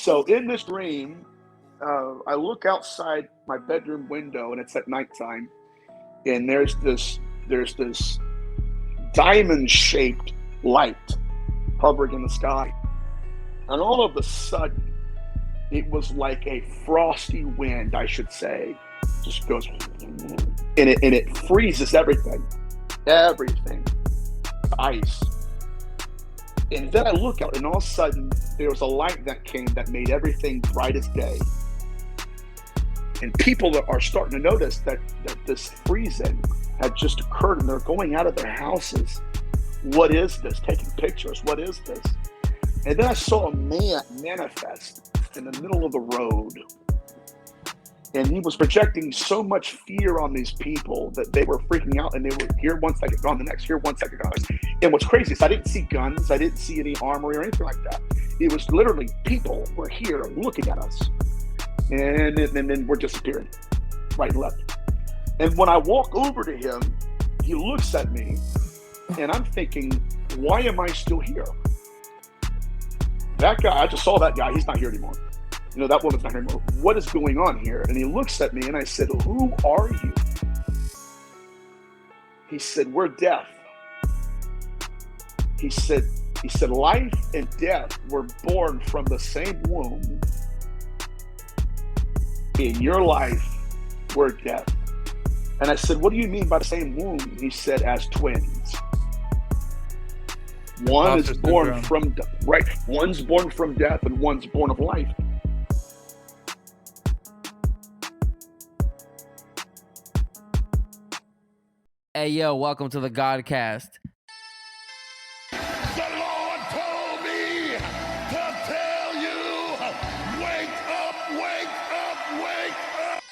So in this dream, I look outside my bedroom window, and it's at nighttime, and there's this diamond-shaped light hovering in the sky, and all of a sudden, it was like a frosty wind, I should say, just goes, and it freezes everything, ice. And then I look out, and all of a sudden, there was a light that came that made everything bright as day. And people are starting to notice that this freezing had just occurred, and they're going out of their houses. What is this? Taking pictures. What is this? And then I saw a man manifest in the middle of the road. And he was projecting so much fear on these people that they were freaking out, and they were here 1 second, gone the next, here 1 second, gone. And what's crazy is I didn't see guns, I didn't see any armory or anything like that. It was literally people were here looking at us. And then we're disappearing, right and left. And when I walk over to him, he looks at me, and I'm thinking, why am I still here? That guy, I just saw that guy, he's not here anymore. You know, that woman's not here anymore. What is going on here? And he looks at me, and I said, who are you? He said, we're death. He said, life and death were born from the same womb. In your life, we're death. And I said, what do you mean by the same womb? He said, as twins. One is born from, right, one's born from death and one's born of life. Hey, yo, welcome to the Godcast. The Lord told me to tell you, wake up, wake up, wake up.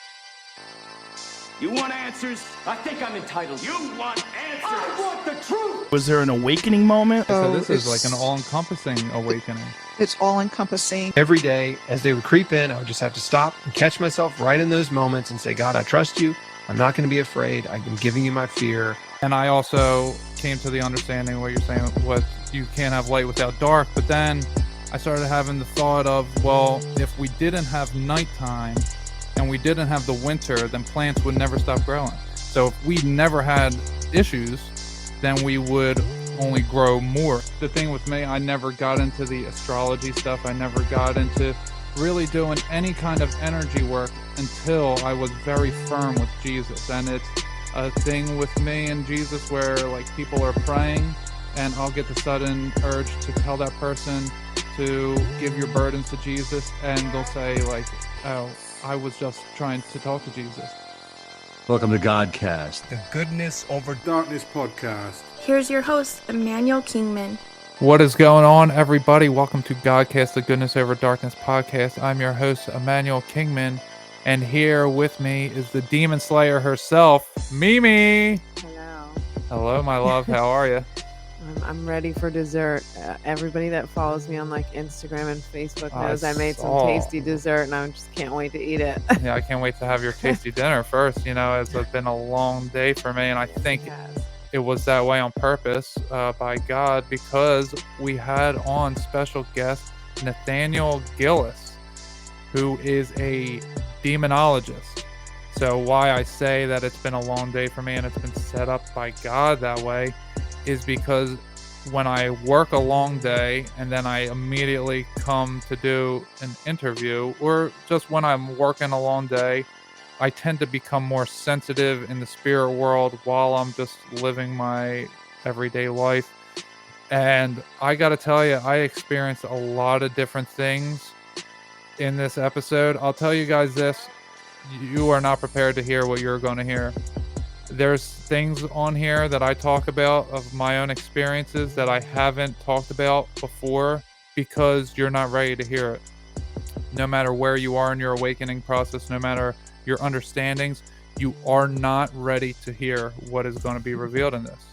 You want answers? I think I'm entitled. You want answers? I want the truth. Was there an awakening moment? So this is like an all-encompassing awakening. It's all-encompassing. Every day, as they would creep in, I would just have to stop and catch myself right in those moments and say, God, I trust you. I'm not going to be afraid. I'm giving you my fear. And I also came to the understanding of what you're saying, what you can't have light without dark. But then I started having the thought of, well, if we didn't have nighttime and we didn't have the winter, then plants would never stop growing. So if we never had issues, then we would only grow more. The thing with me, I never got into the astrology stuff. I never got into really doing any kind of energy work until I was very firm with Jesus. And it's a thing with me and Jesus where like people are praying and I'll get the sudden urge to tell that person to give your burdens to Jesus, and they'll say like, oh, I was just trying to talk to Jesus. Welcome to Godcast, the Goodness Over Darkness podcast. Here's your host, Emmanuel Kingman. What is going on, everybody? Welcome to Godcast, the Goodness Over Darkness podcast. I'm your host, Emmanuel Kingman, and here with me is the Demon Slayer herself, Mimi. Hello. Hello, my love. How are you? I'm ready for dessert. Everybody that follows me on like Instagram and Facebook knows I made some tasty dessert, and I just can't wait to eat it. Yeah, I can't wait to have your tasty dinner first. You know, it's been a long day for me, and I think it was that way on purpose by God, because we had on special guest Nathaniel Gillis, who is a demonologist. So why I say that it's been a long day for me and it's been set up by God that way is because when I work a long day and then I immediately come to do an interview, or just when I'm working a long day, I tend to become more sensitive in the spirit world while I'm just living my everyday life. And I got to tell you, I experienced a lot of different things in this episode. I'll tell you guys this, you are not prepared to hear what you're going to hear. There's things on here that I talk about of my own experiences that I haven't talked about before because you're not ready to hear it. No matter where you are in your awakening process, no matter your understandings, you are not ready to hear what is going to be revealed in this.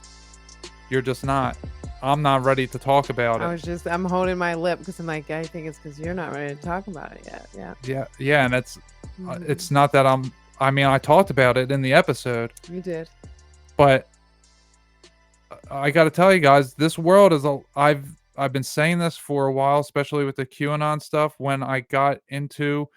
You're just not. I'm not ready to talk about it. I'm holding my lip because I'm like, I think it's because you're not ready to talk about it yet. Yeah. And it's not that I talked about it in the episode. You did. But I got to tell you guys, this world I've been saying this for a while, especially with the QAnon stuff. When I got into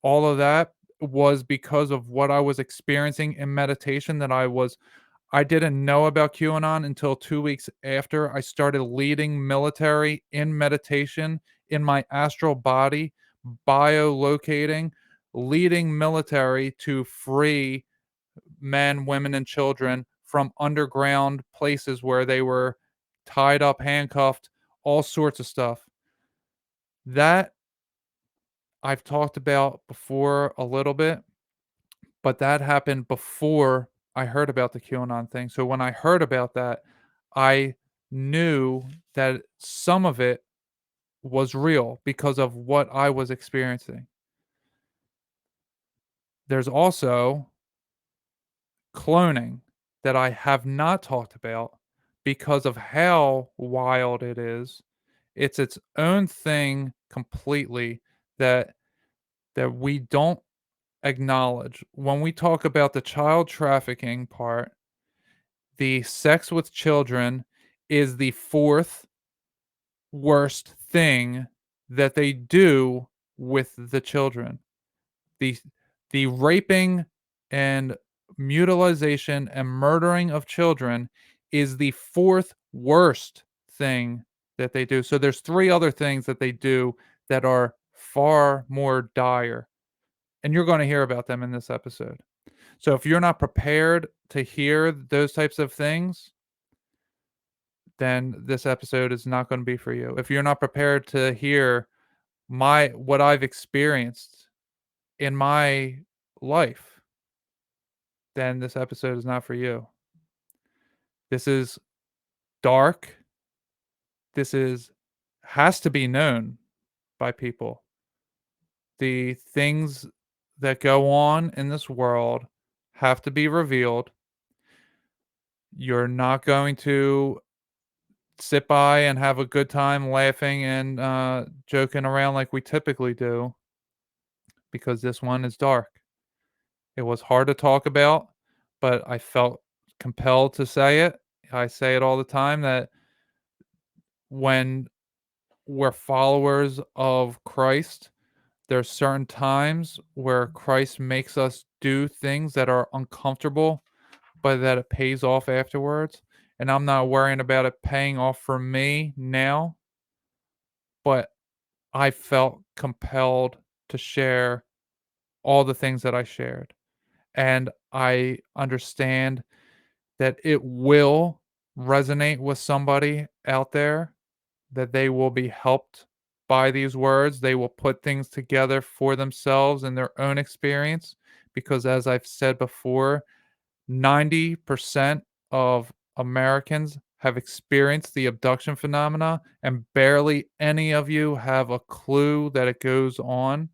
all of that was because of what I was experiencing in meditation that I didn't know about QAnon until 2 weeks after I started leading military in meditation in my astral body, biolocating, leading military to free men, women, and children from underground places where they were tied up, handcuffed, all sorts of stuff. That I've talked about before a little bit, but that happened before I heard about the QAnon thing. So when I heard about that, I knew that some of it was real because of what I was experiencing. There's also cloning that I have not talked about because of how wild it is. It's its own thing completely that we don't acknowledge. When we talk about the child trafficking part, the sex with children is the fourth worst thing that they do with the children. The raping and mutilation and murdering of children is the fourth worst thing that they do. So there's three other things that they do that are far more dire. And you're going to hear about them in this episode. So if you're not prepared to hear those types of things, then this episode is not going to be for you. If you're not prepared to hear what I've experienced in my life, then this episode is not for you. This is dark. This has to be known by people. The things that go on in this world have to be revealed. You're not going to sit by and have a good time laughing and joking around like we typically do, because this one is dark. It was hard to talk about, but I felt compelled to say it. I say it all the time that when we're followers of Christ, there's certain times where Christ makes us do things that are uncomfortable, but that it pays off afterwards. And I'm not worrying about it paying off for me now, but I felt compelled to share all the things that I shared. And I understand that it will resonate with somebody out there, that they will be helped by these words. They will put things together for themselves in their own experience. Because as I've said before, 90% of Americans have experienced the abduction phenomena, and barely any of you have a clue that it goes on.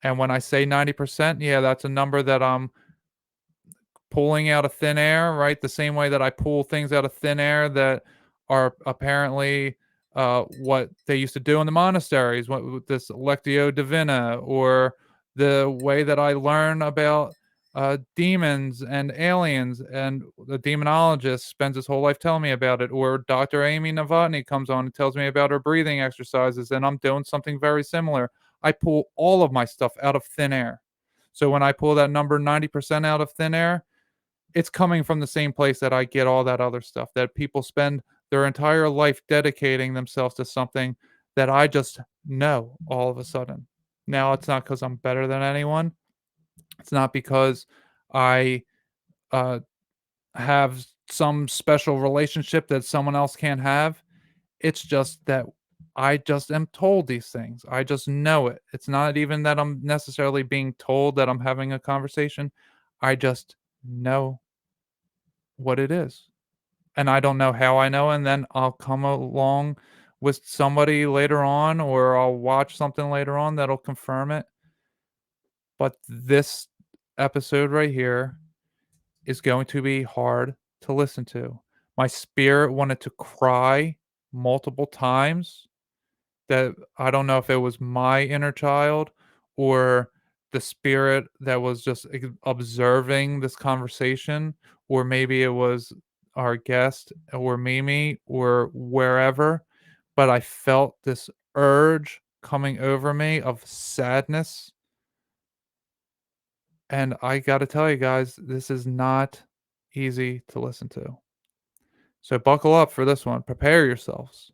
And when I say 90%, yeah, that's a number that I'm pulling out of thin air, right? The same way that I pull things out of thin air that are apparently what they used to do in the monasteries, with this Lectio Divina, or the way that I learn about demons and aliens, and the demonologist spends his whole life telling me about it, or Dr. Amy Novotny comes on and tells me about her breathing exercises, and I'm doing something very similar. I pull all of my stuff out of thin air. So when I pull that number 90% out of thin air, it's coming from the same place that I get all that other stuff, that people spend their entire life dedicating themselves to something that I just know all of a sudden. Now, it's not because I'm better than anyone. It's not because I uh, have some special relationship that someone else can't have. It's just that I just am told these things. I just know it. It's not even that I'm necessarily being told that I'm having a conversation. I just know what it is. And I don't know how I know, and then I'll come along with somebody later on, or I'll watch something later on that'll confirm it. But this episode right here is going to be hard to listen to. My spirit wanted to cry multiple times. That I don't know if it was my inner child or the spirit that was just observing this conversation, or maybe it was our guest or Mimi or wherever, but I felt this urge coming over me of sadness. And I got to tell you guys, this is not easy to listen to. So buckle up for this one. Prepare yourselves.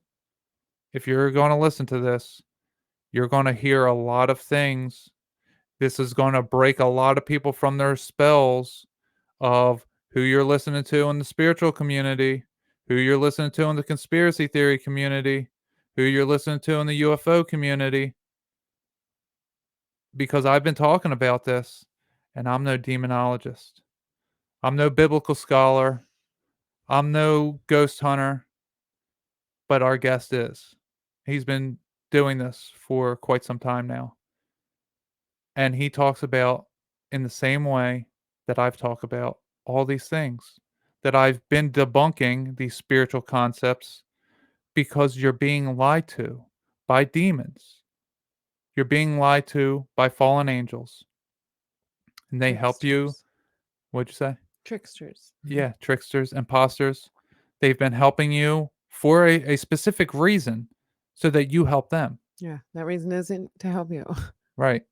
If you're going to listen to this, you're going to hear a lot of things. This is going to break a lot of people from their spells of who you're listening to in the spiritual community, who you're listening to in the conspiracy theory community, who you're listening to in the UFO community. Because I've been talking about this, and I'm no demonologist. I'm no biblical scholar. I'm no ghost hunter, but our guest is. He's been doing this for quite some time now. And he talks about, in the same way that I've talked about all these things, that I've been debunking these spiritual concepts because you're being lied to by demons. You're being lied to by fallen angels. And they help you. What'd you say? Tricksters. Yeah, tricksters, imposters. They've been helping you for a specific reason so that you help them. Yeah, that reason isn't to help you. Right.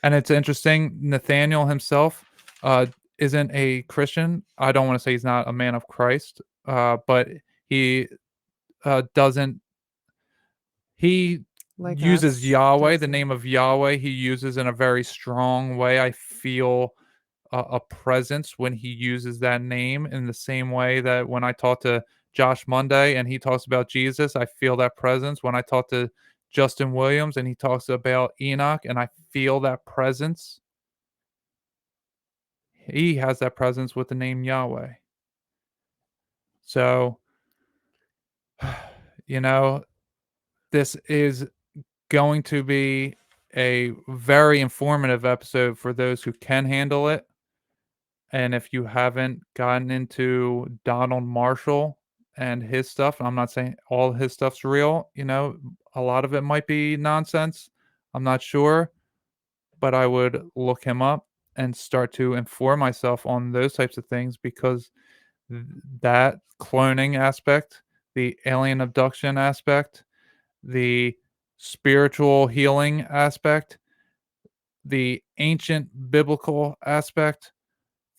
And it's interesting, Nathaniel himself isn't a Christian. I don't want to say he's not a man of Christ, but he doesn't. He uses Yahweh, the name of Yahweh, he uses in a very strong way. I feel a presence when he uses that name, in the same way that when I talk to Josh Monday and he talks about Jesus, I feel that presence. When I talk to Justin Williams and he talks about Enoch and I feel that presence, he has that presence with the name Yahweh. So, you know, this is going to be a very informative episode for those who can handle it. And if you haven't gotten into Donald Marshall and his stuff, I'm not saying all his stuff's real, a lot of it might be nonsense. I'm not sure, but I would look him up and start to inform myself on those types of things, because that cloning aspect, the alien abduction aspect, the spiritual healing aspect, the ancient biblical aspect,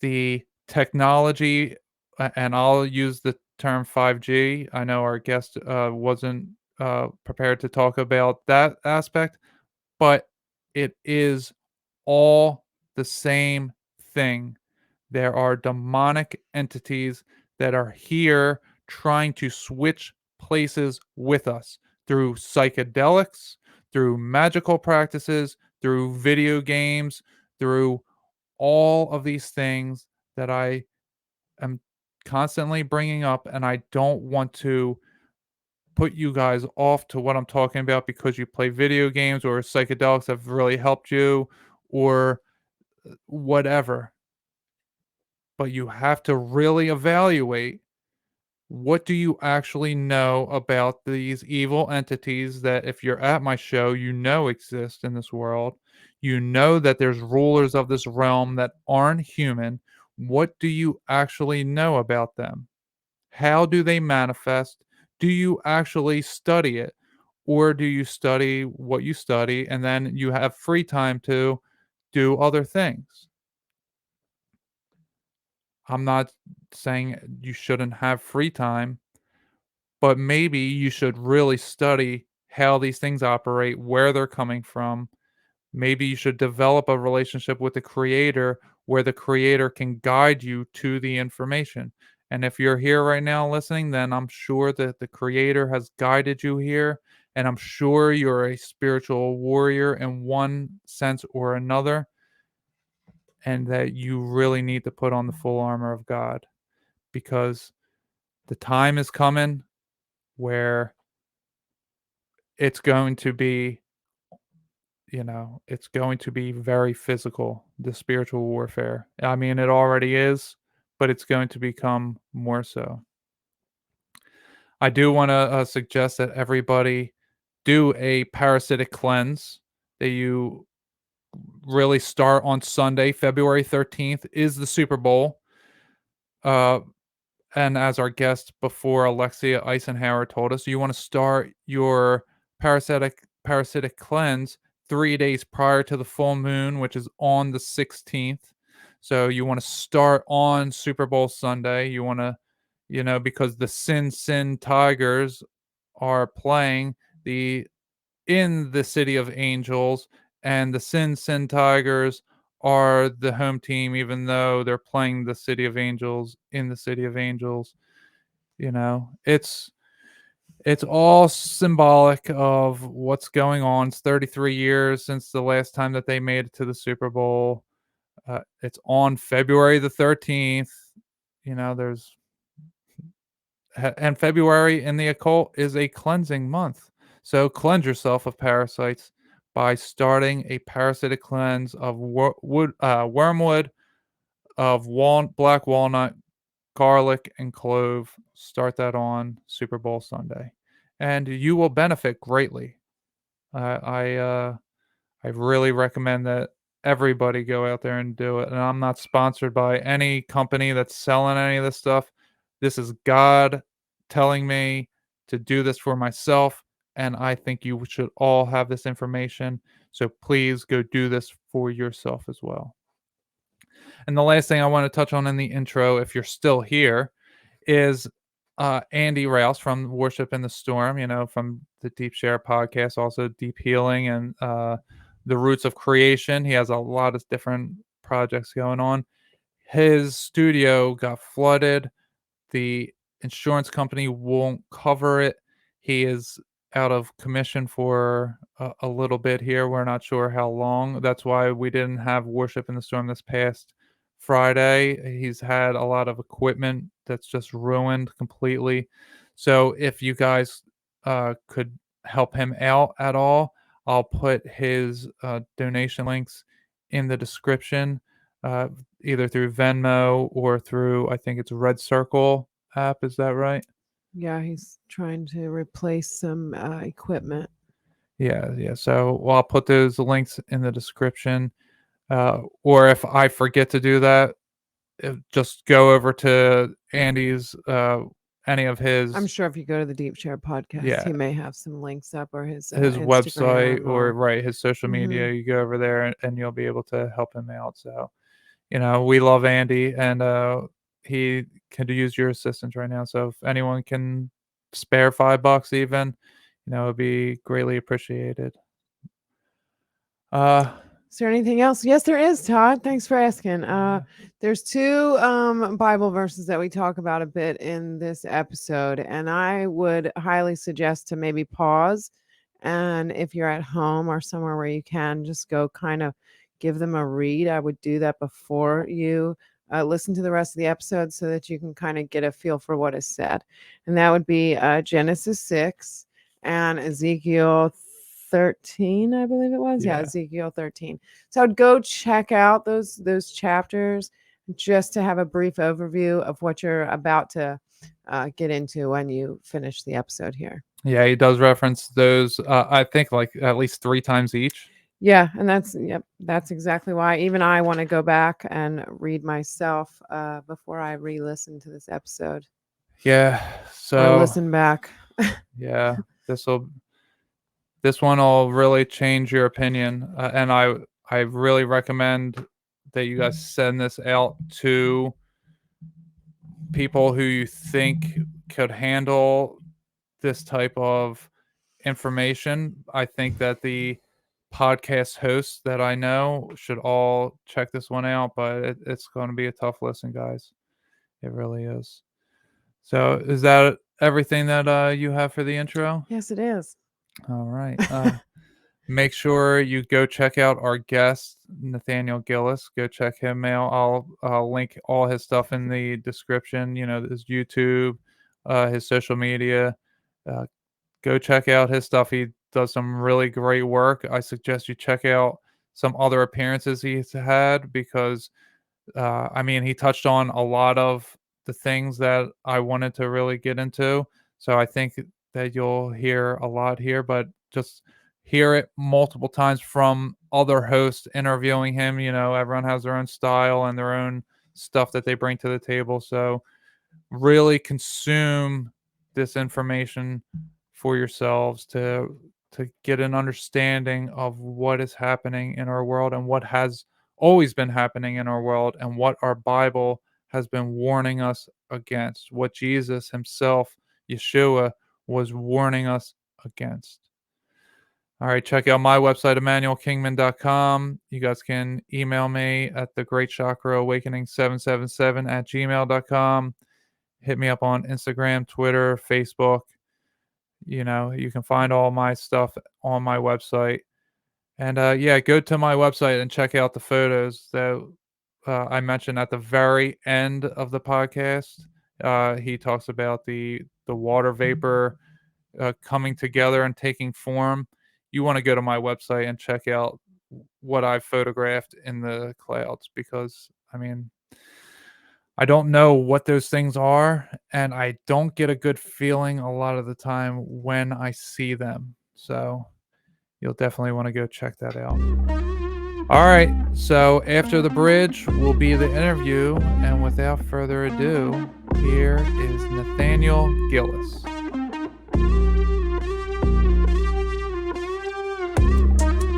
the technology, and I'll use the term 5G. I know our guest wasn't prepared to talk about that aspect, but it is all the same thing. There are demonic entities that are here trying to switch places with us through psychedelics, through magical practices, through video games, through all of these things that I am constantly bringing up, and I don't want to put you guys off to what I'm talking about because you play video games or psychedelics have really helped you or whatever. But you have to really evaluate, what do you actually know about these evil entities that, if you're at my show, exist in this world. You know that there's rulers of this realm that aren't human. What do you actually know about them? How do they manifest? Do you actually study it? Or do you study what you study and then you have free time to do other things? I'm not saying you shouldn't have free time, but maybe you should really study how these things operate, where they're coming from. Maybe you should develop a relationship with the creator where the creator can guide you to the information. And if you're here right now listening, then I'm sure that the creator has guided you here. And I'm sure you're a spiritual warrior in one sense or another. And that you really need to put on the full armor of God, because the time is coming where it's going to be, it's going to be very physical, the spiritual warfare. I mean, it already is, but it's going to become more so. I do want to suggest that everybody do a parasitic cleanse that you really start on Sunday, February 13th is the Super Bowl. and as our guest before, Alexia Eisenhower, told us, you want to start your parasitic cleanse 3 days prior to the full moon, which is on the 16th. So you want to start on Super Bowl Sunday. You want to, because the Sin Tigers are playing in the City of Angels, and the Sin Tigers are the home team, even though they're playing the City of Angels in the City of Angels. It's all symbolic of what's going on. It's 33 years since the last time that they made it to the Super Bowl. It's on February the 13th. There's and February in the occult is a cleansing month. So cleanse yourself of parasites by starting a parasitic cleanse of wormwood, of black walnut, garlic, and clove. Start that on Super Bowl Sunday, and you will benefit greatly. I really recommend that everybody go out there and do it. And I'm not sponsored by any company that's selling any of this stuff. This is God telling me to do this for myself, and I think you should all have this information. So please go do this for yourself as well. And the last thing I want to touch on in the intro, if you're still here, is Andy Rouse from Worship in the Storm, from the Deep Share podcast, also Deep Healing and The Roots of Creation. He has a lot of different projects going on. His studio got flooded. The insurance company won't cover it. He is out of commission for a little bit here. We're not sure how long. That's why we didn't have Worship in the Storm this past Friday. He's had a lot of equipment that's just ruined completely. So if you guys could help him out at all, I'll put his donation links in the description, either through Venmo or through, I think it's Red Circle app. Is that right? Yeah, he's trying to replace some equipment. Yeah. So I'll put those links in the description. Or if I forget to do that, just go over to Andy's, any of his. I'm sure if you go to the Deep Share podcast, he may have some links up, or his website, or his social Mm-hmm. media. You go over there and you'll be able to help him out. So, we love Andy, and he could use your assistance right now. So if anyone can spare $5 even, it'd be greatly appreciated. Is there anything else? Yes, there is, Todd. Thanks for asking. There's 2 Bible verses that we talk about a bit in this episode, and I would highly suggest to maybe pause, and if you're at home or somewhere where you can, just go kind of give them a read. I would do that before you listen to the rest of the episode, so that you can kind of get a feel for what is said. And that would be Genesis 6 and Ezekiel 13, I believe it was. Yeah, Ezekiel 13. So I'd go check out those chapters just to have a brief overview of what you're about to get into when you finish the episode here. Yeah, he does reference those, I think, like at least 3 times each. Yeah, and that's exactly why even I want to go back and read myself before I re-listen to this episode. Yeah, so or listen back. Yeah, this one will really change your opinion, and I really recommend that you guys send this out to people who you think could handle this type of information. I think that the podcast hosts that I know should all check this one out, but it's going to be a tough listen, guys. It really is. So is that everything that you have for the intro? Yes, it is. All right. Make sure you go check out our guest, Nathaniel Gillis. Go check him out. I'll link all his stuff in the description, his YouTube, his social media. Go check out his stuff. He does some really great work. I suggest you check out some other appearances he's had, because he touched on a lot of the things that I wanted to really get into. So I think that you'll hear a lot here, but just hear it multiple times from other hosts interviewing him. Everyone has their own style and their own stuff that they bring to the table. So really consume this information for yourselves to get an understanding of what is happening in our world and what has always been happening in our world and what our Bible has been warning us against, what Jesus himself, Yeshua, was warning us against. All right, check out my website, emmanuelkingman.com. You guys can email me at thegreatchakraawakening777@gmail.com. Hit me up on Instagram, Twitter, Facebook. You know, you can find all my stuff on my website. And yeah, go to my website and check out the photos that I mentioned at the very end of the podcast. He talks about the water vapor coming together and taking form. You want to go to my website and check out what I've photographed in the clouds, because I mean, I don't know what those things are, and I don't get a good feeling a lot of the time when I see them. So you'll definitely want to go check that out. All right, so after the bridge will be the interview, and without further ado, here is Nathaniel Gillis.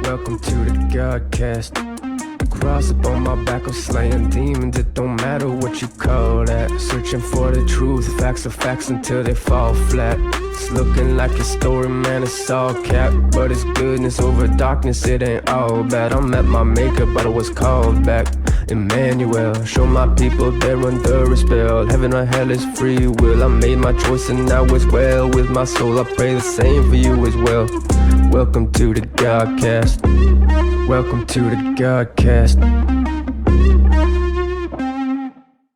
Welcome to the Godcast. Cross up on my back, I'm slaying demons. It don't matter what you call that. Searching for the truth, facts are facts until they fall flat. It's looking like a story, man, it's all cap, but it's goodness over darkness, it ain't all bad. I'm at my maker, but I was called back. Emmanuel, show my people they're under a spell. Heaven or hell is free will. I made my choice and now it's well with my soul. I pray the same for you as well. Welcome to the Godcast. Welcome to the Godcast.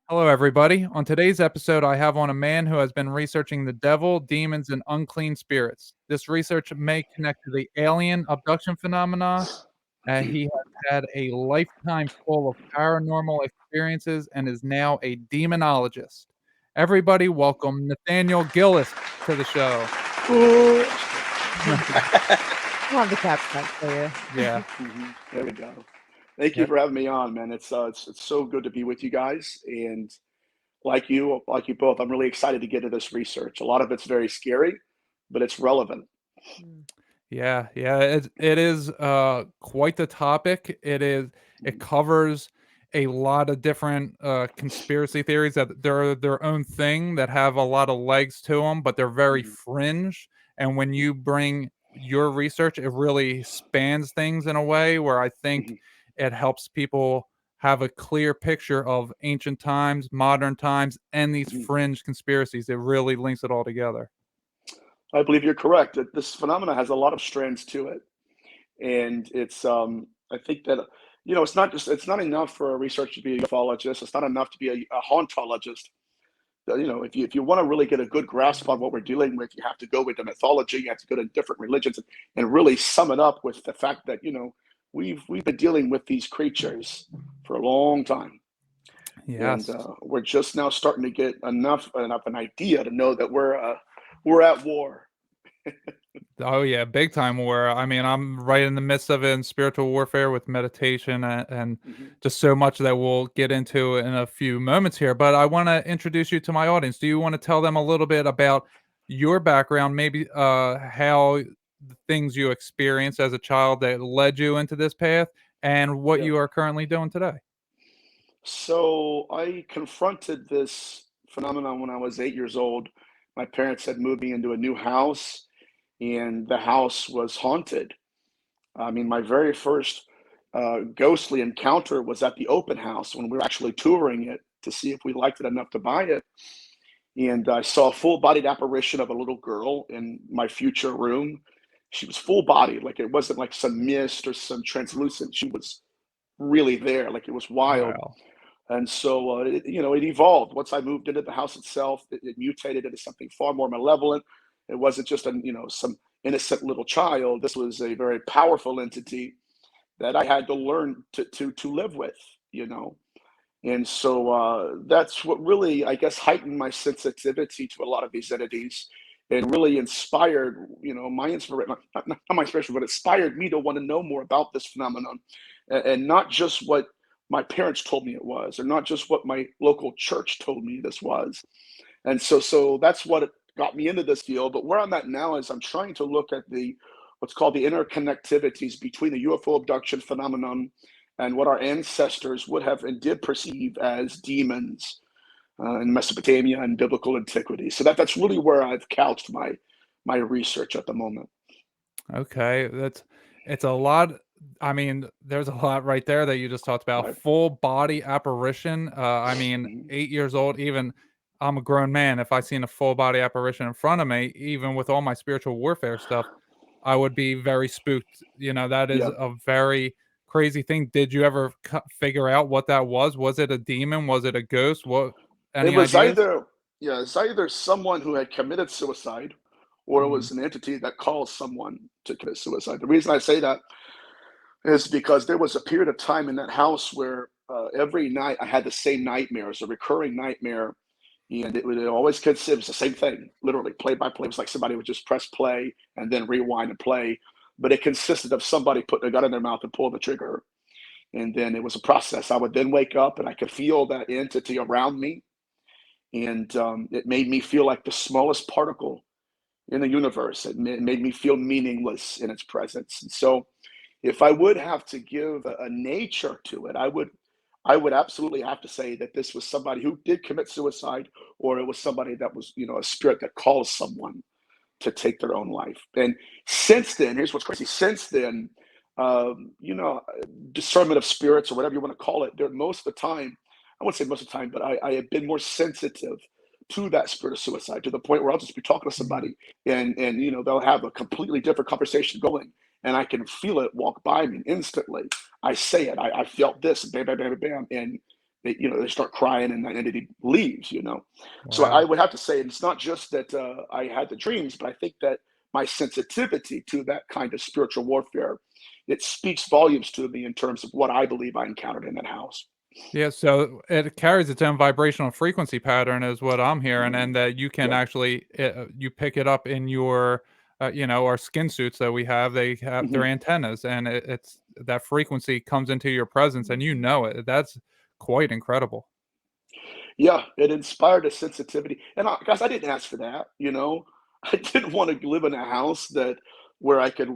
Hello, everybody. On today's episode, I have on a man who has been researching the devil, demons, and unclean spirits. This research may connect to the alien abduction phenomena. He has had a lifetime full of paranormal experiences and is now a demonologist. Everybody, welcome Nathaniel Gillis to the show. I'll have the caps back for you. Yeah. There we go. Thank you for having me on, man. It's so good to be with you guys, and like you both, I'm really excited to get into this research. A lot of it's very scary, but it's relevant. Yeah, it is quite the topic. It covers a lot of different conspiracy theories that they're their own thing, that have a lot of legs to them, but they're very fringe. And when you bring your research, it really spans things in a way where I think it helps people have a clear picture of ancient times, modern times, and these fringe conspiracies. It really links it all together. I believe you're correct. This phenomena has a lot of strands to it, and it's I think that it's not enough for a researcher to be a ufologist. It's not enough to be a hauntologist. If you want to really get a good grasp on what we're dealing with, you have to go into mythology. You have to go to different religions and really sum it up with the fact that we've been dealing with these creatures for a long time. Yes. And we're just now starting to get enough an idea to know that we're at war. Oh yeah, big time war. I mean, I'm right in the midst of it in spiritual warfare with meditation and just so much that we'll get into in a few moments here. But I want to introduce you to my audience. Do you want to tell them a little bit about your background, maybe how the things you experienced as a child that led you into this path, and what you are currently doing today? So I confronted this phenomenon when I was 8 years old. My parents had moved me into a new house, and the house was haunted. I mean, my very first ghostly encounter was at the open house when we were actually touring it to see if we liked it enough to buy it. And I saw a full-bodied apparition of a little girl in my future room. She was full-bodied, like it wasn't like some mist or some translucent. She was really there, like it was wild. Wow. And so, it evolved. Once I moved into the house itself, it mutated into something far more malevolent. It wasn't just some innocent little child. This was a very powerful entity that I had to learn to live with, And so that's what really, I guess, heightened my sensitivity to a lot of these entities, and really inspired, my inspiration, not my inspiration, but inspired me to want to know more about this phenomenon, and not just what my parents told me it was, or not just what my local church told me this was. And so that's what got me into this field. But where I'm at now is I'm trying to look at what's called the interconnectivities between the UFO abduction phenomenon and what our ancestors would have and did perceive as demons in Mesopotamia and biblical antiquity. So that's really where I've couched my research at the moment. Okay, it's a lot. I mean, there's a lot right there that you just talked about. Right. Full body apparition. I mean, 8 years old, even I'm a grown man. If I seen a full body apparition in front of me, even with all my spiritual warfare stuff, I would be very spooked. That is Yeah. a very crazy thing. Did you ever figure out what that was? Was it a demon? Was it a ghost? It Any was ideas? it's either someone who had committed suicide or it Mhm. was an entity that caused someone to commit suicide. The reason I say that is because there was a period of time in that house where every night I had the same nightmare. It was a recurring nightmare, and it would always consist. It was the same thing, literally play by play. It was like somebody would just press play and then rewind and play, but it consisted of somebody putting a gun in their mouth and pulling the trigger, and then it was a process. I would then wake up and I could feel that entity around me, and it made me feel like the smallest particle in the universe. It made me feel meaningless in its presence, and so if I would have to give a nature to it, I would absolutely have to say that this was somebody who did commit suicide, or it was somebody that was, a spirit that calls someone to take their own life. And since then, here's what's crazy. Since then, discernment of spirits or whatever you want to call it, there most of the time, I wouldn't say most of the time, but I have been more sensitive to that spirit of suicide, to the point where I'll just be talking to somebody and they'll have a completely different conversation going, and I can feel it walk by me instantly. I say it. I felt this, bam, bam, bam, bam, and they start crying, and that entity leaves. So I Wow. would have to say it's not just that I had the dreams, but I think that my sensitivity to that kind of spiritual warfare, it speaks volumes to me in terms of what I believe I encountered in that house. Yeah, so it carries its own vibrational frequency pattern is what I'm hearing, and that you can Yeah. actually you pick it up in your our skin suits that we have. They have their Mhm. antennas, and it's that frequency comes into your presence, and you know it. That's quite incredible. Yeah, it inspired a sensitivity, and guys, I didn't ask for that. I didn't want to live in a house where I could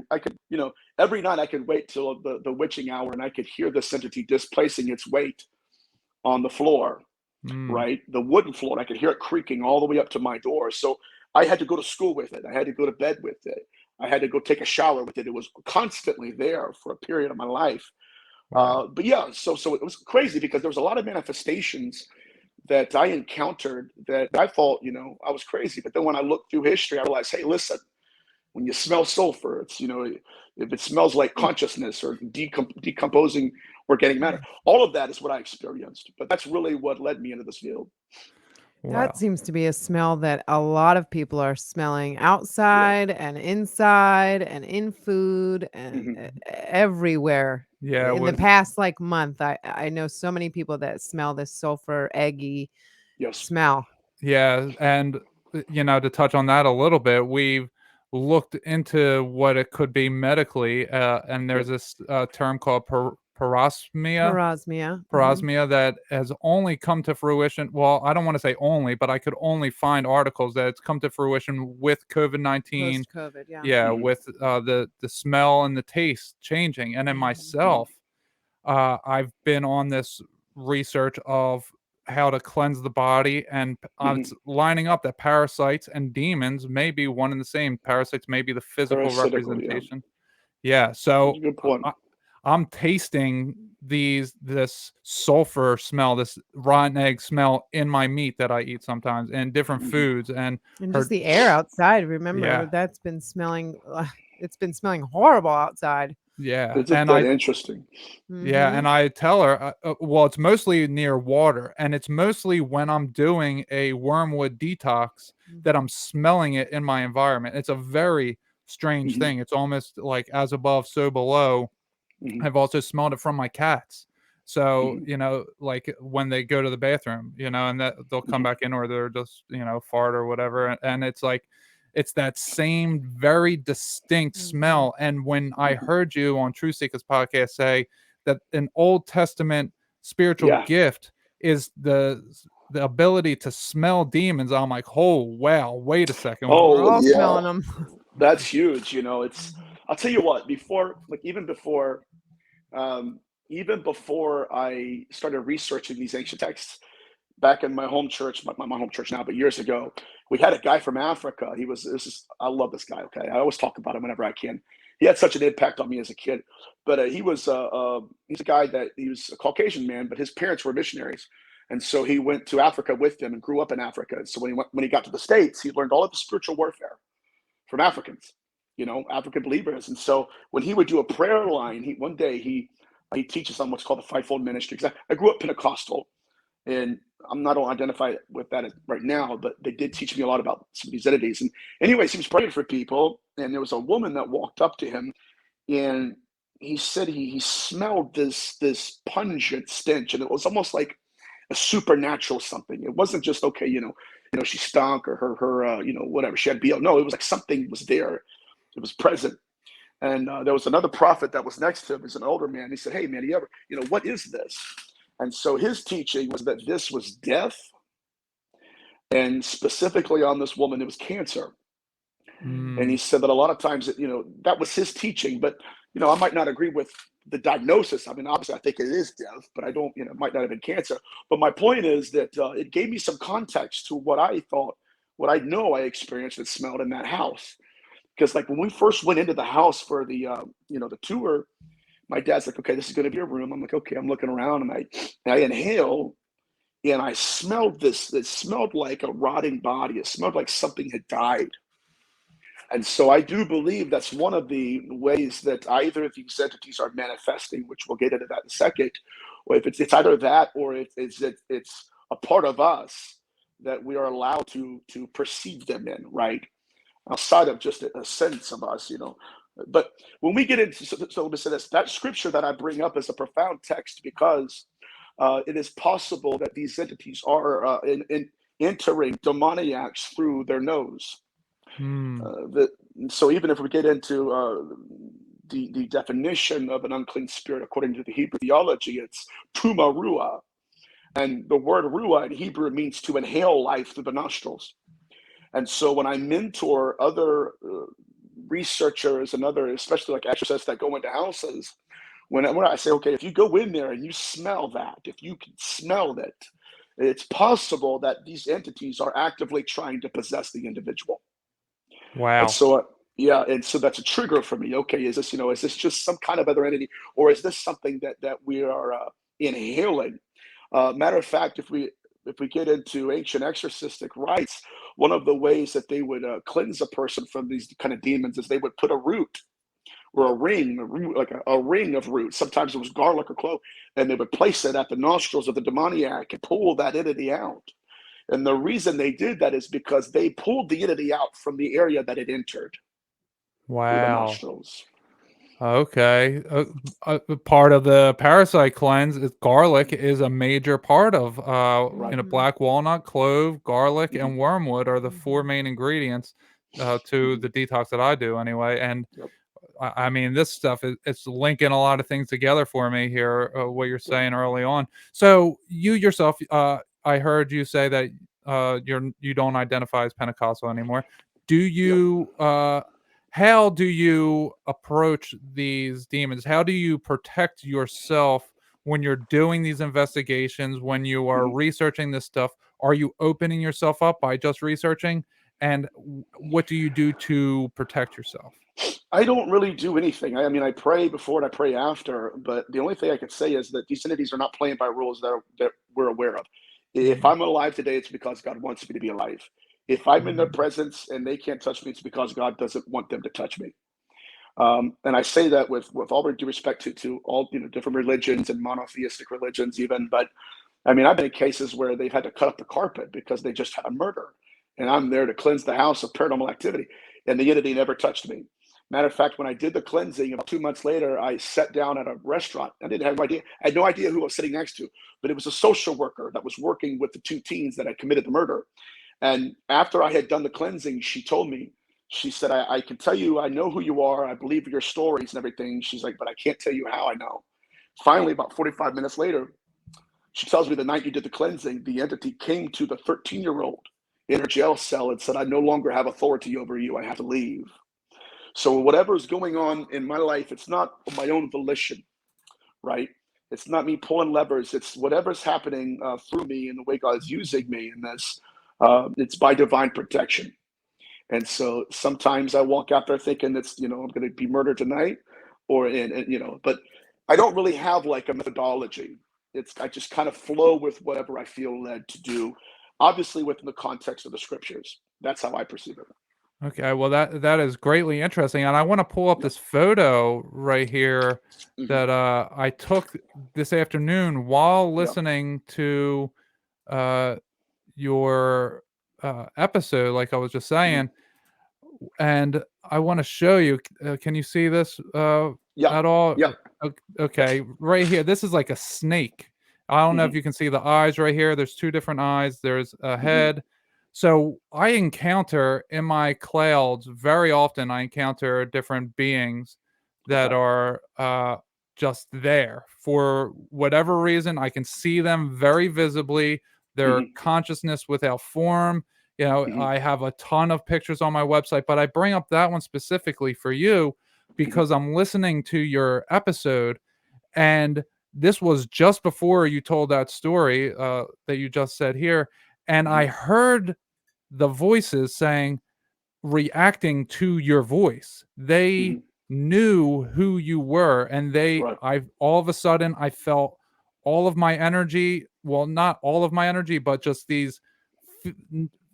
every night I could wait till the witching hour, and I could hear this entity displacing its weight on the floor, Mm, right? The wooden floor. I could hear it creaking all the way up to my door. So I had to go to school with it. I had to go to bed with it. I had to go take a shower with it. It was constantly there for a period of my life. wow. But yeah, so it was crazy because there was a lot of manifestations that I encountered that I thought, I was crazy. But then when I looked through history, I realized, hey, listen, when you smell sulfur, it's, if it smells like consciousness or decomposing organic matter, all of that is what I experienced. But that's really what led me into this field. That Wow. seems to be a smell that a lot of people are smelling Yeah. outside and inside and in food and Hmm. everywhere. Yeah, In the with past month, I know so many people that smell this sulfur eggy Yes. smell. Yeah, and to touch on that a little bit, we've looked into what it could be medically, and there's Yep. this term called parosmia. Parosmia. Parosmia that has only come to fruition. Well, I don't want to say only, but I could only find articles that it's come to fruition with COVID-19. Post COVID, yeah. Yeah, Hmm. with the smell and the taste changing. And then Hmm. myself, I've been on this research of how to cleanse the body, and it's Hmm. lining up that parasites and demons may be one and the same. Parasites may be the physical Parasitical, yeah. representation. Yeah, That's a so good point. I'm tasting this sulfur smell, this rotten egg smell in my meat that I eat sometimes, and different Hmm. foods, and And just her. the air outside. Remember, Yeah, that's been smelling it's been smelling horrible outside. yeah, Isn't that interesting? yeah, Mhm. and I tell her, well, it's mostly near water, and it's mostly when I'm doing a wormwood detox that Mhm. I'm smelling it in my environment. It's a very strange Hmm. thing. It's almost like as above, so below. Hmm. I've also smelled it from my cats. So, Hmm. like when they go to the bathroom, and that they'll come Hmm. back in, or they're just, fart or whatever. And it's like, it's that same very distinct Mhm. smell. And when I Hmm. heard you on True Seekers podcast say that an Old Testament spiritual Yeah. gift is the ability to smell demons. I'm like, oh wow, wait a second. We're Oh all yeah, smelling them. that's huge. You know, it's. I'll tell you what. Before, like um, even before I started researching these ancient texts, back in my home church, my home church now, but years ago, we had a guy from Africa. I love this guy. Okay. I always talk about him whenever I can. He had such an impact on me as a kid, but he's a guy that he was a Caucasian man, but his parents were missionaries. And so he went to Africa with them and grew up in Africa. And so when he got to the States, he learned all of the spiritual warfare from Africans, African believers. And so when he would do a prayer line, one day he teaches on what's called the fivefold ministry. Because I grew up Pentecostal, and I'm not going to identify with that right now, but they did teach me a lot about some of these entities. And anyways, he was praying for people, and there was a woman that walked up to him, and he said he smelled this pungent stench, and it was almost like a supernatural something. It wasn't just okay, she stunk or her whatever, she had BO. No, it was like something was there. It was present. And there was another prophet that was next to him. He's an older man. He said, "Hey man, what is this?" And so his teaching was that this was death, and specifically on this woman, it was cancer. And he said that a lot of times, that was his teaching, but, I might not agree with the diagnosis. I mean, obviously I think it is death, but I don't, it might not have been cancer. But my point is that it gave me some context to what I know I experienced and smelled in that house. Because like when we first went into the house for the tour, my dad's like, "Okay, this is going to be a room." I'm like, "Okay." I'm looking around, and I inhale, and I smelled this. It smelled like a rotting body. It smelled like something had died. And so I do believe that's one of the ways that either of these entities are manifesting, which we'll get into that in a second, or if it's either that or it's a part of us that we are allowed to perceive them in, right? Outside of just a sense of us, But when we get into, so let me say this, that scripture that I bring up is a profound text because it is possible that these entities are entering demoniacs through their nose. So even if we get into the definition of an unclean spirit, according to the Hebrew theology, it's tuma ruah. And the word ruah in Hebrew means to inhale life through the nostrils. And so when I mentor other researchers and other, especially like exorcists that go into houses, when I say, okay, if you go in there and you smell that, if you can smell that, it's possible that these entities are actively trying to possess the individual. Wow. And so, and so that's a trigger for me. Okay, is this just some kind of other entity, or is this something that we are inhaling? Matter of fact, if we get into ancient exorcistic rites, one of the ways that they would cleanse a person from these kind of demons is they would put a root or a ring of roots. Sometimes it was garlic or clove, and they would place it at the nostrils of the demoniac and pull that entity out. And the reason they did that is because they pulled the entity out from the area that it entered. Wow. Through the nostrils. Okay. Part of the parasite cleanse is garlic is a major part of black walnut, clove, garlic, and wormwood are the four main ingredients to the detox that I do anyway. And I mean, this stuff it's linking a lot of things together for me here. What you're saying early on. So you yourself, I heard you say that you don't identify as Pentecostal anymore. Do you? How do you approach these demons? How do you protect yourself when you're doing these investigations? When you are researching this stuff, are you opening yourself up by just researching? And what do you do to protect yourself? I don't really do anything. I mean, I pray before and I pray after, but the only thing I could say is that these entities are not playing by rules that we're aware of. If I'm alive today, it's because God wants me to be alive. If I'm in their presence and they can't touch me, it's because God doesn't want them to touch me. And I say that with all due respect to all different religions and monotheistic religions even. But I mean, I've been in cases where they've had to cut up the carpet because they just had a murder, and I'm there to cleanse the house of paranormal activity, and the entity never touched me. Matter of fact, when I did the cleansing, about 2 months later, I sat down at a restaurant. I had no idea who I was sitting next to, but it was a social worker that was working with the two teens that had committed the murder. And after I had done the cleansing, she told me, she said, I can tell you, I know who you are. I believe your stories and everything. She's like, but I can't tell you how I know. Finally, about 45 minutes later, She tells me the night you did the cleansing, the entity came to the 13-year-old in her jail cell and said, I no longer have authority over you. I have to leave. So whatever's going on in my life, it's not my own volition, right? It's not me pulling levers. It's whatever's happening through me and the way God's using me in this. It's by divine protection. And so sometimes I walk out there thinking it's, I'm going to be murdered tonight, but I don't really have like a methodology. I just kind of flow with whatever I feel led to do, obviously within the context of the scriptures. That's how I perceive it. Okay, well that is greatly interesting, and I want to pull up this photo right here that I took this afternoon while listening to your episode, like I was just saying, and I want to show you. Can you see this at all? Yeah. Okay, right here. This is like a snake. I don't know if you can see the eyes right here. There's two different eyes. There's a head. So I encounter in my clouds very often. I encounter different beings that are just there for whatever reason. I can see them very visibly. Their consciousness without form. I have a ton of pictures on my website, but I bring up that one specifically for you because I'm listening to your episode, and this was just before you told that story that you just said here, and I heard the voices reacting to your voice. They knew who you were, and all of a sudden I felt all of my energy, well, not all of my energy, but just these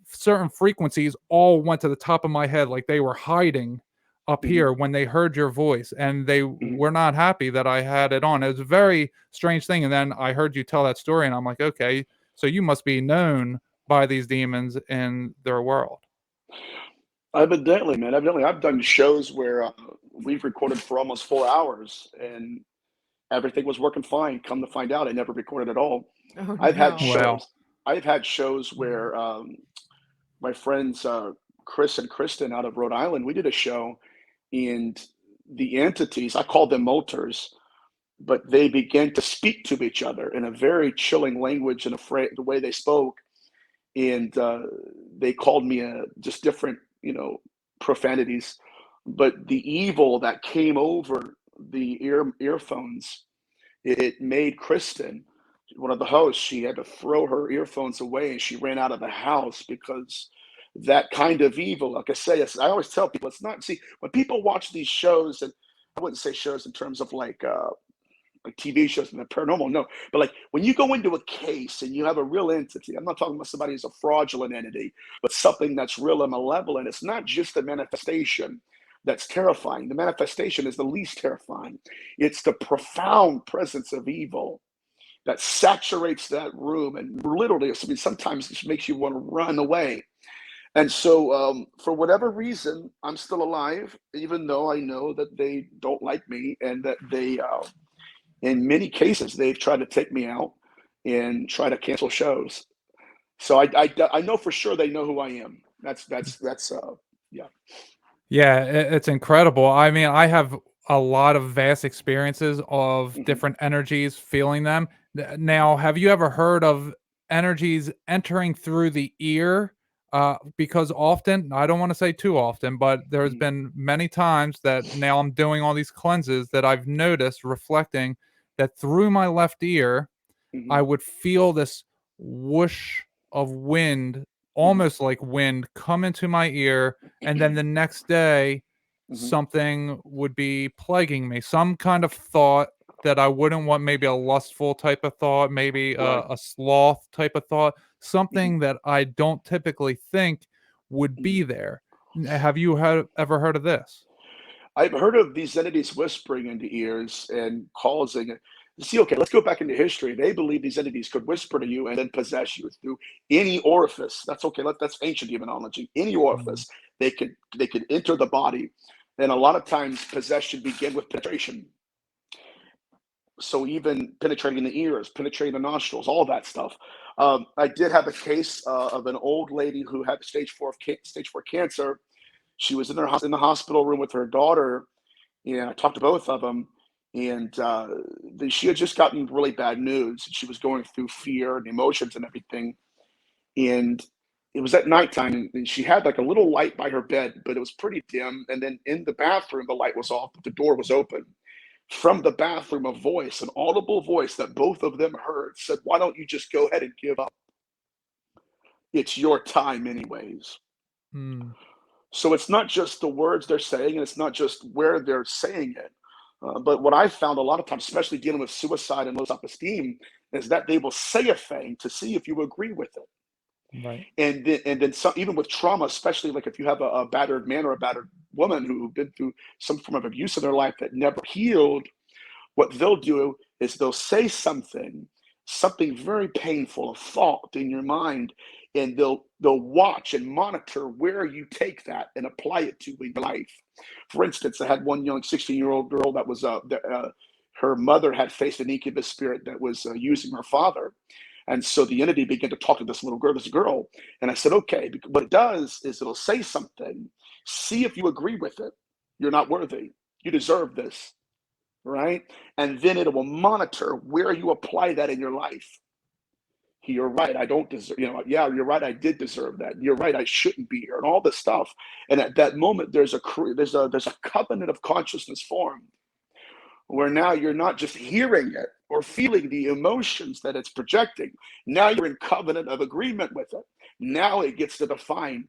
certain frequencies all went to the top of my head, like they were hiding up here when they heard your voice, and they were not happy that I had it on. It was a very strange thing. And then I heard you tell that story, and I'm like, okay, so you must be known by these demons in their world. Evidently, man. Evidently, I've done shows where we've recorded for almost 4 hours, and everything was working fine. Come to find out, I never recorded at all. I've had shows where my friends Chris and Kristen out of Rhode Island, we did a show, and the entities, I call them motors, but they began to speak to each other in a very chilling language and the way they spoke, and they called me just different, profanities. But the evil that came over the earphones, it made Kristen, one of the hosts, she had to throw her earphones away, and she ran out of the house because that kind of evil, like I say, I always tell people, it's not, see, when people watch these shows, and I wouldn't say shows in terms of like TV shows and the paranormal, no, but like when you go into a case and you have a real entity, I'm not talking about somebody who's a fraudulent entity, but something that's real and malevolent. It's not just the manifestation that's terrifying. The manifestation is the least terrifying. It's the profound presence of evil that saturates that room, and literally, sometimes it makes you want to run away. And so for whatever reason, I'm still alive, even though I know that they don't like me, and that they, in many cases, they've tried to take me out and try to cancel shows. So I know for sure they know who I am. That's yeah. Yeah, it's incredible. I mean, I have a lot of vast experiences of different energies, feeling them. Now, have you ever heard of energies entering through the ear? Because often, I don't want to say too often, but there's been many times that now I'm doing all these cleanses that I've noticed reflecting that through my left ear, I would feel this whoosh of wind, almost like wind, come into my ear, and then the next day something would be plaguing me, some kind of thought that I wouldn't want, maybe a lustful type of thought, maybe a sloth type of thought, something that I don't typically think would be there. Have you ever heard of this? I've heard of these entities whispering into ears and causing. See, okay, let's go back into history. They believe these entities could whisper to you and then possess you through any orifice. That's okay. That's ancient demonology. Any orifice, they could enter the body, and a lot of times possession begin with penetration. So even penetrating the ears, penetrating the nostrils, all that stuff. I did have a case of an old lady who had stage 4 cancer. She was in the hospital room with her daughter, and I talked to both of them. And she had just gotten really bad news. She was going through fear and emotions and everything. And it was at nighttime, and she had like a little light by her bed, but it was pretty dim. And then in the bathroom, the light was off, but the door was open. From the bathroom, a voice, an audible voice that both of them heard, said, "Why don't you just go ahead and give up? It's your time anyways." So it's not just the words they're saying, and it's not just where they're saying it. But what I found a lot of times, especially dealing with suicide and low self-esteem, is that they will say a thing to see if you agree with it. Right. And then some, even with trauma, especially like if you have a battered man or a battered woman who've been through some form of abuse in their life that never healed, what they'll do is they'll say something very painful, a thought in your mind, and they'll watch and monitor where you take that and apply it to in your life. For instance, I had one young 16-year-old girl that was her mother had faced an incubus spirit that was using her father. And so the entity began to talk to this girl. And I said, okay, what it does is it'll say something, see if you agree with it. You're not worthy. You deserve this, right? And then it will monitor where you apply that in your life. You're right, I don't deserve, yeah, you're right, I did deserve that. You're right, I shouldn't be here, and all this stuff. And at that moment, there's a covenant of consciousness formed, where now you're not just hearing it or feeling the emotions that it's projecting. Now you're in covenant of agreement with it. Now it gets to define,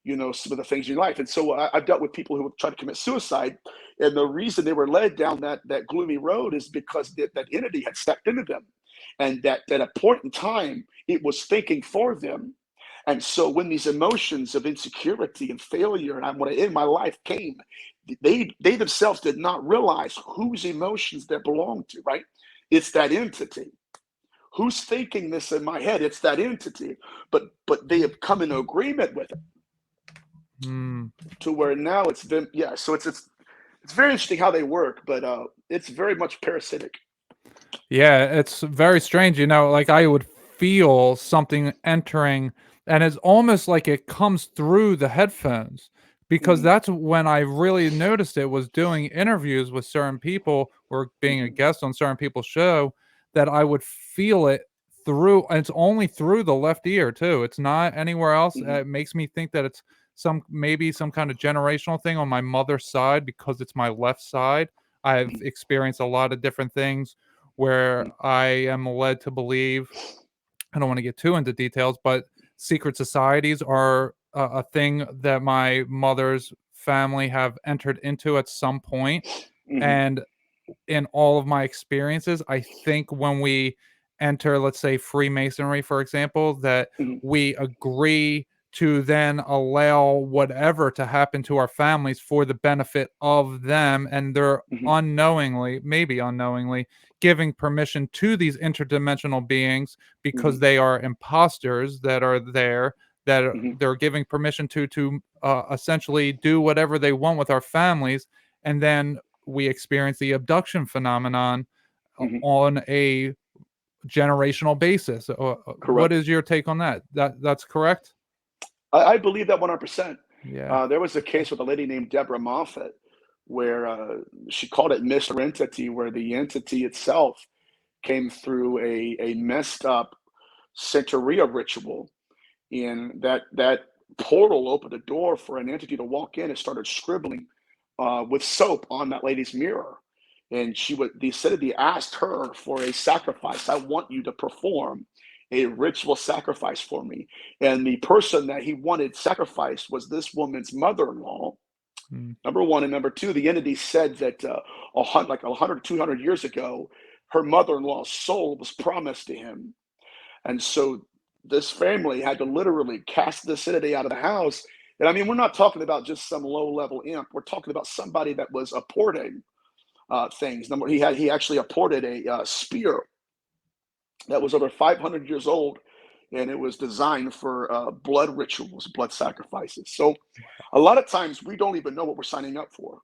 some of the things in your life. And so I've dealt with people who have tried to commit suicide, and the reason they were led down that gloomy road is because that entity had stepped into them, and that at a point in time it was thinking for them. And so when these emotions of insecurity and failure and I want to end my life came, they themselves did not realize whose emotions they belonged to, right? It's that entity. Who's thinking this in my head? It's that entity. But they have come into agreement with it. To where now it's them. Yeah. So it's very interesting how they work, but it's very much parasitic. Yeah, it's very strange. Like I would feel something entering, and it's almost like it comes through the headphones, because that's when I really noticed it, was doing interviews with certain people or being a guest on certain people's show, that I would feel it through, and it's only through the left ear too. It's not anywhere else. It makes me think that it's maybe some kind of generational thing on my mother's side, because it's my left side. I've experienced a lot of different things where I am led to believe, I don't want to get too into details, but secret societies are a thing that my mother's family have entered into at some point. And in all of my experiences, I think when we enter, let's say, Freemasonry, for example, that we agree to then allow whatever to happen to our families for the benefit of them, and they're maybe unknowingly, giving permission to these interdimensional beings, because they are imposters that are there, that they're giving permission to essentially do whatever they want with our families. And then we experience the abduction phenomenon on a generational basis. What is your take on that? That's correct? I believe that 100%. Yeah. There was a case with a lady named Deborah Moffat where she called it Mr. Entity, where the entity itself came through a messed up Santeria ritual. And that portal opened a door for an entity to walk in and started scribbling with soap on that lady's mirror. And the entity asked her for a sacrifice. I want you to perform a ritual sacrifice for me. And the person that he wanted sacrificed was this woman's mother-in-law, number one. And number two, the entity said that 100, 200 years ago, her mother-in-law's soul was promised to him. And so this family had to literally cast this entity out of the house. And I mean, we're not talking about just some low-level imp. We're talking about somebody that was apporting things. He actually apported a spear that was over 500 years old, and it was designed for blood rituals, blood sacrifices. So a lot of times we don't even know what we're signing up for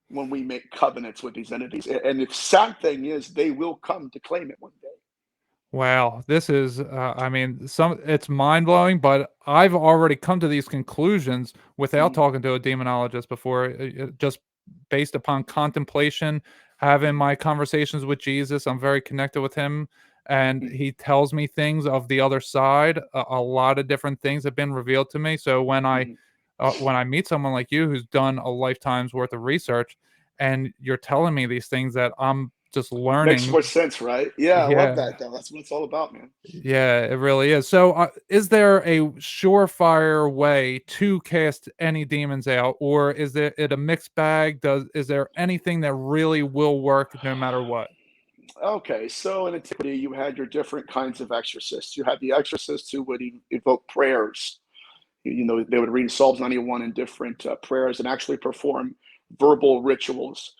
when we make covenants with these entities. And the sad thing is they will come to claim it one day. Wow, this is, it's mind blowing, but I've already come to these conclusions without talking to a demonologist before, just based upon contemplation having my conversations with Jesus. I'm very connected with him, and he tells me things of the other side. A lot of different things have been revealed to me. So when I meet someone like you who's done a lifetime's worth of research, and you're telling me these things that I'm just learning. Makes more sense, right? Yeah, I love Yeah. that, though. That's what it's all about, man. Yeah, it really is. So, is there a surefire way to cast any demons out, or is it a mixed bag? Is there anything that really will work no matter what? Okay, so in antiquity, you had your different kinds of exorcists. You had the exorcists who would evoke prayers. You know, they would read Psalms 91 in different prayers and actually perform verbal rituals.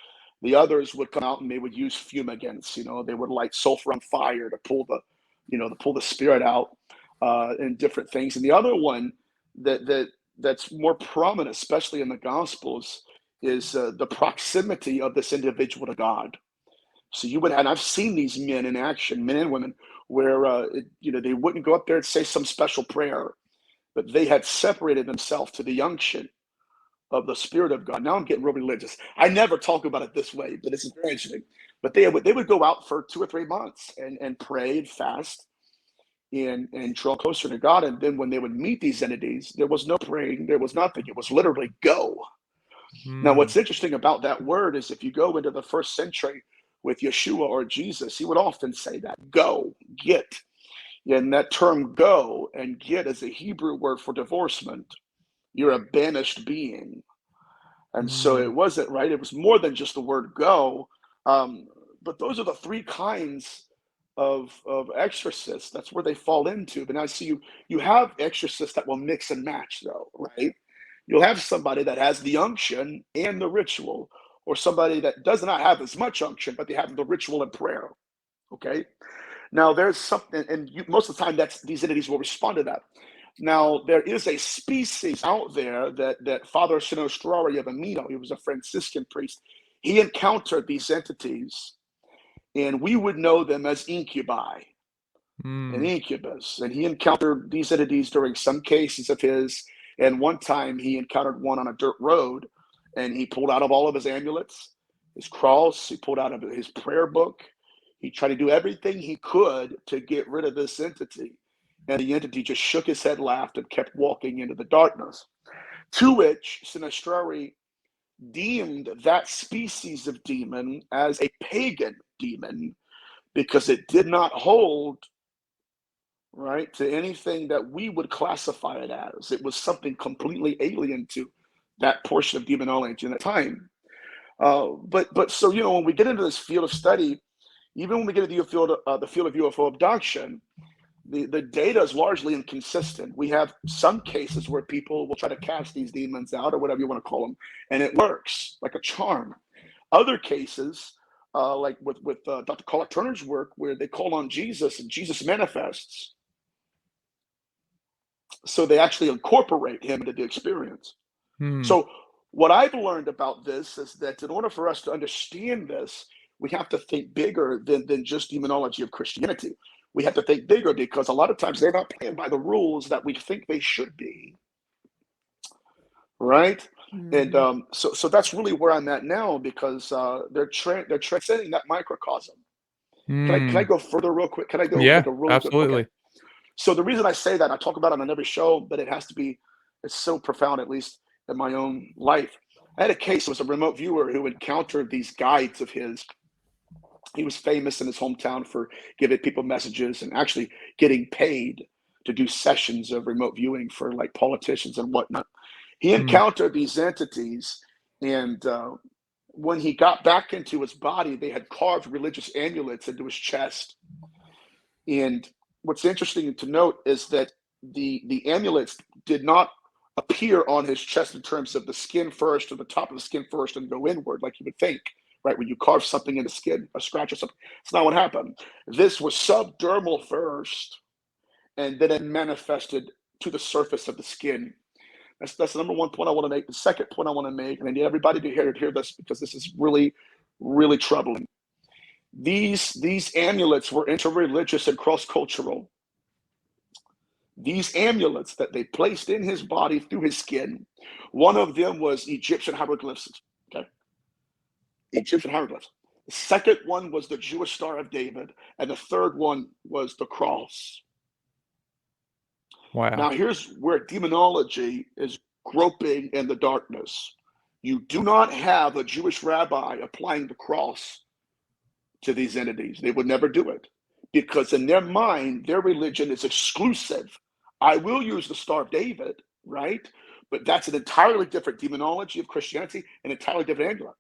The others would come out and they would use fumigants. You know, they would light sulfur on fire to pull the spirit out, and different things. And the other one that's more prominent, especially in the Gospels, is the proximity of this individual to God. So you would, and I've seen these men in action, men and women, where they wouldn't go up there and say some special prayer, but they had separated themselves to the unction of the Spirit of God. Now I'm getting real religious. I never talk about it this way, but this is very interesting. But they would go out for 2 or 3 months and pray and fast and draw closer to God. And then when they would meet these entities, there was no praying, there was nothing. It was literally go. Now, what's interesting about that word is if you go into the first century with Yeshua or Jesus, he would often say that, go, get. And that term go and get is a Hebrew word for divorcement. You're a banished being. And so it wasn't, right? It was more than just the word go. But those are the 3 kinds of exorcists. That's where they fall into. But now see, you have exorcists that will mix and match, though, right? You'll have somebody that has the unction and the ritual, or somebody that does not have as much unction, but they have the ritual and prayer. Okay. Now there's something, and most of the time these entities will respond to that. Now there is a species out there that Father Sinostrari of Amino, he was a Franciscan priest, he encountered these entities, and we would know them as incubi and incubus. And he encountered these entities during some cases of his. And one time he encountered one on a dirt road, and he pulled out of all of his amulets, his cross, he pulled out of his prayer book. He tried to do everything he could to get rid of this entity. And the entity just shook his head, laughed, and kept walking into the darkness. To which Sinistrari deemed that species of demon as a pagan demon because it did not hold, right, to anything that we would classify it as. It was something completely alien to that portion of demonology in that time. But so, when we get into this field of study, even when we get into the field of UFO abduction, the data is largely inconsistent. We have some cases where people will try to cast these demons out, or whatever you want to call them, and it works like a charm. Other cases, like with Dr. Carla Turner's work, where they call on Jesus and Jesus manifests. So they actually incorporate him into the experience. So what I've learned about this is that in order for us to understand this, we have to think bigger than just demonology of Christianity. We have to think bigger because a lot of times they're not playing by the rules that we think they should be. Right? And so that's really where I'm at now, because they're transcending that microcosm. Can I go further real quick? Can I go? Yeah, like a real absolutely. Okay. So the reason I say that, I talk about it on every show, but it has to be, it's so profound, at least in my own life. I had a case, it was a remote viewer who encountered these guides of his. He was famous in his hometown for giving people messages and actually getting paid to do sessions of remote viewing for like politicians and whatnot. He encountered these entities, and when he got back into his body, they had carved religious amulets into his chest. And what's interesting to note is that the amulets did not appear on his chest in terms of the skin first, or the top of the skin first, and go inward like you would think, right? When you carve something in the skin, a scratch or something, it's not what happened. This was subdermal first, and then it manifested to the surface of the skin. That's the number one point I want to make. The second point I want to make, and I need everybody to hear this, because this is really, really troubling. These amulets were interreligious and cross-cultural. These amulets that they placed in his body through his skin, one of them was Egyptian hieroglyphs. Okay, Egyptian hieroglyphs. The second one was the Jewish Star of David, and the third one was the cross. Wow. Now, here's where demonology is groping in the darkness. You do not have a Jewish rabbi applying the cross to these entities. They would never do it because in their mind, their religion is exclusive. I will use the Star of David, right? But that's an entirely different demonology of Christianity, an entirely different amulet,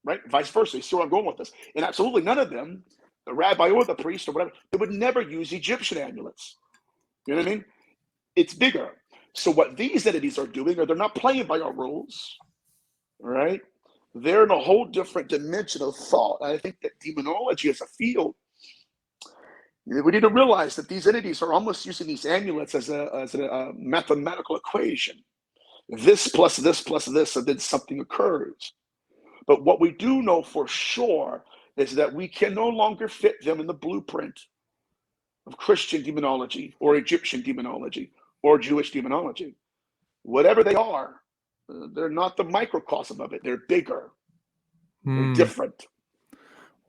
right? Vice versa. You see where I'm going with this? And absolutely none of them, the rabbi or the priest or whatever, they would never use Egyptian amulets. You know what I mean? It's bigger. So what these entities are doing are they're not playing by our rules, right? They're in a whole different dimension of thought. I think that demonology as a field, we need to realize that these entities are almost using these amulets as a mathematical equation. This plus this plus this, and then something occurs. But what we do know for sure is that we can no longer fit them in the blueprint of Christian demonology or Egyptian demonology or Jewish demonology. Whatever they are, they're not the microcosm of it. They're bigger. They're different.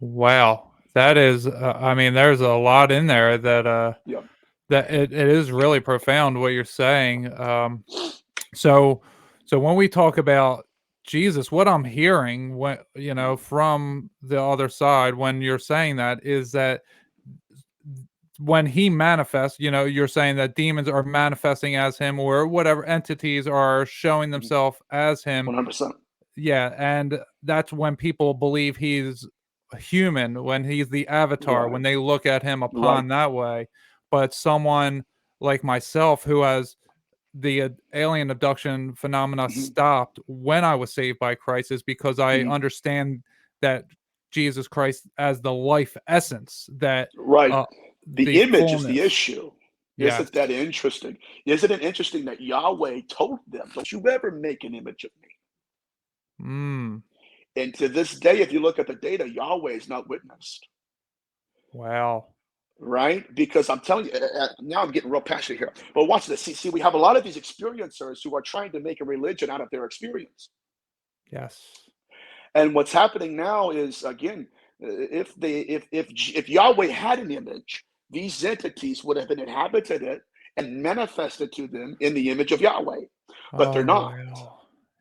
Wow. That is, I mean, there's a lot in there that, Yep. that it is really profound what you're saying. So when we talk about Jesus, what I'm hearing when, you know, from the other side, when you're saying that is that when he manifests, you know, you're saying that demons are manifesting as him or whatever entities are showing themselves as him. 100%. Yeah, and that's when people believe he's human, when he's the avatar, when they look at him upon that way. But someone like myself who has the alien abduction phenomena stopped when I was saved by Christ is because I understand that Jesus Christ as the life essence that the image fullness. is the issue. Yes. Isn't that interesting? Isn't it interesting that Yahweh told them, don't you ever make an image of me? And to this day, if you look at the data, Yahweh is not witnessed. Wow. Right? Because I'm telling you, now I'm getting real passionate here. But watch this. See, we have a lot of these experiencers who are trying to make a religion out of their experience. Yes. And what's happening now is, again, if Yahweh had an image, these entities would have been inhabited it and manifested to them in the image of Yahweh. But they're not. Wow.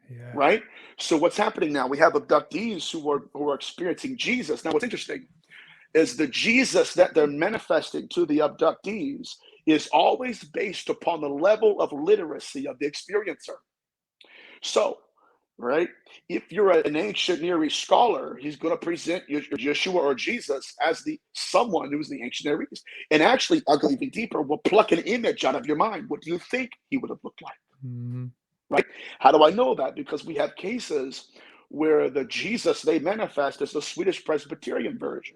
Yeah. Right? So what's happening now? We have abductees who are experiencing Jesus. Now, what's interesting is the Jesus that they're manifesting to the abductees is always based upon the level of literacy of the experiencer. So, right, if you're an ancient Near East scholar, he's going to present Yeshua or Jesus as the someone who's the ancient Near East. And actually, I'll go even deeper, will pluck an image out of your mind. What do you think he would have looked like? Right? How do I know that? Because we have cases where the Jesus they manifest is the Swedish Presbyterian version.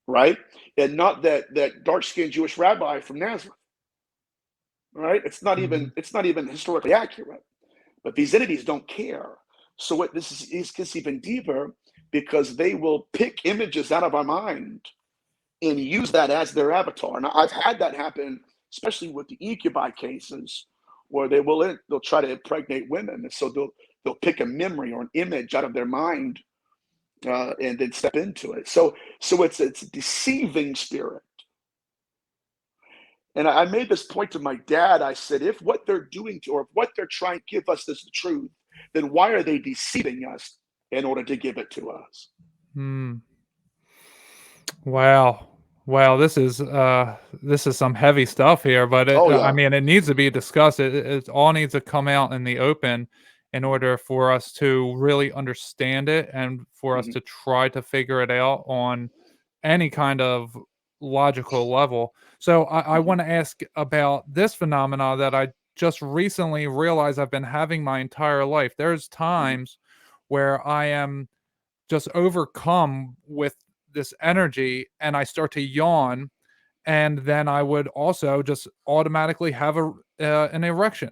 Right? And not that dark-skinned Jewish rabbi from Nazareth. Right? It's not even historically accurate. But these entities don't care. So what this gets even deeper because they will pick images out of our mind and use that as their avatar. Now I've had that happen, especially with the incubi cases, where they'll try to impregnate women, and so they'll pick a memory or an image out of their mind and then step into it. So it's a deceiving spirit. And I made this point to my dad. I said, if what they're doing or if what they're trying to give us is the truth, then why are they deceiving us in order to give it to us? Wow. This is some heavy stuff here, but I mean, it needs to be discussed. It all needs to come out in the open in order for us to really understand it and for us to try to figure it out on any kind of logical level. So I want to ask about this phenomena that I just recently realized I've been having my entire life. There's times where I am just overcome with this energy and I start to yawn, and then I would also just automatically have an erection.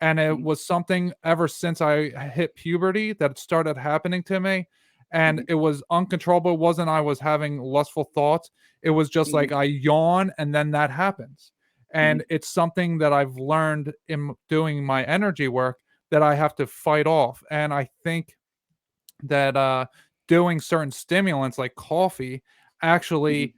And it was something ever since I hit puberty that started happening to me. And it was uncontrollable. It wasn't I was having lustful thoughts. It was just like I yawn and then that happens. And it's something that I've learned in doing my energy work that I have to fight off. And I think that doing certain stimulants like coffee actually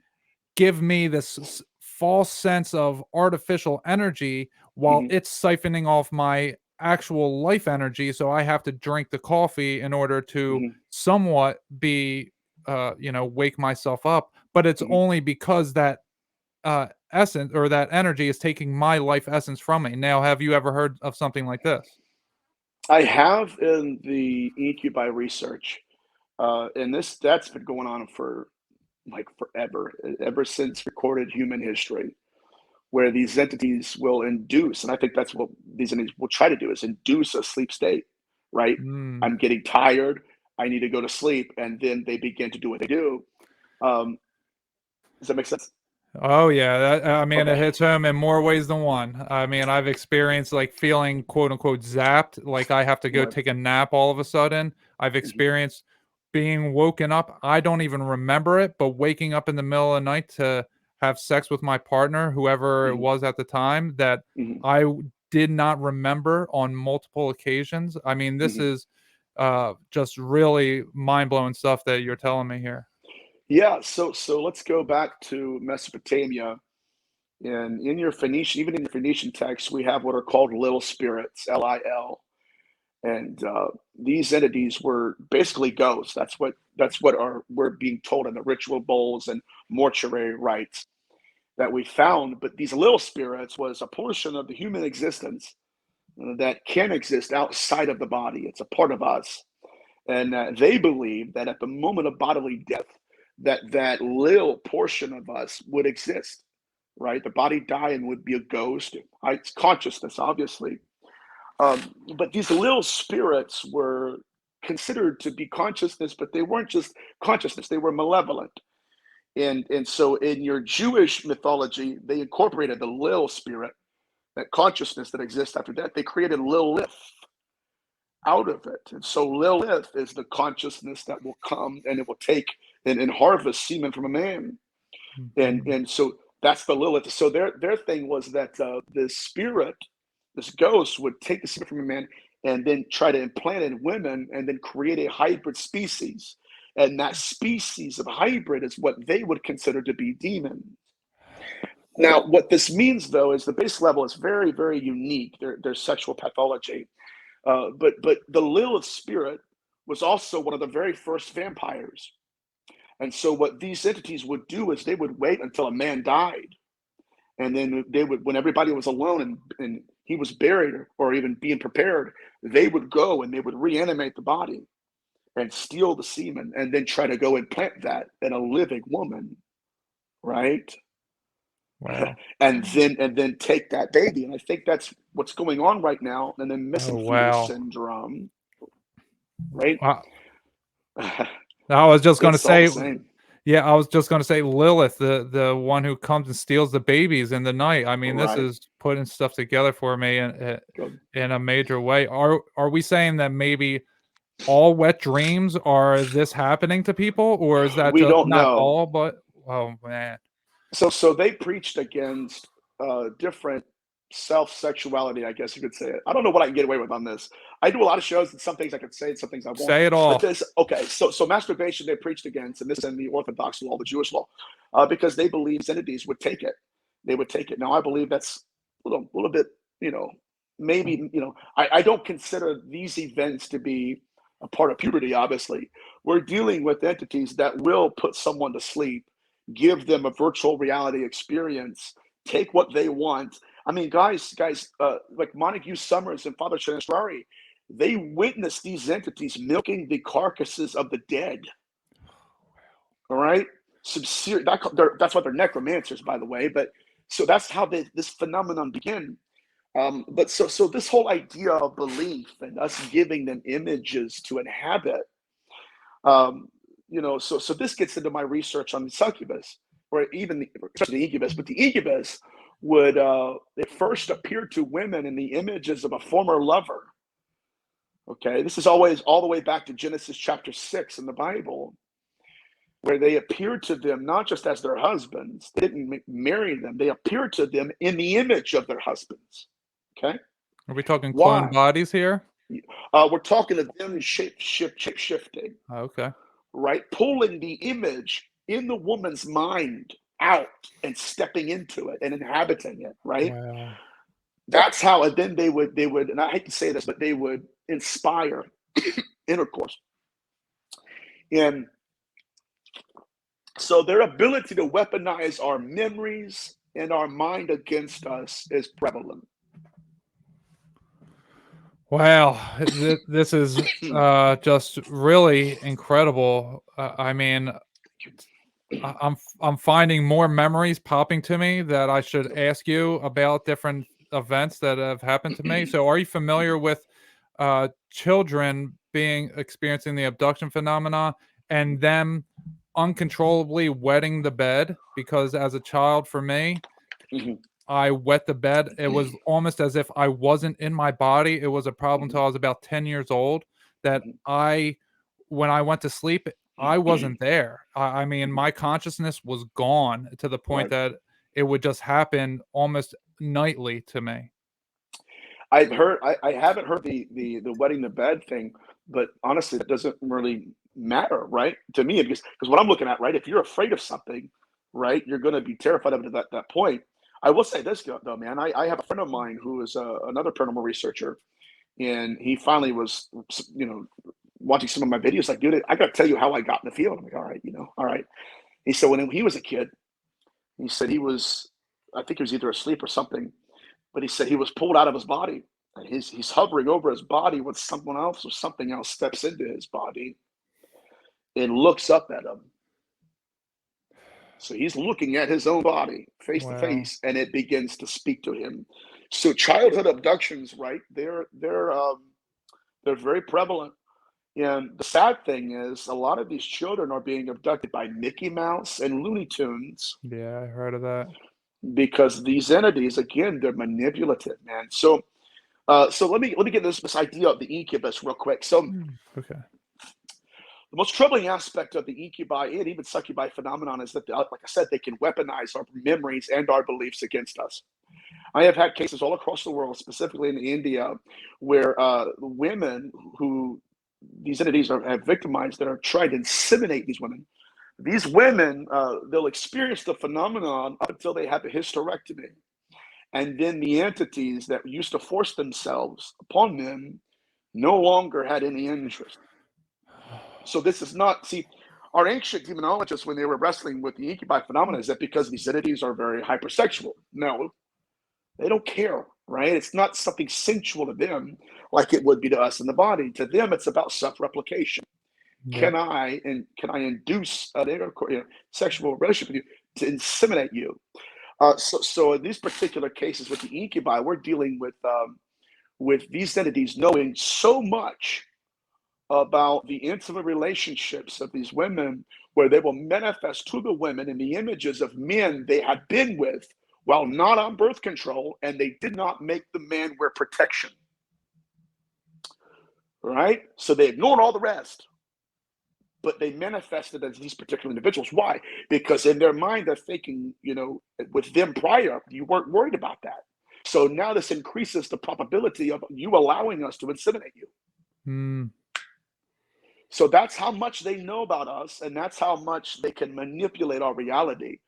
give me this false sense of artificial energy while it's siphoning off my actual life energy. So I have to drink the coffee in order to somewhat be, wake myself up. But it's only because that essence or that energy is taking my life essence from me. Now, have you ever heard of something like this? I have in the incubi research, and that's been going on for like forever, ever since recorded human history, where these entities will induce, and I think that's what these entities will try to do, is induce a sleep state, right? I'm getting tired, I need to go to sleep, and then they begin to do what they do. Does that make sense? Oh yeah, I mean, it Okay. hits home in more ways than one. I mean, I've experienced like feeling quote unquote zapped, like I have to go Right. take a nap all of a sudden. I've experienced being woken up. I don't even remember it, but waking up in the middle of the night to have sex with my partner, whoever it was at the time, that did not remember on multiple occasions. I mean, this is just really mind blowing stuff that you're telling me here. Yeah, so let's go back to Mesopotamia. And in your Phoenician, even in the Phoenician text, we have what are called little spirits, Lil. And these entities were basically ghosts. That's what we're being told in the ritual bowls and mortuary rites that we found. But these little spirits was a portion of the human existence that can exist outside of the body. It's a part of us. And they believe that at the moment of bodily death, that little portion of us would exist, right? The body die and would be a ghost. It's consciousness, obviously. But these little spirits were considered to be consciousness, but they weren't just consciousness, they were malevolent. And so in your Jewish mythology, they incorporated the little spirit, that consciousness that exists after death. They created Lilith out of it. And so Lilith is the consciousness that will come and it will take and harvest semen from a man. And so that's the Lilith. So their thing was that this spirit, this ghost, would take the semen from a man and then try to implant it in women and then create a hybrid species. And that species of hybrid is what they would consider to be demons. Now, what this means, though, is the base level is very, very unique. Their sexual pathology. But the Lilith spirit was also one of the very first vampires. And so what these entities would do is they would wait until a man died. And then they would, when everybody was alone and he was buried or even being prepared, they would go and they would reanimate the body and steal the semen and then try to go and plant that in a living woman, right? Wow. and then take that baby. And I think that's what's going on right now in the missing fetus syndrome, right? Wow. I was just going to It's all say, the same. yeah, I was just going to say Lilith, the one who comes and steals the babies in the night. I mean, this is putting stuff together for me in a major way. Are we saying that maybe all wet dreams are this happening to people, or is that We just don't not know. all? But oh man, So they preached against different self-sexuality, I guess you could say it. I don't know what I can get away with on this. I do a lot of shows, and some things I could say, and some things I won't. Say it all. But this, okay, so masturbation they preached against, and this in the Orthodox law, the Jewish law, because they believe entities would take it. They would take it. Now I believe that's a little bit, maybe, I don't consider these events to be a part of puberty. Obviously, we're dealing with entities that will put someone to sleep, give them a virtual reality experience, take what they want. I mean, guys, like Montague Summers and Father Chanstrari, they witnessed these entities milking the carcasses of the dead. All right, that's why they're necromancers, by the way. But so that's how this phenomenon began. But so this whole idea of belief and us giving them images to inhabit, so this gets into my research on the succubus, or even especially the incubus. But the incubus would it first appear to women in the images of a former lover. Okay, this is always all the way back to Genesis chapter 6 in the Bible, where they appeared to them not just as their husbands. They didn't marry them. They appeared to them in the image of their husbands. Okay, are we talking clone bodies here? We're talking of them shape shifting. Okay. right? Pulling the image in the woman's mind out and stepping into it and inhabiting it, right? Wow. That's how, and then they would, and I hate to say this, but they would inspire intercourse. And so their ability to weaponize our memories and our mind against us is prevalent. Wow, this is just really incredible. I mean, I'm finding more memories popping to me that I should ask you about different events that have happened to me. So, are you familiar with children experiencing the abduction phenomena and them uncontrollably wetting the bed? Because as a child, for me, I wet the bed. It was almost as if I wasn't in my body. It was a problem until I was about 10 years old that when I went to sleep, I wasn't there. I mean, my consciousness was gone to the point that it would just happen almost nightly to me. I haven't heard the wetting the bed thing, but honestly, that doesn't really matter, right? To me, because what I'm looking at, right? If you're afraid of something, right, you're going to be terrified of it at that point. I will say this though, man. I have a friend of mine who is another paranormal researcher, and he finally was, watching some of my videos. Like, dude, I got to tell you how I got in the field. I'm like, all right, all right. He said when he was a kid, he said I think he was either asleep or something, but he said he was pulled out of his body. And he's hovering over his body when someone else or something else steps into his body and looks up at him. So he's looking at his own body face to face, and it begins to speak to him. So childhood abductions, right? They're very prevalent. And the sad thing is, a lot of these children are being abducted by Mickey Mouse and Looney Tunes. Yeah, I heard of that. Because these entities, again, they're manipulative, man. So, so let me get this idea of the incubus real quick. So, okay. The most troubling aspect of the incubi and even succubi phenomenon is that, like I said, they can weaponize our memories and our beliefs against us. I have had cases all across the world, specifically in India, where women who these entities have victimized that are trying to inseminate these women. These women, they'll experience the phenomenon up until they have a hysterectomy. And then the entities that used to force themselves upon them no longer had any interest. So this is not, see, our ancient demonologists, when they were wrestling with the incubi phenomena, is that because these entities are very hypersexual. No, they don't care, right? It's not something sensual to them like it would be to us in the body. To them, it's about self-replication. Can I induce an sexual relationship with you to inseminate you? So in these particular cases with the incubi, we're dealing with these entities knowing so much about the intimate relationships of these women, where they will manifest to the women in the images of men they had been with while not on birth control, and they did not make the man wear protection. Right? So they ignored all the rest, but they manifested as these particular individuals. Why? Because in their mind, they're thinking, with them prior, you weren't worried about that. So now this increases the probability of you allowing us to inseminate you. So that's how much they know about us, and that's how much they can manipulate our reality.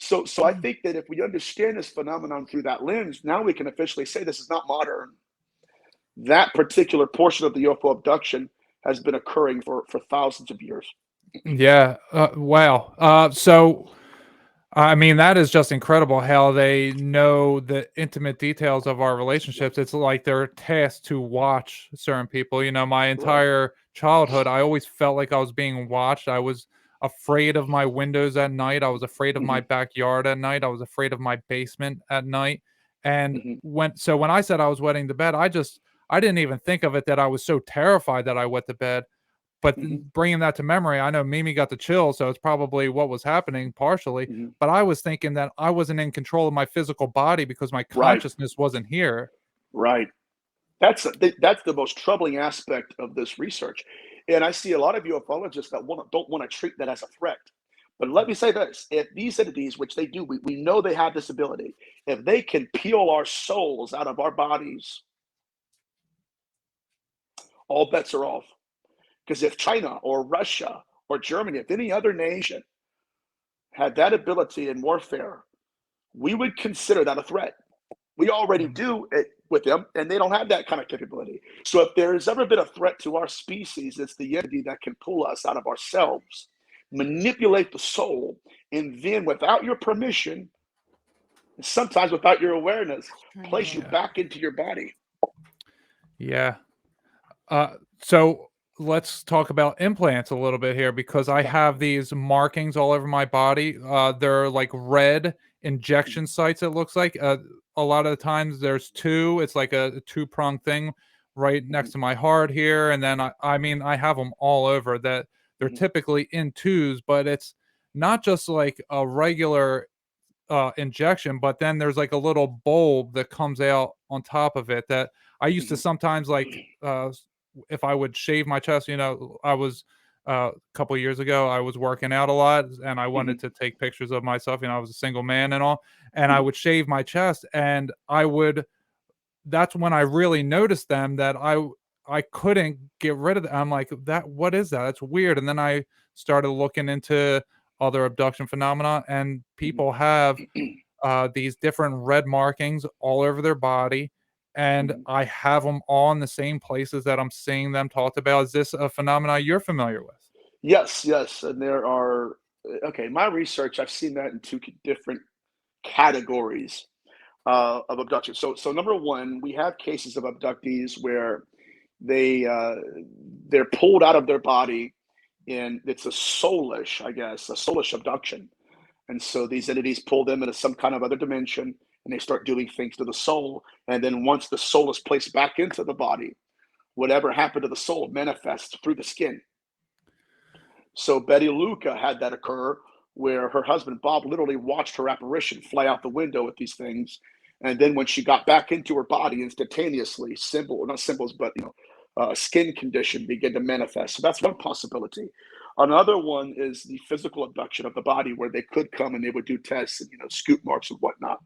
So I think that if we understand this phenomenon through that lens, now we can officially say this is not modern. That particular portion of the UFO abduction has been occurring for thousands of years. Yeah. Wow. So, I mean, that is just incredible how they know the intimate details of our relationships. It's like they're tasked to watch certain people. My entire childhood, I always felt like I was being watched. I was afraid of my windows at night. I was afraid of my backyard at night. I was afraid of my basement at night. And when I said I was wetting the bed, I didn't even think of it that I was so terrified that I wet the bed. But bringing that to memory, I know Mimi got the chill, so it's probably what was happening partially. But I was thinking that I wasn't in control of my physical body because my consciousness wasn't here. Right. That's the most troubling aspect of this research. And I see a lot of ufologists that don't want to treat that as a threat. But let me say this: if these entities, which they do, we know they have this ability, if they can peel our souls out of our bodies, all bets are off. Because if China or Russia or Germany, if any other nation had that ability in warfare, we would consider that a threat. We already do it with them, and they don't have that kind of capability. So if there's ever been a threat to our species, it's the entity that can pull us out of ourselves, manipulate the soul, and then without your permission, sometimes without your awareness, place you back into your body. Yeah. So let's talk about implants a little bit here, because I have these markings all over my body. They're like red injection sites, it looks like. A lot of the times there's two. It's like a two-pronged thing right next to my heart here. And then, I mean, I have them all over that. They're typically in twos, but it's not just like a regular injection, but then there's like a little bulb that comes out on top of it that I used to sometimes like if I would shave my chest, I was a couple of years ago, I was working out a lot and I wanted to take pictures of myself. I was a single man and all, and I would shave my chest, and that's when I really noticed them, that I couldn't get rid of them. I'm like, what is that? That's weird. And then I started looking into other abduction phenomena, and people have these different red markings all over their body, and I have them all in the same places that I'm seeing them talked about. Is this a phenomena you're familiar with? Yes, yes. And there are, okay, my research, I've seen that in two different categories of abduction. So number one, we have cases of abductees where they're pulled out of their body, and it's a soulish, I guess, a soulish abduction. And so these entities pull them into some kind of other dimension, and they start doing things to the soul. And then once the soul is placed back into the body, whatever happened to the soul manifests through the skin. So Betty Luca had that occur, where her husband Bob literally watched her apparition fly out the window with these things, and then when she got back into her body, instantaneously, not symbols, but skin condition began to manifest. So that's one possibility. Another one is the physical abduction of the body, where they could come and they would do tests and scoop marks and whatnot.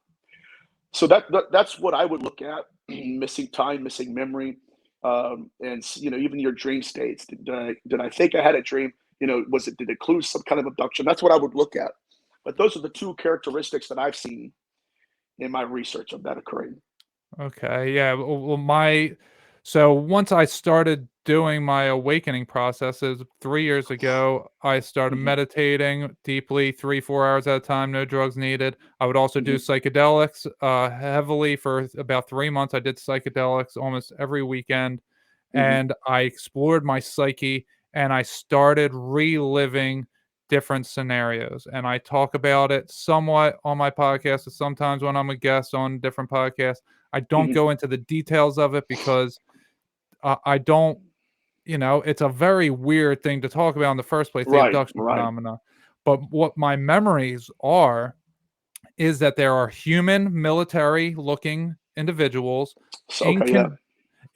So that's what I would look at: missing time, missing memory, and even your dream states. Did I think I had a dream? Did it include some kind of abduction? That's what I would look at. But those are the two characteristics that I've seen in my research of that occurring. Okay, yeah. So once I started doing my awakening processes 3 years ago, I started meditating deeply, 3-4 hours at a time, no drugs needed. I would also do psychedelics heavily for about 3 months. I did psychedelics almost every weekend, and I explored my psyche, and I started reliving different scenarios. And I talk about it somewhat on my podcast, and sometimes when I'm a guest on different podcasts. I don't go into the details of it because I don't, it's a very weird thing to talk about in the first place, the abduction phenomena. But what my memories is that there are human military looking individuals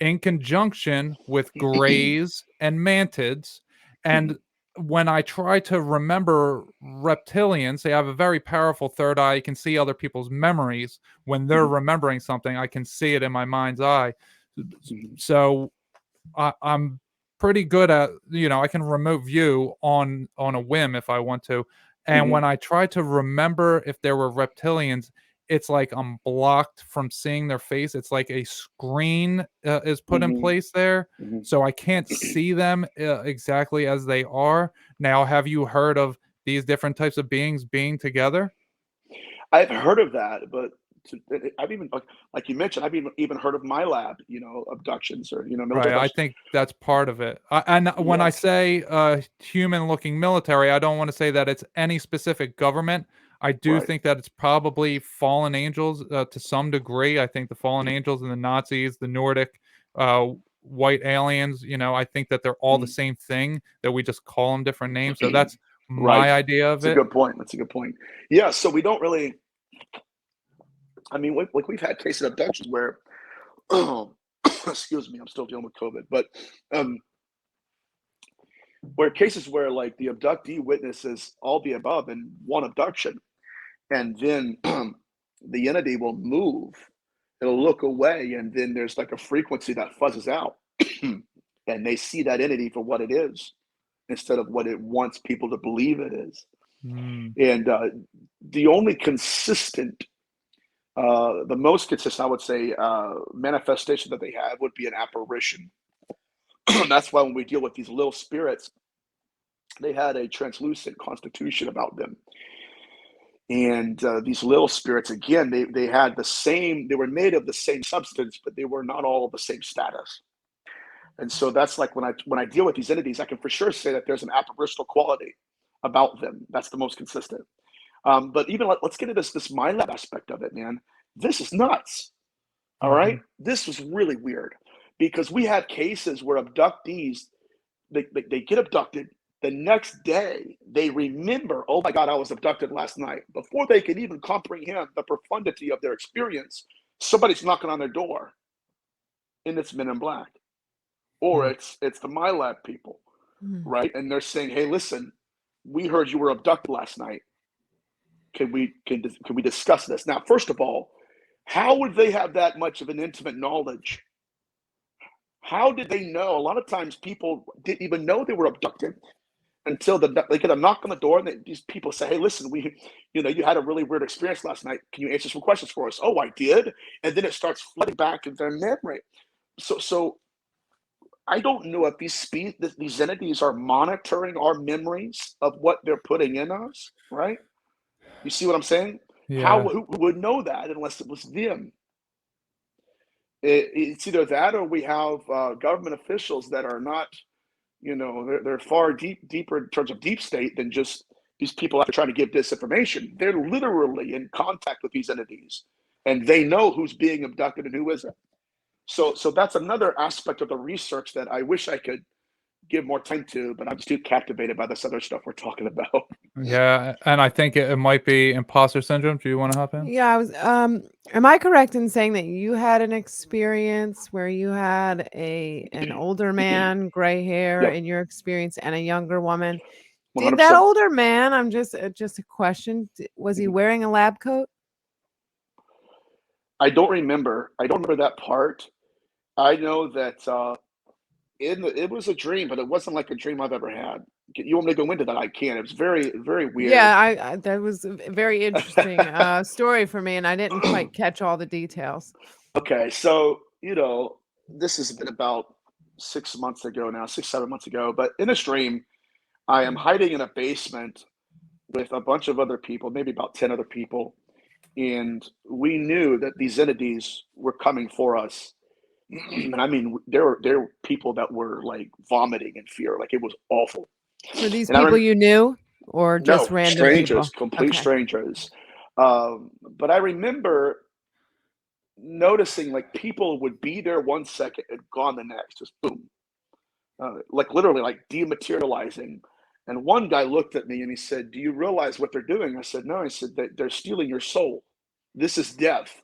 in conjunction with grays and mantids. And when I try to remember reptilians, they have a very powerful third eye. You can see other people's memories. When they're remembering something, I can see it in my mind's eye. So I'm pretty good at, I can remote view on a whim if I want to. And when I try to remember if there were reptilians, it's like I'm blocked from seeing their face. It's like a screen is put in place there, so I can't see them exactly as they are. Now, have you heard of these different types of beings being together? I've heard of that, but I've even, like you mentioned, I've even heard of my lab, abductions or military. Right, I think that's part of it. And when I say human-looking military, I don't want to say that it's any specific government. I do think that it's probably fallen angels to some degree. I think the fallen angels and the Nazis, the Nordic white aliens, I think that they're all the same thing, that we just call them different names. So that's my idea of it. That's a good point. That's a good point. Yeah, so we don't really, I mean, like we've had cases of abductions where, excuse me, I'm still dealing with COVID, but where cases where like the abductee witnesses all the above in one abduction, and then the entity will move, it'll look away, and then there's like a frequency that fuzzes out, and they see that entity for what it is. instead of what it wants people to believe it is. Mm. And the only consistent, the most consistent, I would say, manifestation that they have would be an apparition. That's why when we deal with these little spirits, they had a translucent constitution about them. And these little spirits, again, they had the same, they were made of the same substance, but they were not all of the same status. And so that's like when I deal with these entities, I can for sure say that there's an apparitional quality about them. That's the most consistent. But even let's get into this mind lab aspect of it, man. This is nuts. All right. This was really weird because we had cases where abductees, they get abducted. The next day, they remember, oh my God, I was abducted last night. Before they can even comprehend the profundity of their experience, somebody's knocking on their door, and it's Men in Black, or it's the MyLab people, right? And they're saying, hey, listen, we heard you were abducted last night. Can we discuss this? Now, first of all, how would they have that much of an intimate knowledge? How did they know? A lot of times people didn't even know they were abducted until they get a knock on the door, and these people say, hey, listen, you had a really weird experience last night. Can you answer some questions for us? Oh, I did. And then it starts flooding back into their memory. So I don't know if these entities are monitoring our memories of what they're putting in us, right? You see what I'm saying? Yeah. Who would know that unless it was them? It's either that or we have government officials that are not, they're far deeper in terms of deep state than just these people out there trying to give disinformation. They're literally in contact with these entities, and they know who's being abducted and who isn't. So that's another aspect of the research that I wish I could give more time to, but I'm just too captivated by this other stuff we're talking about. Yeah, and I think it might be imposter syndrome. Do you want to hop in? Yeah, I was am I correct in saying that you had an experience where you had an older man, gray hair Yep. in your experience, and a younger woman? Did 100%. that older man, I'm just a question, was he wearing a lab coat? I don't remember that part. I know that it was a dream, but it wasn't like a dream I've ever had. You want me to go into that? I can. It was very, very weird. Yeah, I that was a very interesting story for me, and I didn't quite catch all the details. Okay, so this has been about 6 months ago now, 7 months ago. But in this dream, I am hiding in a basement with a bunch of other people, maybe about 10 other people, and we knew that these entities were coming for us. And I mean, there were people that were like vomiting in fear, like it was awful. Were these And people you knew, or just no, random strangers, people? complete Okay. strangers. But I remember noticing like people would be there 1 second and gone the next, just boom, like literally like dematerializing. And one guy looked at me and he said, "Do you realize what they're doing?" I said, "No." He said, "They're stealing your soul. This is death.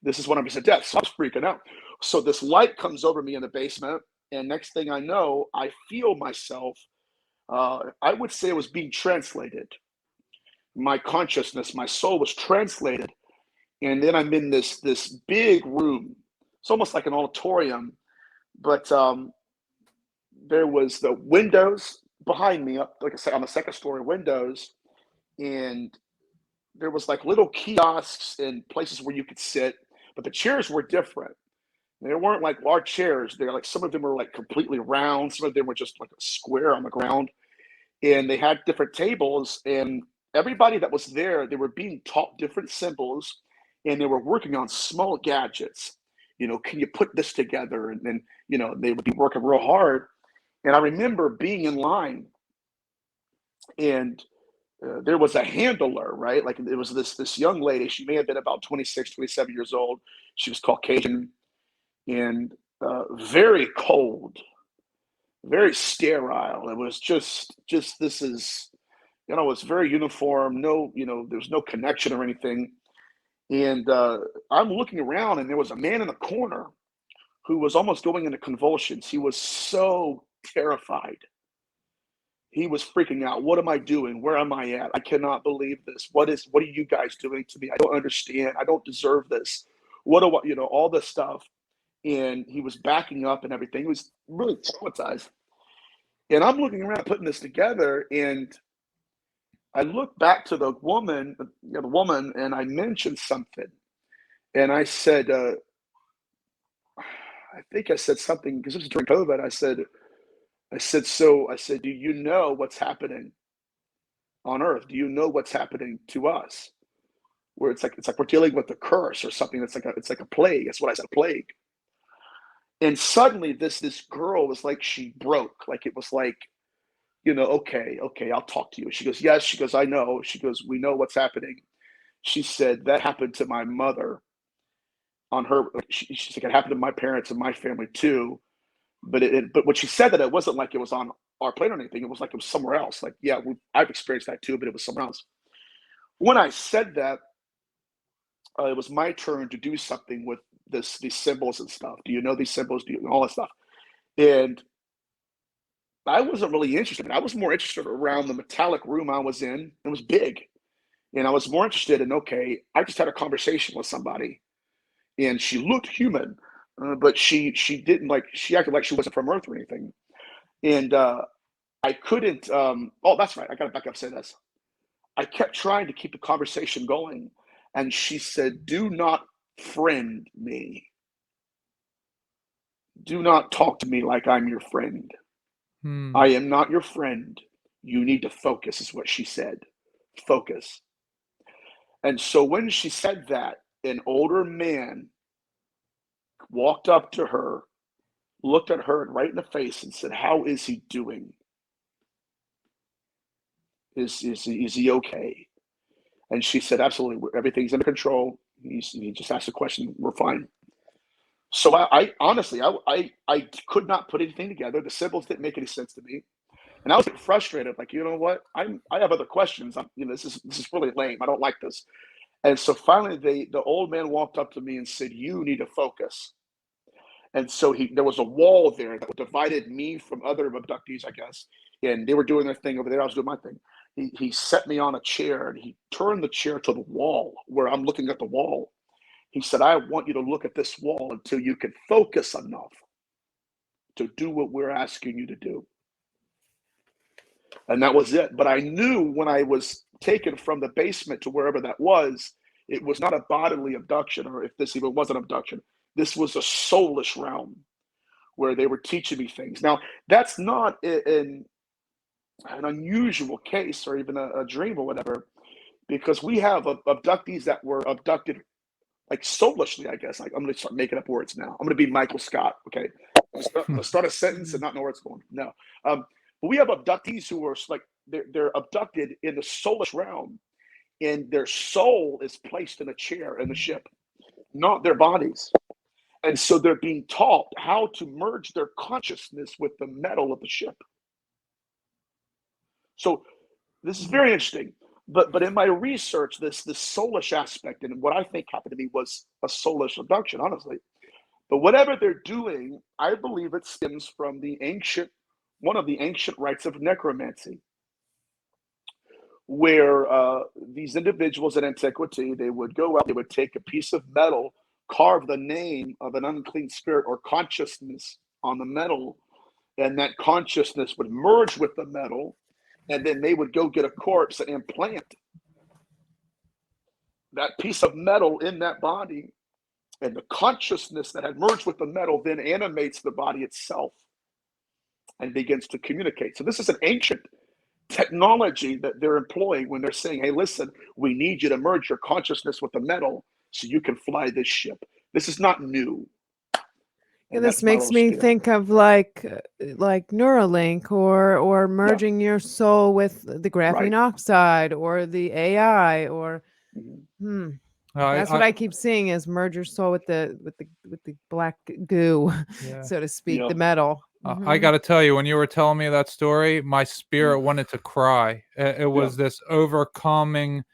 This is 100% death." So I was freaking out. So this light comes over me in the basement, and next thing I know, I feel myself. I would say it was being translated. My consciousness, my soul was translated, and then I'm in this big room. It's almost like an auditorium, but there was the windows behind me, up like I said, on the second story windows, and there was like little kiosks and places where you could sit, but the chairs were different. They weren't like large chairs. They're like, some of them were like completely round, some of them were just like a square on the ground, and they had different tables, and everybody that was there, they were being taught different symbols, and they were working on small gadgets. Can you put this together? And then they would be working real hard. And I remember being in line, and there was a handler, right? Like it was this young lady. She may have been about 26, 27 years old. She was Caucasian and very cold, very sterile. It was just this is, it's very uniform. No, there's no connection or anything. And I'm looking around, and there was a man in the corner who was almost going into convulsions. He was so terrified. He was freaking out. What am I doing? Where am I at? I cannot believe this. What are you guys doing to me? I don't understand. I don't deserve this. What do I, all this stuff. And he was backing up and everything. He was really traumatized. And I'm looking around putting this together, and I look back to the woman, and I mentioned something. And I said, I think I said something, because this was during COVID. I said, do you know what's happening on Earth? Do you know what's happening to us? Where it's like we're dealing with a curse or something. It's like a plague. That's what I said, a plague. And suddenly this girl was like, she broke. Like, it was like, okay, I'll talk to you. She goes, yes. She goes, I know. She goes, we know what's happening. She said, that happened to my mother on her. She's like, it happened to my parents and my family too. But when she said that, it wasn't like it was on our plane or anything. It was like it was somewhere else. Like, yeah, I've experienced that too, but it was somewhere else. When I said that, it was my turn to do something with these symbols and stuff. Do you know these symbols? Do you know all that stuff? And I wasn't really interested. I was more interested around the metallic room I was in. It was big. And I was more interested in, okay, I just had a conversation with somebody, and she looked human, but she acted like she wasn't from Earth or anything. And I couldn't, oh, that's right. I got to back up and say this. I kept trying to keep the conversation going. And she said, do not friend me. Do not talk to me like I'm your friend. I am not your friend. You need to focus, is what she said. Focus. And so when she said that, an older man walked up to her, looked at her right in the face, and said, how is he doing? Is he okay? And she said, absolutely, everything's under control. He just asked a question, we're fine. So I honestly, I could not put anything together. The symbols didn't make any sense to me. And I was getting frustrated, like, you know what? I have other questions. This is really lame. I don't like this. And so finally the old man walked up to me and said, you need to focus. And so there was a wall there that divided me from other abductees, I guess. And they were doing their thing over there. I was doing my thing. He set me on a chair, and he turned the chair to the wall where I'm looking at the wall. He said, I want you to look at this wall until you can focus enough to do what we're asking you to do. And that was it. But I knew when I was taken from the basement to wherever that was, it was not a bodily abduction, or if this even was an abduction. This was a soulless realm where they were teaching me things. Now, that's not an unusual case or even a dream or whatever, because we have abductees that were abducted like soulishly, I guess. Like, I'm going to start making up words now. I'm going to be Michael Scott, okay? I'm going to start a sentence and not know where it's going. No. But we have abductees who are like, they're abducted in the soulish realm, and their soul is placed in a chair in the ship, not their bodies. And so they're being taught how to merge their consciousness with the metal of the ship. So this is very interesting. But in my research, this soulish aspect, and what I think happened to me was a soulish abduction, honestly. But whatever they're doing, I believe it stems from one of the ancient rites of necromancy, where these individuals in antiquity, they would go out, they would take a piece of metal, carve the name of an unclean spirit or consciousness on the metal, and that consciousness would merge with the metal, and then they would go get a corpse and implant that piece of metal in that body, and the consciousness that had merged with the metal then animates the body itself and begins to communicate. So this is an ancient technology that they're employing when they're saying, hey, listen, we need you to merge your consciousness with the metal so you can fly this ship. This is not new. And this makes me think of like Neuralink or merging your soul with the graphene oxide or the AI or that's what I keep seeing is merge your soul with the black goo, so to speak, the metal. I got to tell you, when you were telling me that story, my spirit wanted to cry. It was this overcoming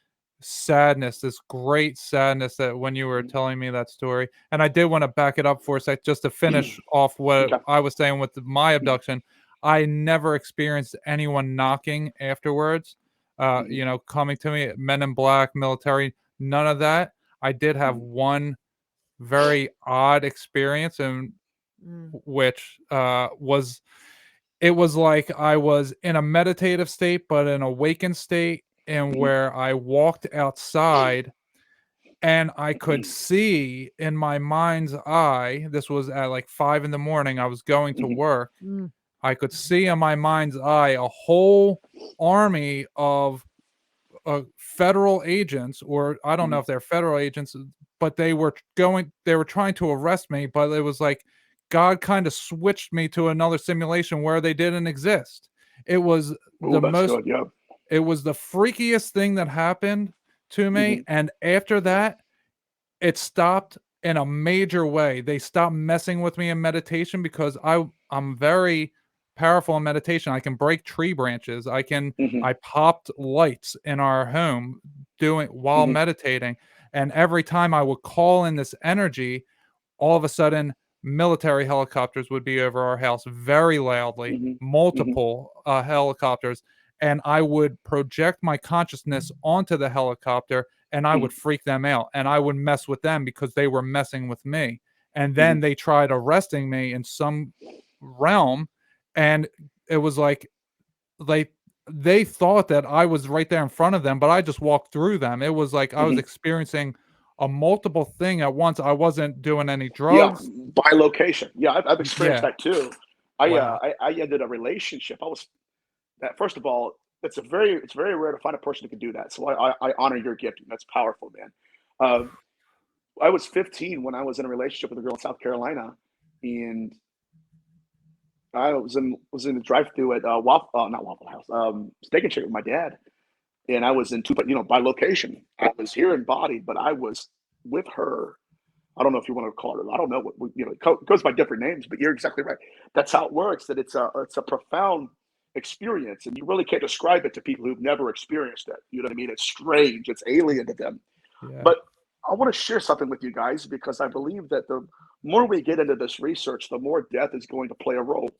sadness, this great sadness that when you were telling me that story. And I did want to back it up for a sec, just to finish off what I was saying with my abduction. I never experienced anyone knocking afterwards, coming to me, men in black, military, none of that. I did have one very odd experience, and which was it was like I was in a meditative state, but an awakened state, and where I walked outside and I could see in my mind's eye, this was at like 5 in the morning, I was going to work. Mm. I could see in my mind's eye a whole army of federal agents, or I don't know if they're federal agents, but they were trying to arrest me, but it was like God kind of switched me to another simulation where they didn't exist. It was Oh, the that's most, good. Yeah. it was the freakiest thing that happened to me. And after that, it stopped in a major way. They stopped messing with me in meditation because I'm very powerful in meditation. I can break tree branches. I popped lights in our home while meditating. And every time I would call in this energy, all of a sudden military helicopters would be over our house very loudly, multiple helicopters, and I would project my consciousness onto the helicopter, and I would freak them out, and I would mess with them because they were messing with me. And then they tried arresting me in some realm, and it was like they thought that I was right there in front of them, but I just walked through them. It was like I was experiencing a multiple thing at once. I wasn't doing any Yeah, drugs. by location. Yeah, I've experienced Yeah. that too. Wow. I ended a relationship. First of all, it's very rare to find a person who can do that. So I honor your gift. That's powerful, man. I was 15 when I was in a relationship with a girl in South Carolina, and I was in the drive-through at not Waffle House, Steak and Shake with my dad, and I was in two, but by location. I was here embodied, but I was with her. I don't know if you want to call it. I don't know what it goes by different names, but you're exactly right. That's how it works. That it's a profound experience, and you really can't describe it to people who've never experienced it. You know what I mean? It's strange. It's alien to them. Yeah. But I want to share something with you guys because I believe that the more we get into this research, the more death is going to play a role.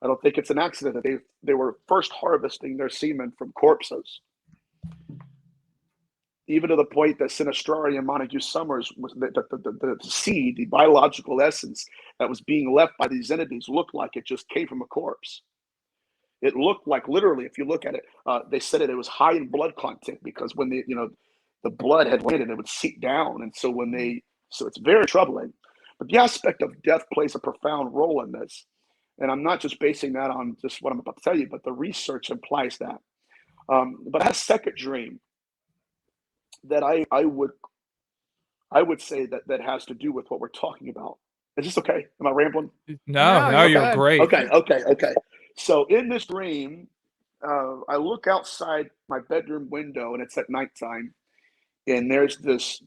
I don't think it's an accident that they were first harvesting their semen from corpses. Even to the point that Sinistrari and Montague Summers was the seed, the biological essence that was being left by these entities looked like it just came from a corpse. It looked like, literally, if you look at it, they said it was high in blood content because when the blood had landed, it would seep down, and so so it's very troubling. But the aspect of death plays a profound role in this, and I'm not just basing that on just what I'm about to tell you, but the research implies that. But I had a second dream that I would say that has to do with what we're talking about. Is this okay? Am I rambling? No, you're great. Okay. So in this dream, I look outside my bedroom window, and it's at nighttime, and there's this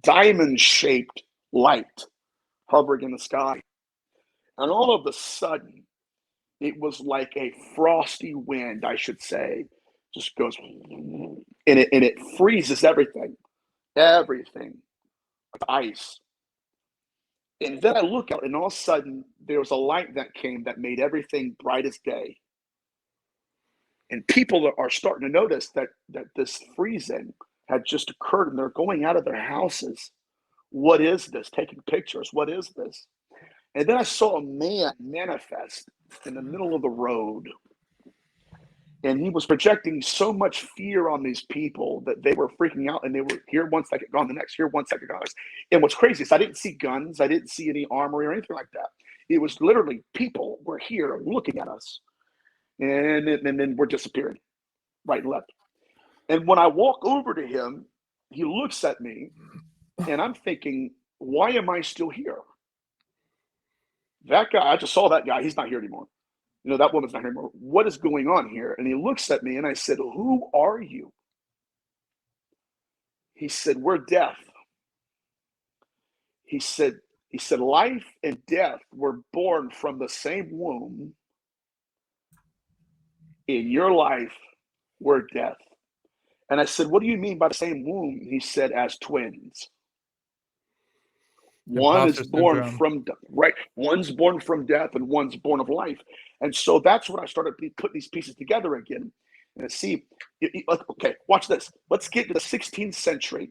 diamond-shaped light hovering in the sky, and all of a sudden, it was like a frosty wind, I should say, just goes, and it freezes everything, like ice. And then I look out, and all of a sudden, there was a light that came that made everything bright as day. And people are starting to notice that this freezing had just occurred, and they're going out of their houses. What is this? Taking pictures. What is this? And then I saw a man manifest in the middle of the road. And he was projecting so much fear on these people that they were freaking out, and they were here 1 second, gone the next, here 1 second, gone the next. And what's crazy is I didn't see guns. I didn't see any armory or anything like that. It was literally people were here looking at us, and then we're disappearing right and left. And when I walk over to him, he looks at me, and I'm thinking, why am I still here? That guy, I just saw that guy. He's not here anymore. That woman's not here anymore. What is going on here? And he looks at me, and I said, who are you? He said, we're death. He said, life and death were born from the same womb. In your life, we're death. And I said, what do you mean by the same womb? He said, as twins. One is born from one's born from death, and one's born of life. And so that's when I started to put these pieces together again. And see, okay, watch this. Let's get to the 16th century,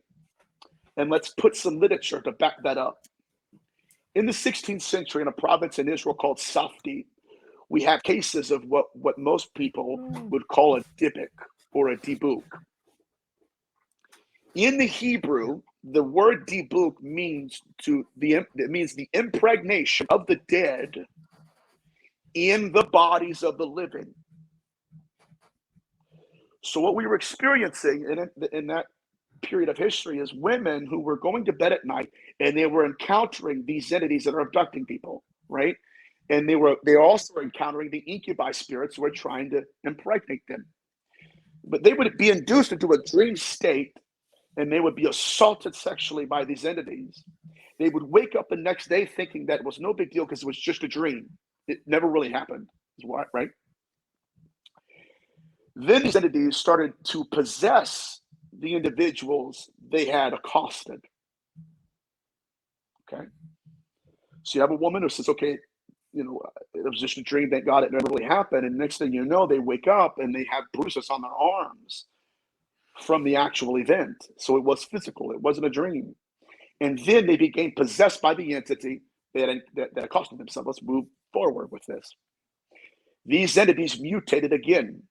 and let's put some literature to back that up. In the 16th century, in a province in Israel called Safdi, we have cases of what most people would call a dibuk or a dibuk. In the Hebrew, the word dibuk means the impregnation of the dead in the bodies of the living. So what we were experiencing in that period of history is women who were going to bed at night and they were encountering these entities that are abducting people, right? And they were also encountering the incubi spirits who were trying to impregnate them. But they would be induced into a dream state and they would be assaulted sexually by these entities. They would wake up the next day thinking that it was no big deal because it was just a dream. It never really happened, right? Then these entities started to possess the individuals they had accosted. Okay. So you have a woman who says, okay, it was just a dream, thank God it never really happened. And next thing you know, they wake up and they have bruises on their arms from the actual event. So it was physical, it wasn't a dream. And then they became possessed by the entity that accosted themselves. Let's move forward with this. These entities mutated again.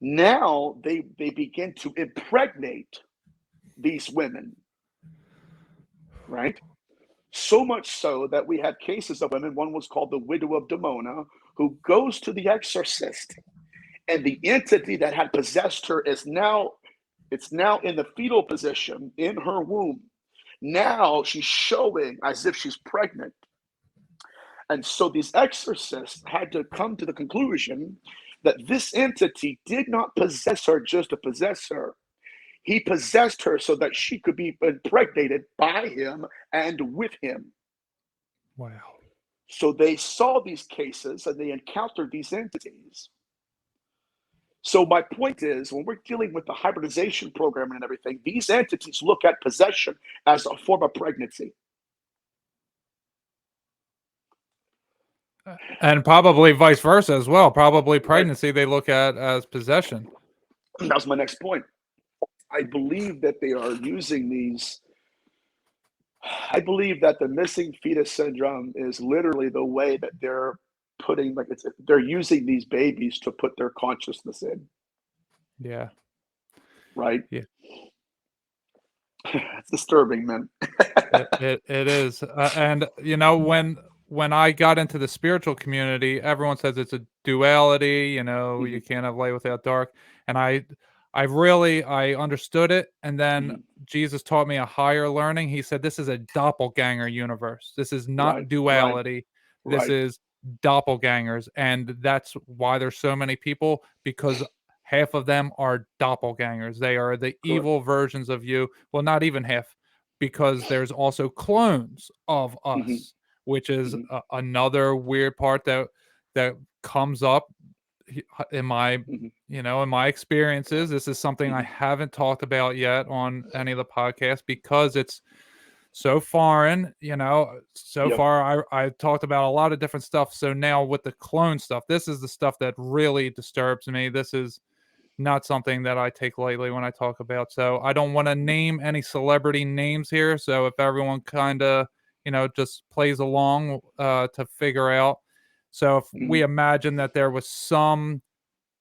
Now they begin to impregnate these women, right? So much so that we had cases of women. One was called the widow of Demona, who goes to the exorcist, and the entity that had possessed her is now in the fetal position in her womb. Now she's showing as if she's pregnant. And so these exorcists had to come to the conclusion that this entity did not possess her just to possess her. He possessed her so that she could be impregnated by him and with him. Wow. So they saw these cases and they encountered these entities. So my point is, when we're dealing with the hybridization program and everything, these entities look at possession as a form of pregnancy. And probably vice versa as well. Probably pregnancy they look at as possession. That was my next point. I believe that they are using these. I believe that the missing fetus syndrome is literally the way that they're putting, they're using these babies to put their consciousness in. Yeah. Right? Yeah. It's disturbing, man. It is. And, when I got into the spiritual community, everyone says it's a duality, you can't have light without dark. And I understood it. And then Jesus taught me a higher learning. He said, this is a doppelganger universe. This is not duality. This is doppelgangers. And that's why there's so many people, because half of them are doppelgangers. They are the evil versions of you. Well, not even half, because there's also clones of us, which is another weird part that comes up in my in my experiences. This is something I haven't talked about yet on any of the podcasts because it's so foreign. So far I've talked about a lot of different stuff. So now with the clone stuff, this is the stuff that really disturbs me. This is not something that I take lightly when I talk about. So I don't want to name any celebrity names here. So if everyone kind of, just plays along to figure out. So if we imagine that there was some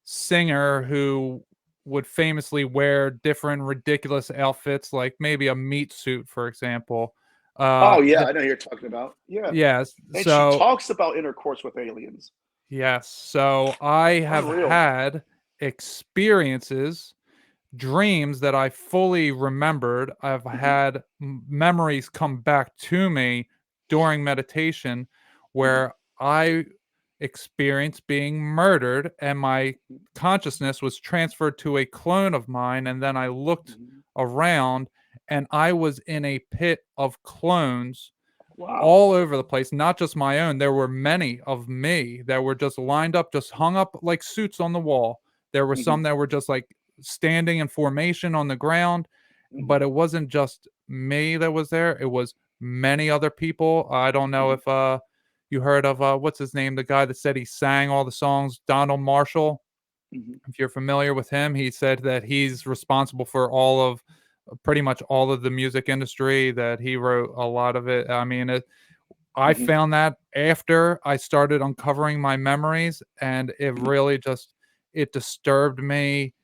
singer who would famously wear different ridiculous outfits, like maybe a meat suit, for example. Oh, yeah, I know who you're talking about. Yeah. Yes. And So she talks about intercourse with aliens. Yes. So I have had experiences, dreams that I fully remembered. I've had memories come back to me during meditation where I experienced being murdered and my consciousness was transferred to a clone of mine. And then I looked around and I was in a pit of clones all over the place, not just my own. There were many of me that were just lined up, just hung up like suits on the wall. There were some that were just like standing in formation on the ground, but it wasn't just me that was there. It was many other people. I don't know if you heard of what's his name, the guy that said he sang all the songs, Donald Marshall. If you're familiar with him, he said that he's responsible for pretty much all of the music industry, that he wrote a lot of it. I mean, I found that after I started uncovering my memories, and it really just, it disturbed me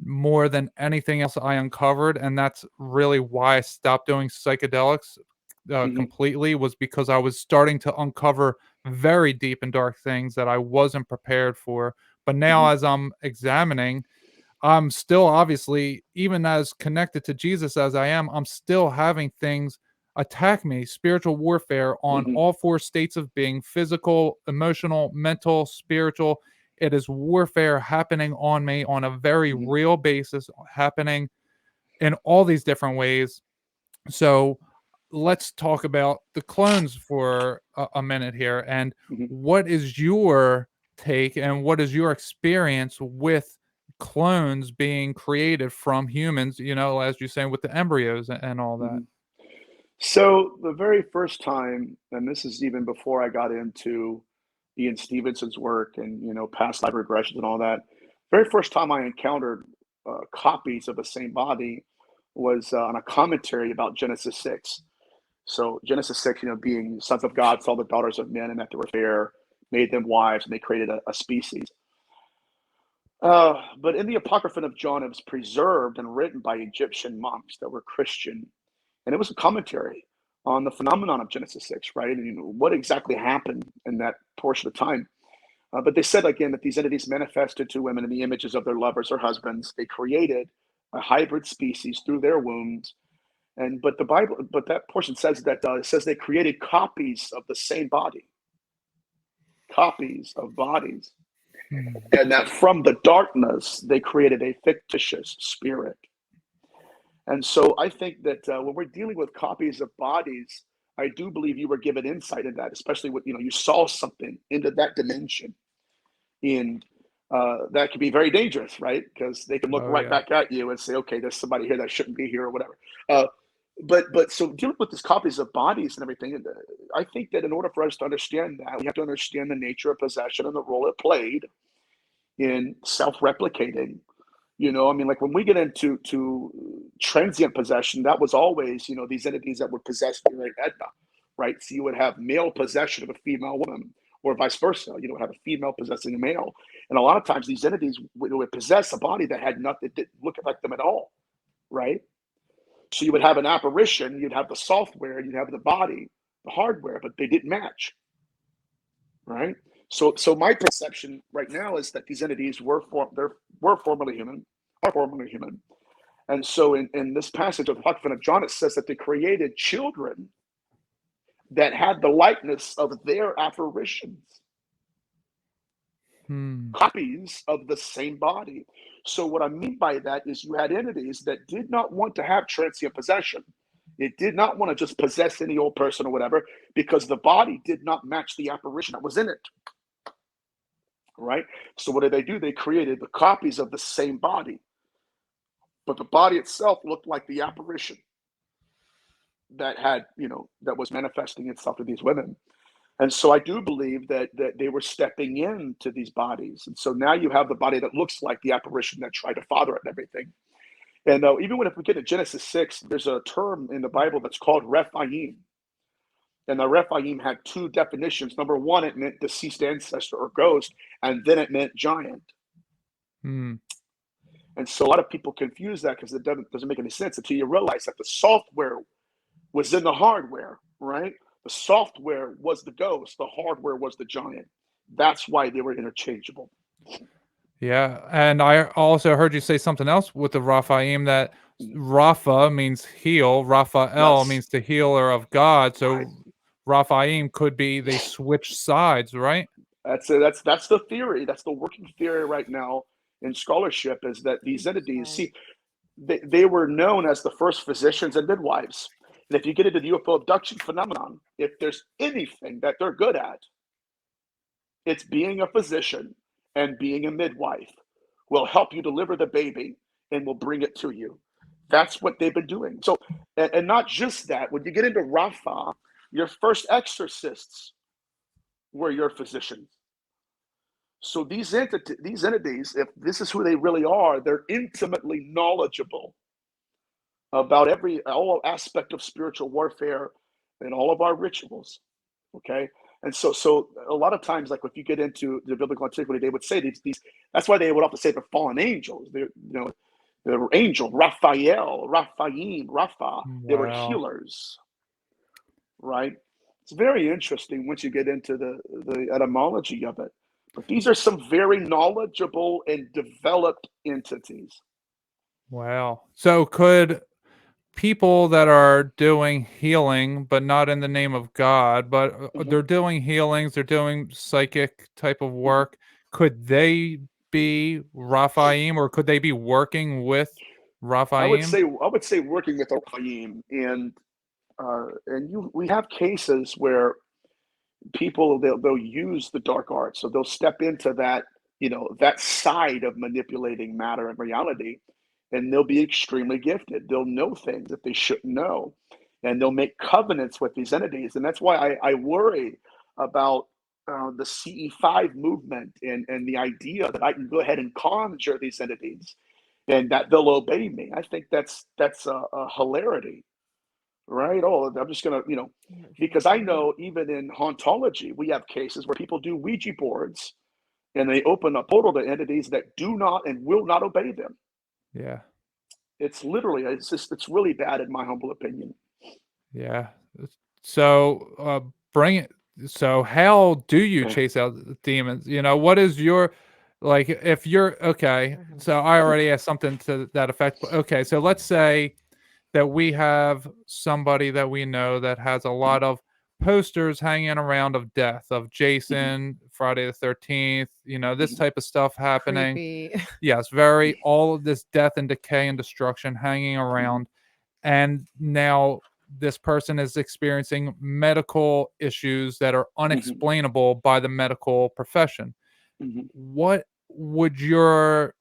more than anything else I uncovered, and that's really why I stopped doing psychedelics completely, was because I was starting to uncover very deep and dark things that I wasn't prepared for. But now, as I'm examining, I'm still, obviously, even as connected to Jesus as I am, I'm still having things attack me, spiritual warfare on all four states of being: physical, emotional, mental, spiritual. It is warfare happening on me on a very real basis, happening in all these different ways. So let's talk about the clones for a minute here. And what is your take and what is your experience with clones being created from humans, you know, as you're saying, with the embryos and all that? So the very first time, and this is even before I got into Ian Stevenson's work and, you know, past life regressions and all that, very first time I encountered copies of the same body was on a commentary about Genesis 6. So Genesis 6, you know, being sons of God saw the daughters of men and that they were fair, made them wives, and they created a species. But in the Apocrypha of John, it was preserved and written by Egyptian monks that were Christian, and it was a commentary on the phenomenon of Genesis 6, right? And you know, what exactly happened in that portion of time. But they said again that these entities manifested to women in the images of their lovers or husbands. They created a hybrid species through their wombs. And but the Bible, but that portion says that it says they created copies of the same body, copies of bodies, and that from the darkness they created a fictitious spirit. And so I think that when we're dealing with copies of bodies, I do believe you were given insight in that, especially when, you know, you saw something into that dimension. And that can be very dangerous, right? Because they can look back at you and say, okay, there's somebody here that shouldn't be here or whatever. But so dealing with these copies of bodies and everything, I think that in order for us to understand that, we have to understand the nature of possession and the role it played in self-replicating. You know, I mean, like when we get into transient possession, that was always, you know, these entities that would possess during Edna, right? So you would have male possession of a female woman, or vice versa. You know, have a female possessing a male, and a lot of times these entities would possess a body that had nothing, that didn't look like them at all, right? So you would have an apparition, you'd have the software, you'd have the body, the hardware, but they didn't match, right? So my perception right now is that these entities were formerly human, are formerly human. And so in this passage of the Apocrypha of John, it says that they created children that had the likeness of their apparitions, copies of the same body. So what I mean by that is you had entities that did not want to have transient possession. It did not want to just possess any old person or whatever, because the body did not match the apparition that was in it. Right? So what did they do? They created the copies of the same body, but the body itself looked like the apparition that had, you know, that was manifesting itself to these women. And so I do believe that they were stepping into these bodies. And so now you have the body that looks like the apparition that tried to father it and everything. And even if we get to Genesis 6, there's a term in the Bible that's called Rephaim. And the Rephaim had two definitions. Number one, it meant deceased ancestor or ghost, and then it meant giant. And so a lot of people confuse that because it doesn't make any sense until you realize that the software was in the hardware, right? The software was the ghost, the hardware was the giant. That's why they were interchangeable. Yeah, and I also heard you say something else with the Raphaim, that Rapha means heal, Raphael means the healer of God. So Raphaim could be they switch sides, right? That's it. That's the theory. That's the working theory right now in scholarship, is that these entities, see, they were known as the first physicians and midwives. And if you get into the UFO abduction phenomenon, if there's anything that they're good at, it's being a physician and being a midwife. Will help you deliver the baby and will bring it to you. That's what they've been doing. So, and not just that, when you get into Rapha, your first exorcists were your physicians. So these entities, if this is who they really are, they're intimately knowledgeable about all aspect of spiritual warfare and all of our rituals. Okay. And so a lot of times, like if you get into the biblical antiquity, they would say these that's why they would often say they're fallen angels. They were angels, Rapha. They were Wow. healers, right? It's very interesting once you get into the etymology of it. But these are some very knowledgeable and developed entities. Wow. So could people that are doing healing, but not in the name of God, but they're doing healings, they're doing psychic type of work, could they be Raphaim, or could they be working with Raphaim? I would say working with Raphaim, and we have cases where people they'll use the dark arts, so they'll step into that that side of manipulating matter and reality, and they'll be extremely gifted. They'll know things that they shouldn't know, and they'll make covenants with these entities, and that's why I worry about the CE5 movement and the idea that I can go ahead and conjure these entities and that they'll obey me. I think that's a hilarity. Right. Oh, I'm just gonna, because I know even in hauntology, we have cases where people do Ouija boards and they open a portal to entities that do not and will not obey them. Yeah. It's it's really bad in my humble opinion. Yeah. So bring it. So how do you chase out the demons? What is your, like, if you're okay? So I already asked something to that effect. Okay, so let's say that we have somebody that we know that has a lot of posters hanging around of death, of Jason, Friday the 13th, this type of stuff happening. Creepy. Yes, very, all of this death and decay and destruction hanging around. And now this person is experiencing medical issues that are unexplainable by the medical profession. What would your,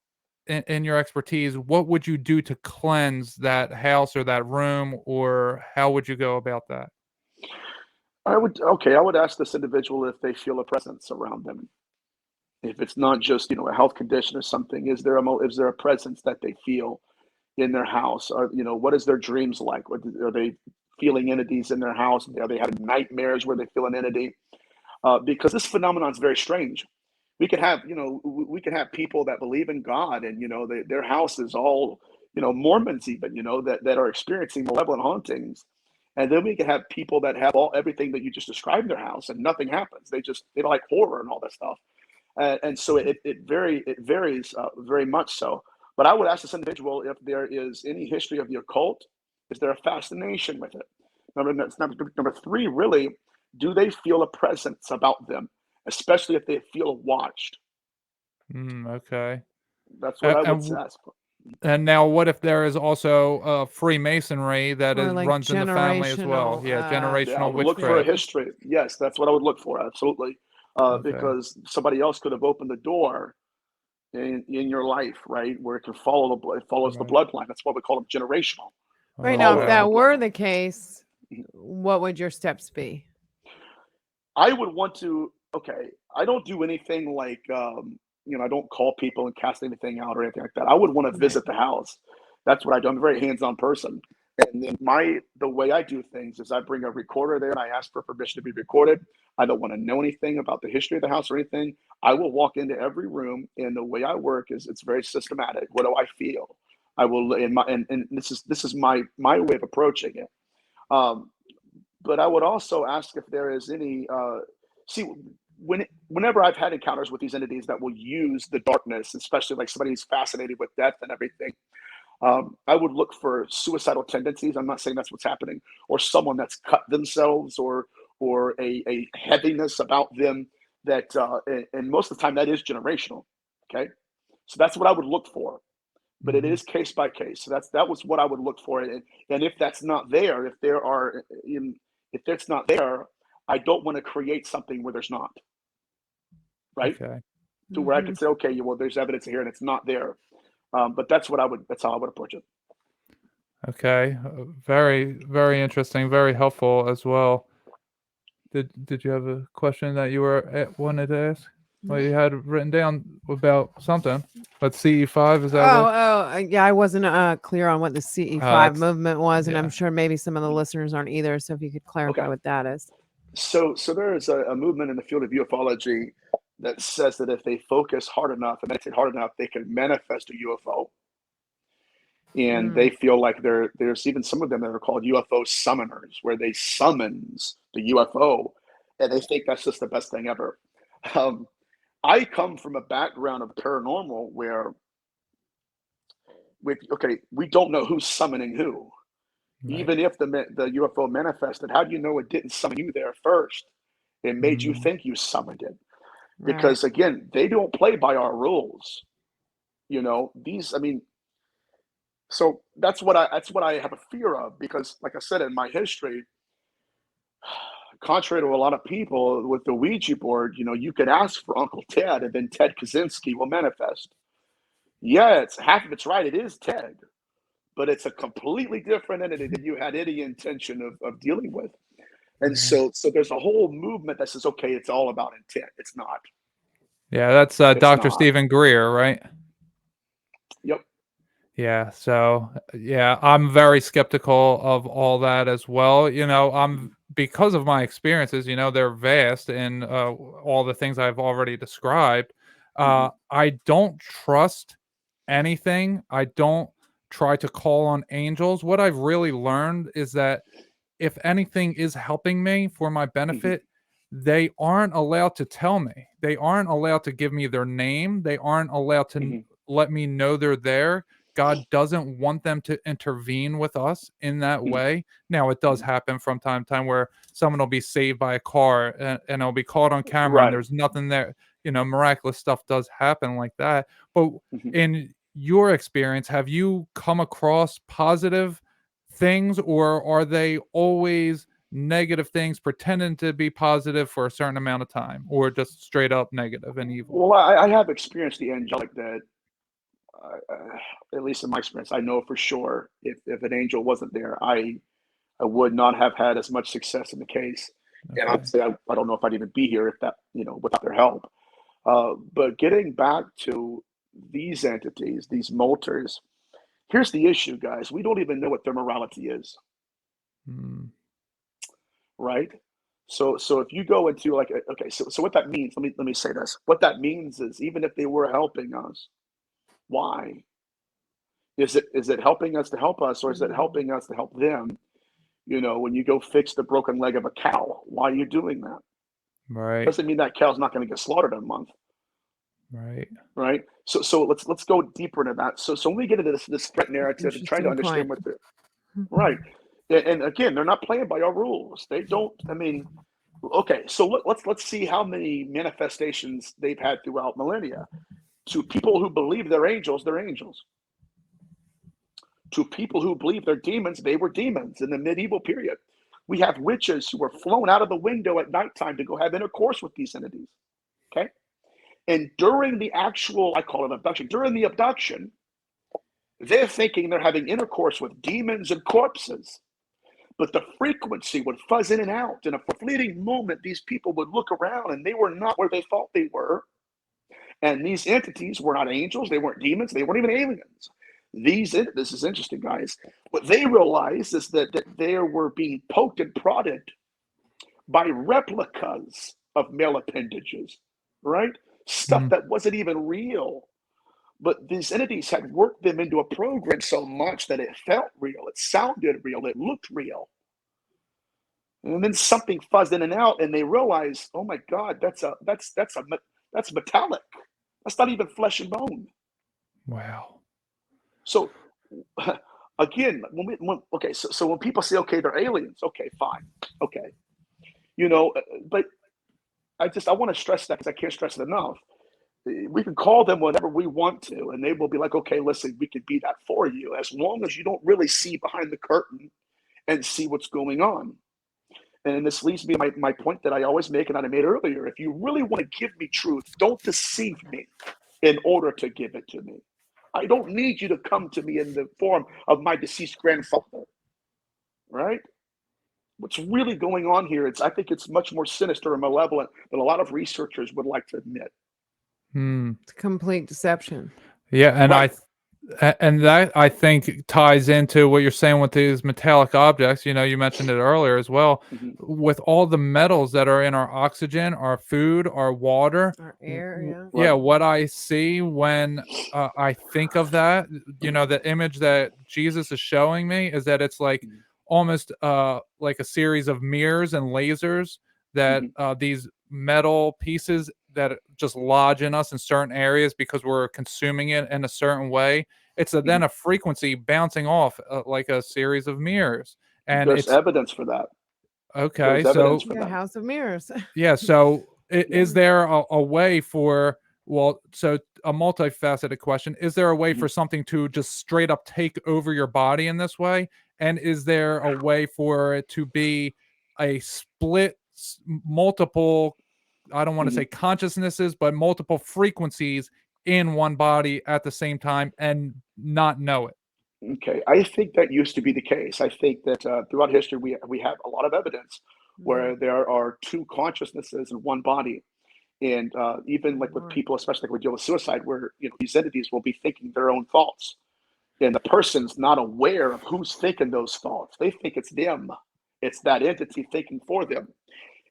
in your expertise, what would you do to cleanse that house or that room, or how would you go about that? I would ask this individual if they feel a presence around them. If it's not just a health condition or something, is there a presence that they feel in their house? Or what is their dreams like? Are they feeling entities in their house? Are they having nightmares where they feel an entity? Because this phenomenon is very strange. We could have people that believe in God, and their house is all Mormons even that are experiencing malevolent hauntings, and then we could have people that have everything that you just described in their house, and nothing happens. They like horror and all that stuff, and so it varies very much so. But I would ask this individual if there is any history of the occult. Is there a fascination with it? Number three, really, do they feel a presence about them, especially if they feel watched? Okay. That's what I would ask for. And now, what if there is also Freemasonry that Or like runs in the family as well? generational, Yeah, I generational would look for a witchcraft. history. Yes, that's what I would look for. Absolutely, because somebody else could have opened the door in your life, right, where it can it follows the bloodline. That's why we call them generational. Right now, if Follows the that were bloodline. the case, what would your steps be? I would want to. Okay, I don't do anything like I don't call people and cast anything out or anything like that. I would want to visit the house. That's what I do. I'm a very hands-on person, and then the way I do things is I bring a recorder there and I ask for permission to be recorded. I don't want to know anything about the history of the house or anything. I will walk into every room, and the way I work is it's very systematic. What do I feel? I will, and this is my way of approaching it. But I would also ask if there is any whenever I've had encounters with these entities that will use the darkness, especially like somebody who's fascinated with death and everything, I would look for suicidal tendencies. I'm not saying that's what's happening, or someone that's cut themselves, or a heaviness about them that, and most of the time that is generational. Okay, so that's what I would look for, but it is case by case. So that was what I would look for, and if that's not there, if that's not there, I don't want to create something where there's not. Right. Okay. To where I could say, okay, well, there's evidence here and it's not there. But that's how I would approach it. Okay. Very, very interesting. Very helpful as well. Did you have a question that you wanted to ask? Well, you had written down about something, but CE5, is that yeah, I wasn't clear on what the CE5 movement was, and I'm sure maybe some of the listeners aren't either. So if you could clarify what that is. So there is a movement in the field of ufology that says that if they focus hard enough and meditate hard enough, they can manifest a UFO. And they feel like there's even some of them that are called UFO summoners, where they summons the UFO, and they think that's just the best thing ever. I come from a background of paranormal where we don't know who's summoning who. Right. Even if the UFO manifested, how do you know it didn't summon you there first? It made you think you summoned it. Because again, they don't play by our rules. So that's what I have a fear of, because like I said, in my history, contrary to a lot of people with the Ouija board, you could ask for Uncle Ted and then Ted Kaczynski will manifest. Yeah, it's half of it's right. It is Ted, but it's a completely different entity that you had any intention of dealing with. And so there's a whole movement that says, okay, it's all about intent. It's not. Yeah, that's It's Dr. not. Stephen Greer, right? Yep. Yeah, so yeah, I'm very skeptical of all that as well. I'm because of my experiences, they're vast in all the things I've already described. I don't trust anything. I don't try to call on angels. What I've really learned is that if anything is helping me for my benefit, they aren't allowed to tell me. They aren't allowed to give me their name. They aren't allowed to let me know they're there. God doesn't want them to intervene with us in that way. Now, it does happen from time to time where someone will be saved by a car and it'll be caught on camera and Right. there's nothing there. Miraculous stuff does happen like that. But in your experience, have you come across positive things, or are they always negative things pretending to be positive for a certain amount of time, or just straight up negative and evil? Well, I have experienced the angelic that, at least in my experience, I know for sure if an angel wasn't there, I would not have had as much success in the case. And I'd say I don't know if I'd even be here if that, without their help. But getting back to these entities, these molters, here's the issue, guys. We don't even know what their morality is. Right? So if you go into so what that means, let me say this. What that means is, even if they were helping us, why? Is it helping us to help us, or is it helping us to help them? When you go fix the broken leg of a cow, why are you doing that? Right. Doesn't mean that cow's not going to get slaughtered in a month. Right. Right. So let's go deeper into that. So when we get into this threat narrative and trying to understand what they're right. And again, they're not playing by our rules. They don't. I mean, okay. So let's see how many manifestations they've had throughout millennia. To people who believe they're angels, they're angels. To people who believe they're demons, they were demons in the medieval period. We have witches who were flown out of the window at nighttime to go have intercourse with these entities. Okay. And during the actual, I call it abduction, during the abduction, they're thinking they're having intercourse with demons and corpses. But the frequency would fuzz in and out. In a fleeting moment, these people would look around and they were not where they thought they were. And these entities were not angels. They weren't demons. They weren't even aliens. This is interesting, guys. What they realized is that they were being poked and prodded by replicas of male appendages, right? Stuff that wasn't even real. But these entities had worked them into a program so much that it felt real, it sounded real, it looked real. And then something fuzzed in and out, and they realized, oh my God, that's metallic. That's not even flesh and bone. Wow. So again, so when people say, okay, they're aliens, okay, fine, okay, but I want to stress that because I can't stress it enough. We can call them whatever we want to, and they will be like, okay, listen, we can be that for you, as long as you don't really see behind the curtain and see what's going on. And this leads me to my point that I always make and that I made earlier. If you really want to give me truth, don't deceive me in order to give it to me. I don't need you to come to me in the form of my deceased grandfather, right? What's really going on here, I think it's much more sinister and malevolent than a lot of researchers would like to admit. It's complete deception. Yeah, and Right. And that, I think, ties into what you're saying with these metallic objects. You know, you mentioned it earlier as well. Mhm. With all the metals that are in our oxygen, our food, our water, Our air, yeah. yeah, Right. what I see when I think of that, you know, the image that Jesus is showing me is that it's like Mhm. almost like a series of mirrors and lasers that Mhm. these metal pieces that just lodge in us in certain areas because we're consuming it in a certain way. It's then Mhm. a frequency bouncing off like a series of mirrors, and There's it's evidence for that. okay. There's evidence So for Yeah, that. House of Mirrors. yeah, so Yeah. is there a way for, well, so a multifaceted question, is there a way Mhm. for something to just straight up take over your body in this way? And is there a way for it to be a split multiple, I don't want to Mhm. say consciousnesses, but multiple frequencies in one body at the same time and not know it? Okay, I think that used to be the case. I think that throughout history we have a lot of evidence Mhm. where there are two consciousnesses in one body, and even like with Lord. people, especially like we deal with suicide, where these entities will be thinking their own thoughts, and the person's not aware of who's thinking those thoughts. They think it's them, it's that entity thinking for them.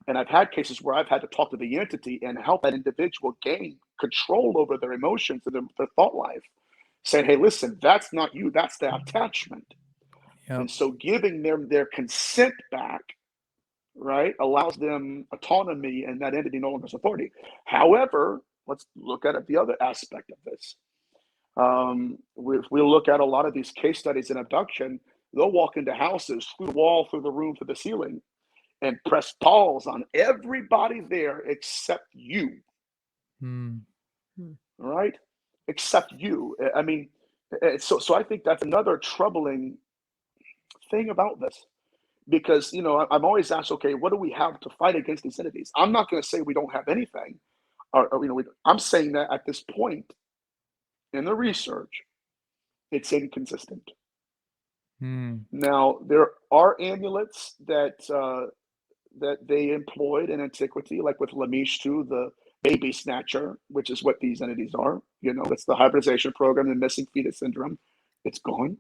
And I've had cases where I've had to talk to the entity and help that individual gain control over their emotions and their thought life, saying, "Hey, listen, that's not you. That's the attachment." Yep. And so giving them their consent back, right, allows them autonomy and that entity no longer has authority. However, let's look at it, the other aspect of this. If we look at a lot of these case studies in abduction, they'll walk into houses through the wall, through the room, through the ceiling, and press pause on everybody there except you, Hmm. Hmm. right? Except you. I mean, so I think that's another troubling thing about this. Because I'm always asked, okay, what do we have to fight against these entities? I'm not going to say we don't have anything, I'm saying that at this point in the research, it's inconsistent. Hmm. Now there are amulets that they employed in antiquity, like with Lamishtu, the baby snatcher, which is what these entities are. It's the hybridization program, the missing fetus syndrome. It's gone.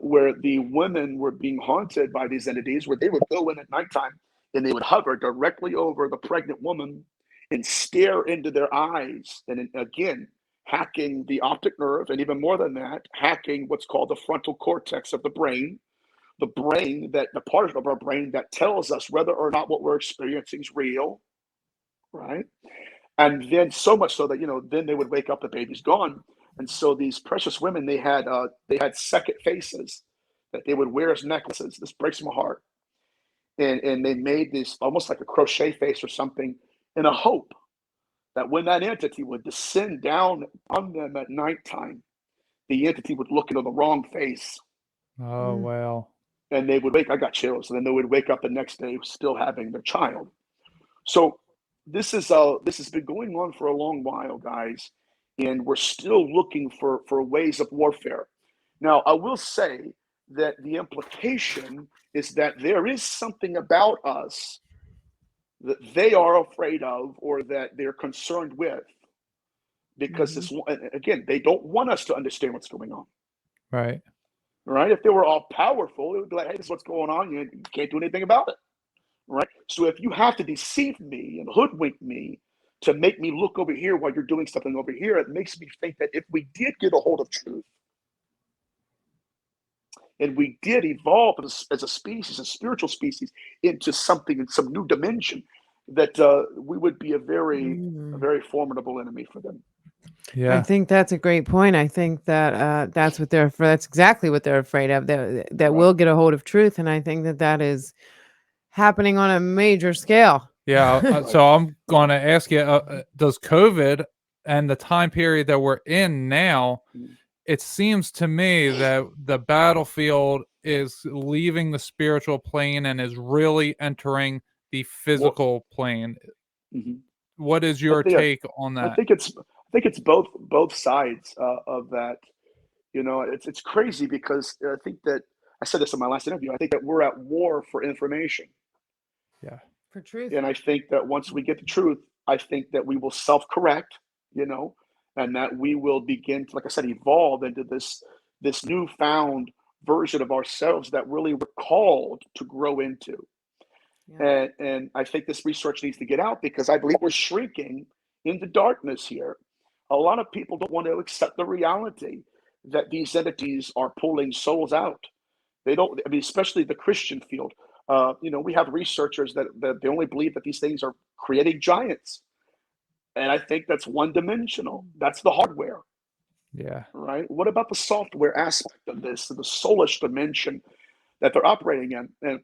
Where the women were being haunted by these entities, where they would go in at nighttime and they would hover directly over the pregnant woman and stare into their eyes. And again, hacking the optic nerve, and even more than that, hacking what's called the frontal cortex of the brain, that the part of our brain that tells us whether or not what we're experiencing is real, right? And then so much so that then they would wake up, the baby's gone. And so these precious women, they had second faces that they would wear as necklaces. This breaks my heart. And they made this almost like a crochet face or something, in a hope that when that entity would descend down on them at nighttime, the entity would look into the wrong face, Oh, well. and they would wake. I got chills. And then they would wake up the next day still having their child. So this has been going on for a long while, guys, and we're still looking for ways of warfare. Now, I will say that the implication is that there is something about us that they are afraid of or that they're concerned with, because Mhm. this, again, they don't want us to understand what's going on. Right. Right? If they were all powerful, it would be like, "Hey, this is what's going on. You can't do anything about it." Right? So if you have to deceive me and hoodwink me to make me look over here while you're doing something over here, it makes me think that if we did get a hold of truth and we did evolve as a species, a spiritual species, into something in some new dimension, that we would be a Mhm. very formidable enemy for them. I Yeah. think that's a great point. I think that that's what that's exactly what they're afraid of. That Right. we'll get a hold of truth, and I think that that is happening on a major scale. Yeah. Right. So I'm Right. going to ask you, does COVID and the time period that we're in now, Mhm. it seems to me that the battlefield is leaving the spiritual plane and is really entering the Well, physical plane. mhm. What is I your think take on I that? think it's I think it's both sides of that. It's crazy because I think that I said this in my last interview. I think that we're at war for information, Yeah. For truth. and I think that once we get the truth, I think that we will self-correct. You know, and that we will begin to, like I said, evolve into this newfound version of ourselves that really we're called to grow into. Yeah. And I think this research needs to get out because I believe we're shrinking into darkness here. A lot of people don't want to accept the reality that these entities are pulling souls out. They don't, I mean, especially the Christian field. We have researchers that they only believe that these things are creating giants. And I think that's one dimensional. That's the hardware, Yeah. right? What about the software aspect of this, the soulish dimension that they're operating in? And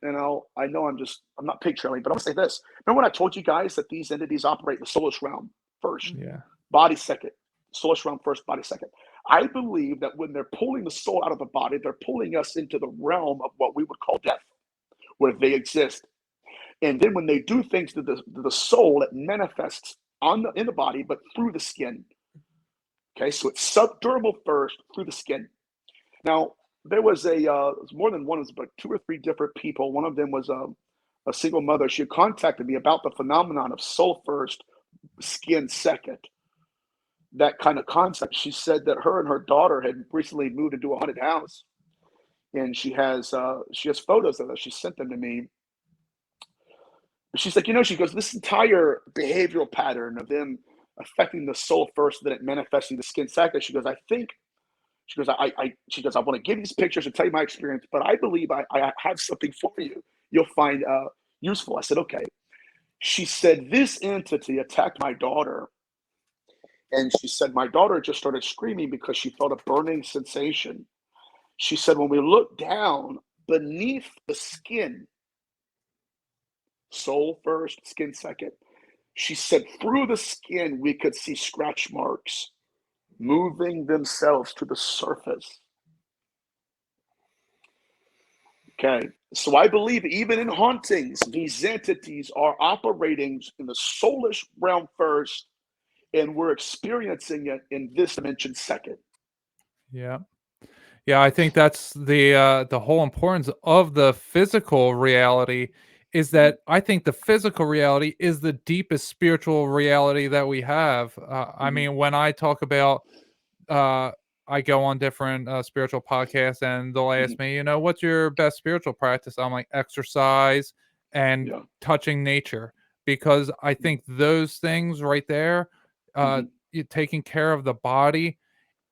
I know I'm not picturing, but I'll say this. Remember when I told you guys that these entities operate in the soulish realm first, Yeah. body second, soulish realm first, body second. I believe that when they're pulling the soul out of the body, they're pulling us into the realm of what we would call death, where they exist. And then when they do things to the soul, it manifests in the body, but through the skin. Okay, so it's subdermal first through the skin. Now, there was more than one, it was about 2 or 3 different people. One of them was a single mother. She had contacted me about the phenomenon of soul first, skin second. That kind of concept. She said that her and her daughter had recently moved into a haunted house, and she has photos of it. She sent them to me. She's like, she goes, this entire behavioral pattern of them affecting the soul first, then it manifesting the skin second. She goes, I want to give you these pictures and tell you my experience, but I believe I have something for you. You'll find useful. I said, okay. She said, this entity attacked my daughter. And she said, my daughter just started screaming because she felt a burning sensation. She said, when we looked down beneath the skin, soul first, skin second, she said, through the skin, we could see scratch marks moving themselves to the surface. Okay, so I believe even in hauntings, these entities are operating in the soulish realm first, and we're experiencing it in this dimension second. Yeah. Yeah, I think that's the whole importance of the physical reality is that I think the physical reality is the deepest spiritual reality that we have. I mean, when I talk about, I go on different spiritual podcasts and they'll ask me, what's your best spiritual practice? I'm like, exercise and touching nature, because I think those things right there, you taking care of the body,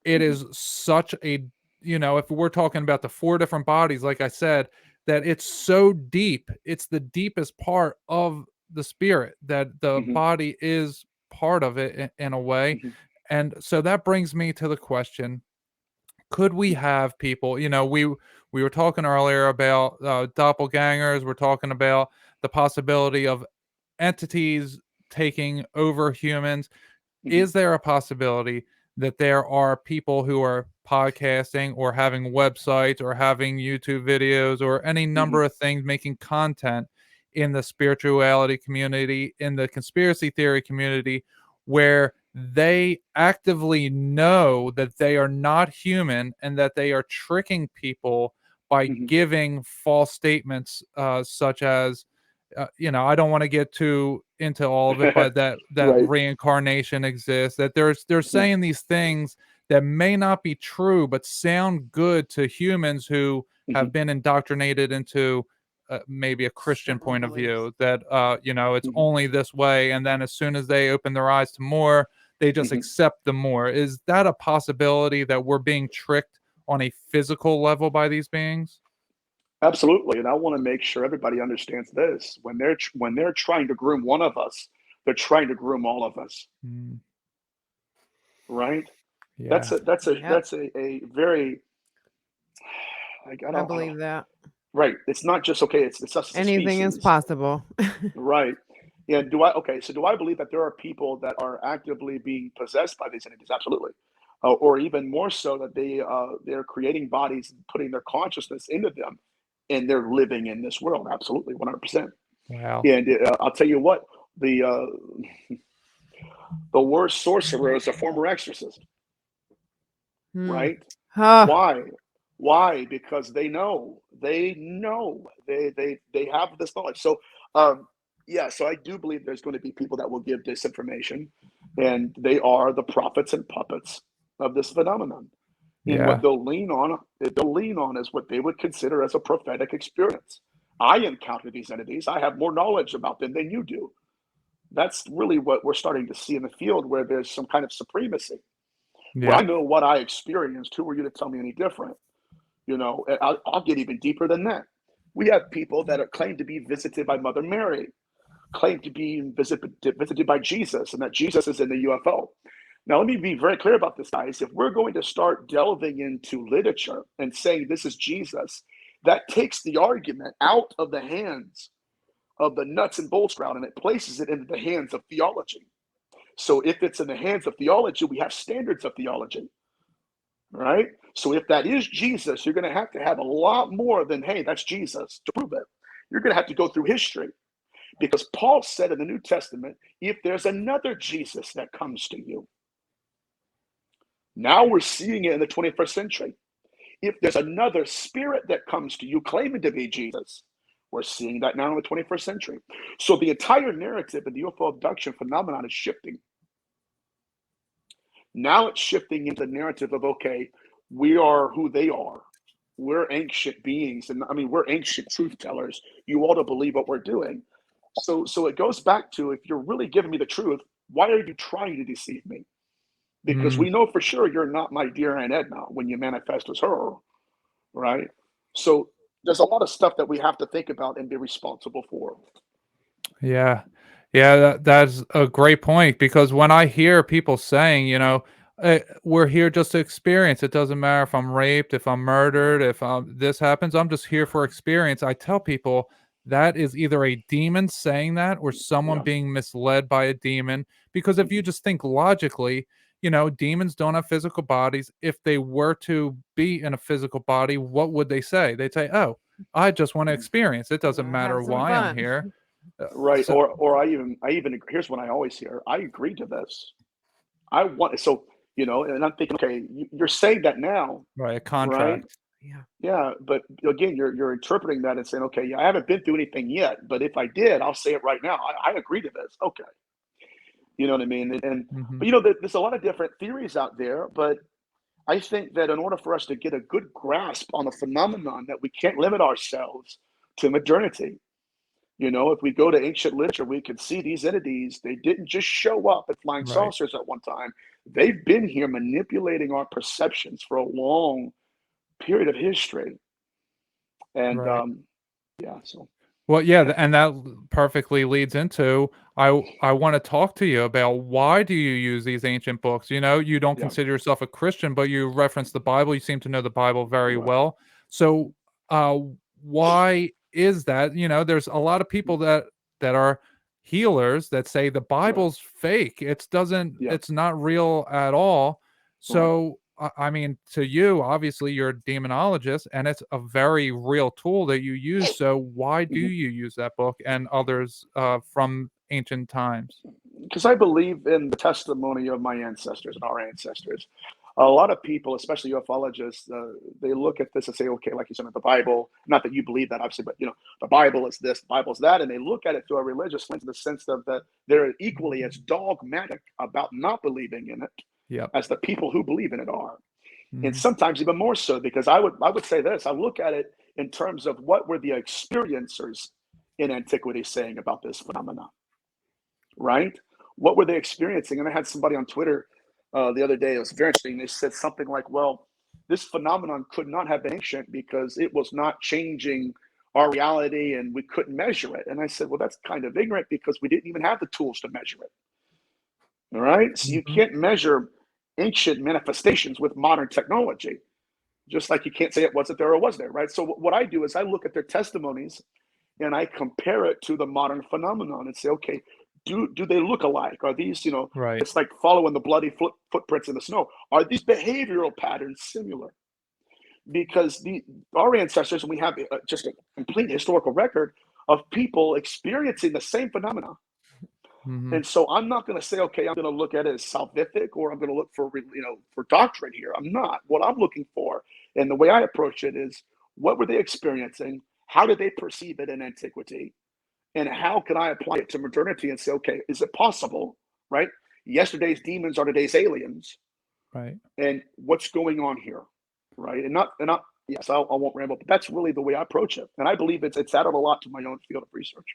it is such a, if we're talking about the 4 different bodies, like I said, that it's so deep. It's the deepest part of the spirit, that the body is part of it in a way. And so that brings me to the question, could we have people, we were talking earlier about doppelgangers. We're talking about the possibility of entities taking over humans. Is there a possibility that there are people who are podcasting or having websites or having YouTube videos or any number of things, making content in the spirituality community, in the conspiracy theory community, where they actively know that they are not human and that they are tricking people by giving false statements, such as, I don't want to get too into all of it, but that Right. reincarnation exists, that they're saying these things that may not be true, but sound good to humans who have been indoctrinated into maybe a Christian point of view, that, it's only this way. And then as soon as they open their eyes to more, they just accept them more. Is that a possibility that we're being tricked on a physical level by these beings? Absolutely, and I want to make sure everybody understands this. When they're trying to groom one of us, they're trying to groom all of us. Right? Yeah. That's a very, I believe that. Right. It's not just okay. It's us as a Anything is species. possible. Right. Yeah. Do I believe that there are people that are actively being possessed by these entities? Absolutely. Or even more so that they're creating bodies, putting their consciousness into them, and they're living in this world. Absolutely, 100%. Wow. And I'll tell you what, the worst sorcerer is a former exorcist. Right? Why? Because they know they have this knowledge. So so I do believe there's going to be people that will give disinformation, And they are the prophets and puppets of this phenomenon. And what they'll lean on is what they would consider as a prophetic experience. I encounter these entities. I have more knowledge about them than you do. That's really what we're starting to see in the field, where there's some kind of supremacy. Well, I know what I experienced. Who are you to tell me any different? You know, I'll get even deeper than that. We have people that are claimed to be visited by Mother Mary, claimed to be visited by Jesus, and that Jesus is in the UFO. Now, let me be very clear about this, guys. If we're going to start delving into literature and saying this is Jesus, that takes the argument out of the hands of the nuts and bolts crowd, and it places it into the hands of theology. So if it's in the hands of theology, we have standards of theology, right? So if that is Jesus, you're going to have a lot more than, hey, that's Jesus, to prove it. You're going to have to go through history, because Paul said in the New Testament, if there's another Jesus that comes to you, now we're seeing it in the 21st century. If there's another spirit that comes to you claiming to be Jesus, we're seeing that now in the 21st century. So the entire narrative of the UFO abduction phenomenon is shifting. Now it's shifting into the narrative of, okay, we are who they are. We're ancient beings. And I mean, we're ancient truth tellers. You ought to believe what we're doing. So it goes back to, if you're really giving me the truth, why are you trying to deceive me? Because we know for sure you're not my dear Aunt Edna when you manifest as her, right? So there's a lot of stuff that we have to think about and be responsible for. Yeah. Yeah, that's a great point, because when I hear people saying, we're here just to experience. It doesn't matter if I'm raped, if I'm murdered, if this happens, I'm just here for experience. I tell people that is either a demon saying that or someone being misled by a demon. Because if you just think logically, demons don't have physical bodies. If they were to be in a physical body, what would they say? They'd say, oh, I just want to experience. It doesn't matter why I'm here. Right. Or I even, here's what I always hear. I agree to this. I want, so, and I'm thinking, okay, you're saying that now. Right. A contract. Yeah. Yeah. But again, you're interpreting that and saying, okay, I haven't been through anything yet, but if I did, I'll say it right now. I agree to this. Okay. You know what I mean? And, but there's a lot of different theories out there, but I think that in order for us to get a good grasp on the phenomenon, that we can't limit ourselves to modernity. If we go to ancient literature, we can see these entities. They didn't just show up at flying saucers at one time. They've been here manipulating our perceptions for a long period of history. And so. Well, yeah, and that perfectly leads into, I want to talk to you about, why do you use these ancient books? You don't consider yourself a Christian, but you reference the Bible. You seem to know the Bible very well. So why is that? There's a lot of people that are healers that say the Bible's fake. It's not real at all. So I mean, to you, obviously, you're a demonologist, and it's a very real tool that you use. So why do you use that book and others from ancient times? Because I believe in the testimony of my ancestors and our ancestors. A lot of people, especially ufologists, they look at this and say, okay, like you said, the Bible, not that you believe that, obviously, but, the Bible is this, the Bible is that, and they look at it through a religious lens, in the sense of that they're equally as dogmatic about not believing in it as the people who believe in it are. And sometimes even more so, because I would say this, I look at it in terms of what were the experiencers in antiquity saying about this phenomenon, right? What were they experiencing? And I had somebody on Twitter the other day, it was very interesting. They said something like, well, this phenomenon could not have been ancient because it was not changing our reality and we couldn't measure it. And I said, well, that's kind of ignorant, because we didn't even have the tools to measure it. All right. So you can't measure ancient manifestations with modern technology, just like you can't say it wasn't there or was there, right? So what I do is I look at their testimonies and I compare it to the modern phenomenon and say, okay, do they look alike? Are these, it's like following the bloody footprints in the snow. Are these behavioral patterns similar? Because our ancestors, and we have just a complete historical record of people experiencing the same phenomena. And so I'm not going to say, okay, I'm going to look at it as salvific, or I'm going to look for, for doctrine here. I'm not. What I'm looking for, and the way I approach it, is what were they experiencing? How did they perceive it in antiquity? And how can I apply it to modernity and say, okay, is it possible, right? yesterday's demons are today's aliens. Right. And what's going on here, right? And yes, I won't ramble, but that's really the way I approach it. And I believe it's added a lot to my own field of research.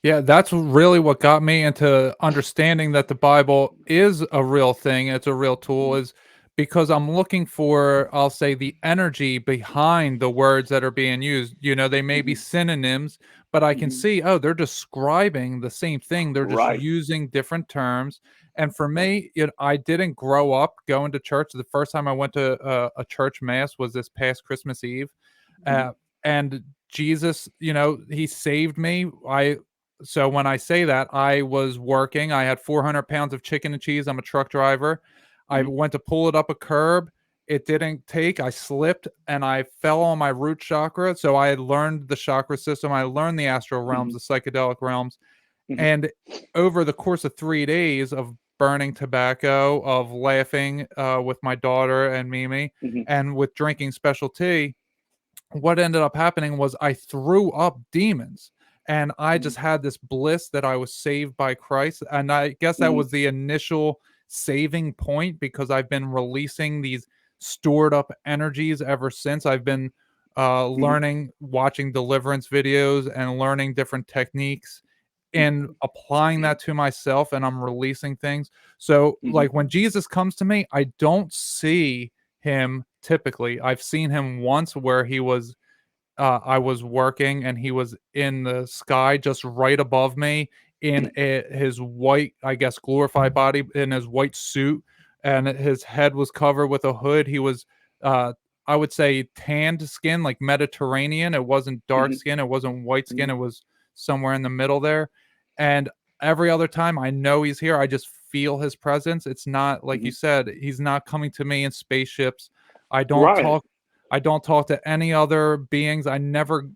Yeah, that's really what got me into understanding that the Bible is a real thing, it's a real tool, is because I'm looking for, I'll say, the energy behind the words that are being used. You know, they may be synonyms, but I can see, oh, they're describing the same thing. They're just Right. using different terms. And for me, I didn't grow up going to church. The first time I went to a church mass was this past Christmas Eve. And Jesus, he saved me. So when I say that, I was working. I had 400 pounds of chicken and cheese. I'm a truck driver. I went to pull it up a curb. It didn't take. I slipped and I fell on my root chakra. So I had learned the chakra system. I learned the astral realms, the psychedelic realms. And over the course of 3 days of burning tobacco, of laughing with my daughter and Mimi, and with drinking special tea, what ended up happening was I threw up demons. And I just had this bliss that I was saved by Christ. And I guess that was the initial saving point, because I've been releasing these stored up energies ever since. I've been learning, watching deliverance videos and learning different techniques and applying that to myself, and I'm releasing things. So like when Jesus comes to me, I don't see him typically. I've seen him once where he was I was working and he was in the sky just right above me in his white, I guess, glorified body, in his white suit, and his head was covered with a hood. He was, I would say, tanned skin, like Mediterranean. It wasn't dark skin. It wasn't white skin. It was somewhere in the middle there. And every other time I know he's here, I just feel his presence. It's not, like you said, he's not coming to me in spaceships. I don't Right. talk I don't talk to any other beings. I never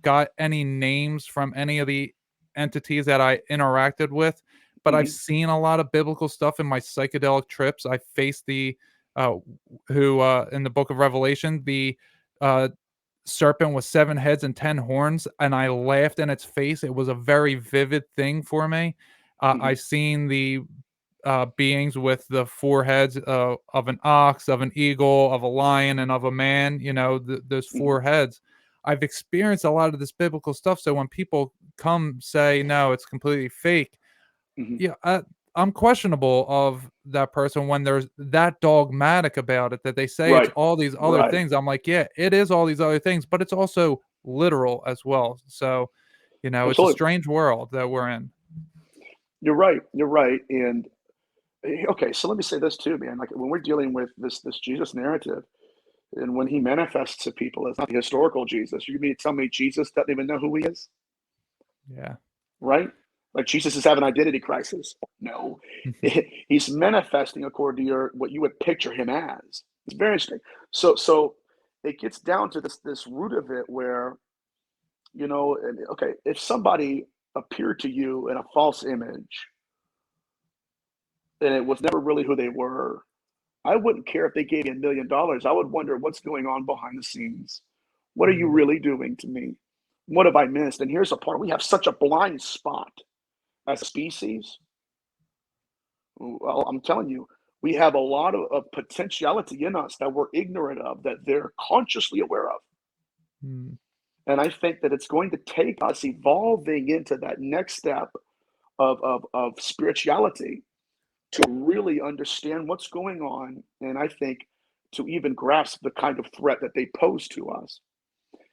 got any names from any of the entities that I interacted with, but I've seen a lot of biblical stuff in my psychedelic trips. I faced the who in the book of Revelation, the uh, serpent with 7 heads and 10 horns, and I laughed in its face. It was a very vivid thing for me. I've seen the beings with the 4 heads of an ox, of an eagle, of a lion, and of a man. Those 4 heads. I've experienced a lot of this biblical stuff. So when people come say no, it's completely fake, yeah, I'm questionable of that person when there's that dogmatic about it, that they say it's Right. all these other Right. things. I'm like, yeah, it is all these other things, but it's also literal as well. So, it's a Absolutely. strange world that we're in. You're right. You're right. And okay, so let me say this too, man. Like when we're dealing with this Jesus narrative, and when he manifests to people, it's not the historical Jesus. You mean to tell me Jesus doesn't even know who he is? Yeah. Right? Like Jesus is having an identity crisis. No, he's manifesting according to what you would picture him as. It's very interesting. So it gets down to this root of it where, okay, if somebody appeared to you in a false image and it was never really who they were, I wouldn't care if they gave me $1 million. I would wonder what's going on behind the scenes. What are you really doing to me? What have I missed? And here's the part: we have such a blind spot as a species. Well, I'm telling you, we have a lot of potentiality in us that we're ignorant of, that they're consciously aware of. And I think that it's going to take us evolving into that next step of spirituality to really understand what's going on. And I think to even grasp the kind of threat that they pose to us.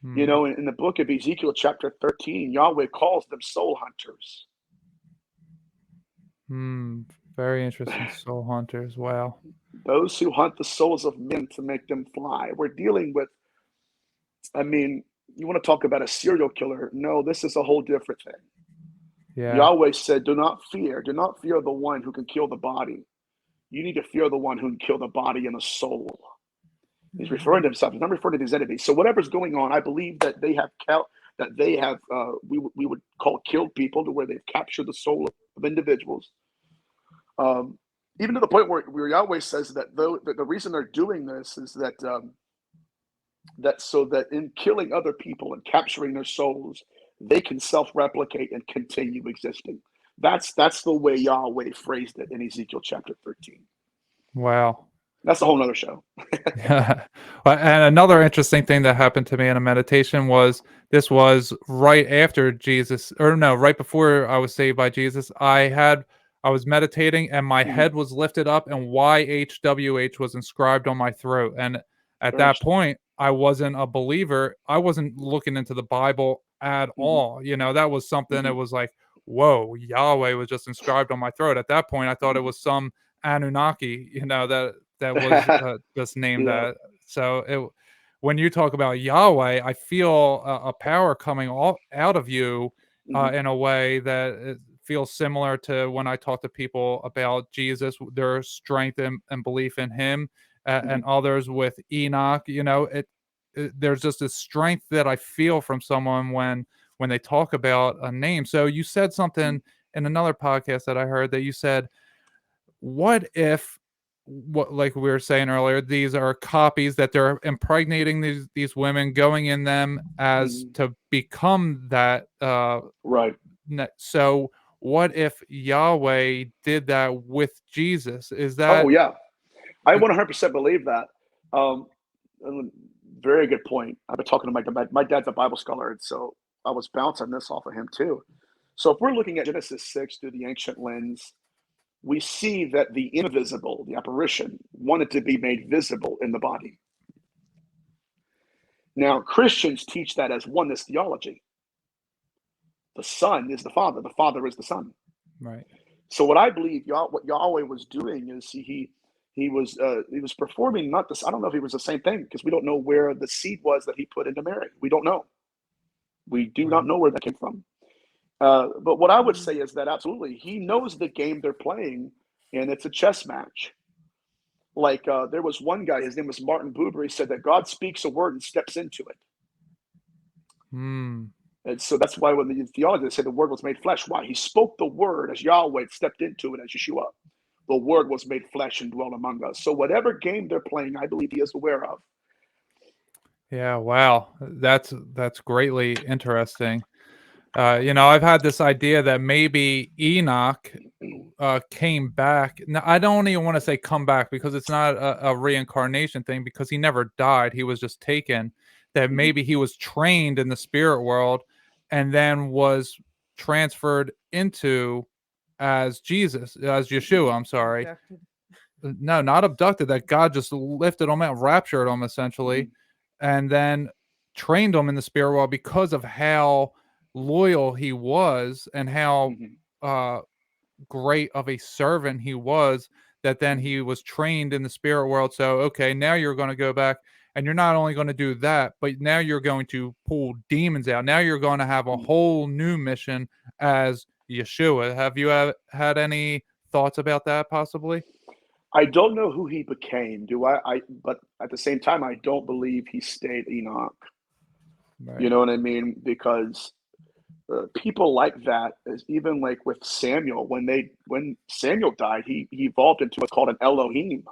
In the book of Ezekiel, chapter 13, Yahweh calls them soul hunters. Very interesting. Soul hunters. Wow. Those who hunt the souls of men to make them fly. We're dealing with, you want to talk about a serial killer? No, this is a whole different thing. Yeah. Yahweh said, do not fear the one who can kill the body. You need to fear the one who can kill the body and the soul. He's referring to himself. He's not referring to his enemies. So whatever's going on, I believe that they have we would call killed people, to where they've captured the soul of individuals. Even to the point where Yahweh says that the reason they're doing this is that so that in killing other people and capturing their souls, they can self-replicate and continue existing. That's the way Yahweh phrased it in Ezekiel chapter 13. Wow. That's a whole nother show. Yeah. And another interesting thing that happened to me in a meditation was this was right after Jesus, or no, right before I was saved by Jesus. I was meditating and my head was lifted up and YHWH was inscribed on my throat. And at that point, I wasn't a believer. I wasn't looking into the Bible at all. You know, that was something that was like, whoa, Yahweh was just inscribed on my throat. At that point, I thought it was some Anunnaki, you know, that was just named that. So when you talk about Yahweh, I feel a power coming out of you in a way that it feels similar to when I talk to people about Jesus, their strength and belief in him, and others with Enoch. You know, there's just this strength that I feel from someone when they talk about a name. So you said something in another podcast that I heard that you said, what if, what, like we were saying earlier, these are copies that they're impregnating these women, going in them as to become that right. So what if Yahweh did that with Jesus? Is that Oh yeah, I 100% believe that. Very good point. I've been talking to my dad's a Bible scholar, and so I was bouncing this off of him too. So if we're looking at Genesis 6 through the ancient lens, we see that the invisible, the apparition, wanted to be made visible in the body. Now, Christians teach that as oneness theology. The Son is the Father is the Son. right? So what I believe what Yahweh was doing is he was performing not this. I don't know if he was the same thing, because we don't know where the seed was that he put into Mary. We don't know. We do not know where that came from. But what I would say is that absolutely, he knows the game they're playing, and it's a chess match. Like there was one guy, his name was Martin Buber. He said that God speaks a word and steps into it. And so that's why when the theologians say the word was made flesh, why? He spoke the word as Yahweh, stepped into it as Yeshua. The word was made flesh and dwelt among us. So whatever game they're playing, I believe he is aware of. Yeah, wow. That's greatly interesting. You know, I've had this idea that maybe Enoch came back. Now, I don't even want to say come back, because it's not a reincarnation thing, because he never died. He was just taken. That maybe he was trained in the spirit world and then was transferred into as Jesus, as Yeshua. I'm sorry. Abducted. No, not abducted. That God just lifted him out, raptured him essentially, and then trained him in the spirit world because of how loyal he was and how great of a servant he was, that then he was trained in the spirit world. So, okay, now you're going to go back and you're not only going to do that, but now you're going to pull demons out. Now you're going to have a whole new mission as Yeshua. Have you had any thoughts about that possibly? I don't know who he became, but at the same time, I don't believe he stayed Enoch. Right. You know what I mean? Because people like that, is even like with Samuel, when Samuel died, he evolved into what's called an Elohim.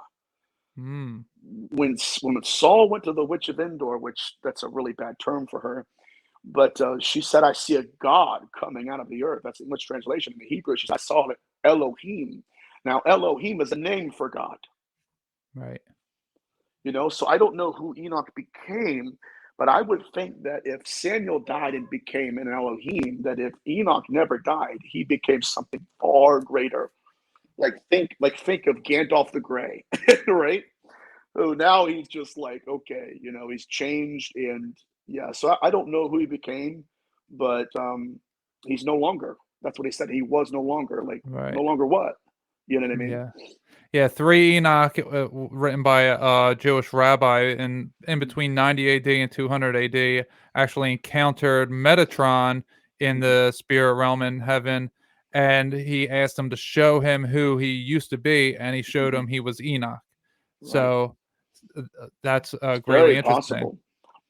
When Saul went to the witch of Endor, which that's a really bad term for her, but she said, "I see a God coming out of the earth." That's the English translation. In the Hebrew, she said, "I saw it, Elohim." Now, Elohim is a name for God. Right. You know, so I don't know who Enoch became, but I would think that if Samuel died and became an Elohim, that if Enoch never died, he became something far greater. Think of Gandalf the Grey, right? So now he's just like, okay, you know, he's changed, and yeah. So I don't know who he became, but he's no longer. That's what he said. He was no longer. No longer what? You know what I mean? Yeah, 3 Enoch, written by a Jewish rabbi in between 90 AD and 200 AD, actually encountered Metatron in the spirit realm in heaven, and he asked him to show him who he used to be, and he showed him he was Enoch. Right. So that's greatly very interesting. possible.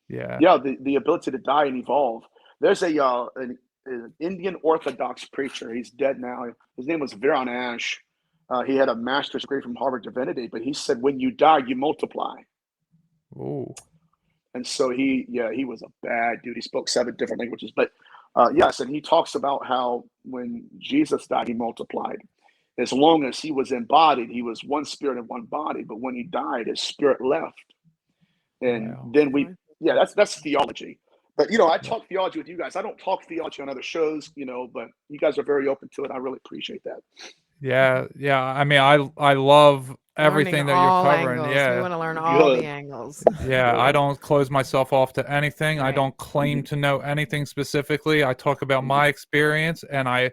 Yeah. Yeah, the ability to die and evolve. There's an Indian Orthodox preacher. He's dead now. His name was Viran Ash. He had a master's degree from Harvard Divinity, but he said, when you die, you multiply. Ooh. And so he was a bad dude. He spoke 7 different languages. But Yes, and he talks about how when Jesus died, he multiplied. As long as he was embodied, he was one spirit and one body. But when he died, his spirit left. And then that's theology. But I talk theology with you guys. I don't talk theology on other shows, but you guys are very open to it. I really appreciate that. Yeah. I mean, I love everything that you're all covering. angles. Yeah. We want to learn all the angles. Yeah, I don't close myself off to anything. I Right. don't claim to know anything specifically. I talk about my experience, and I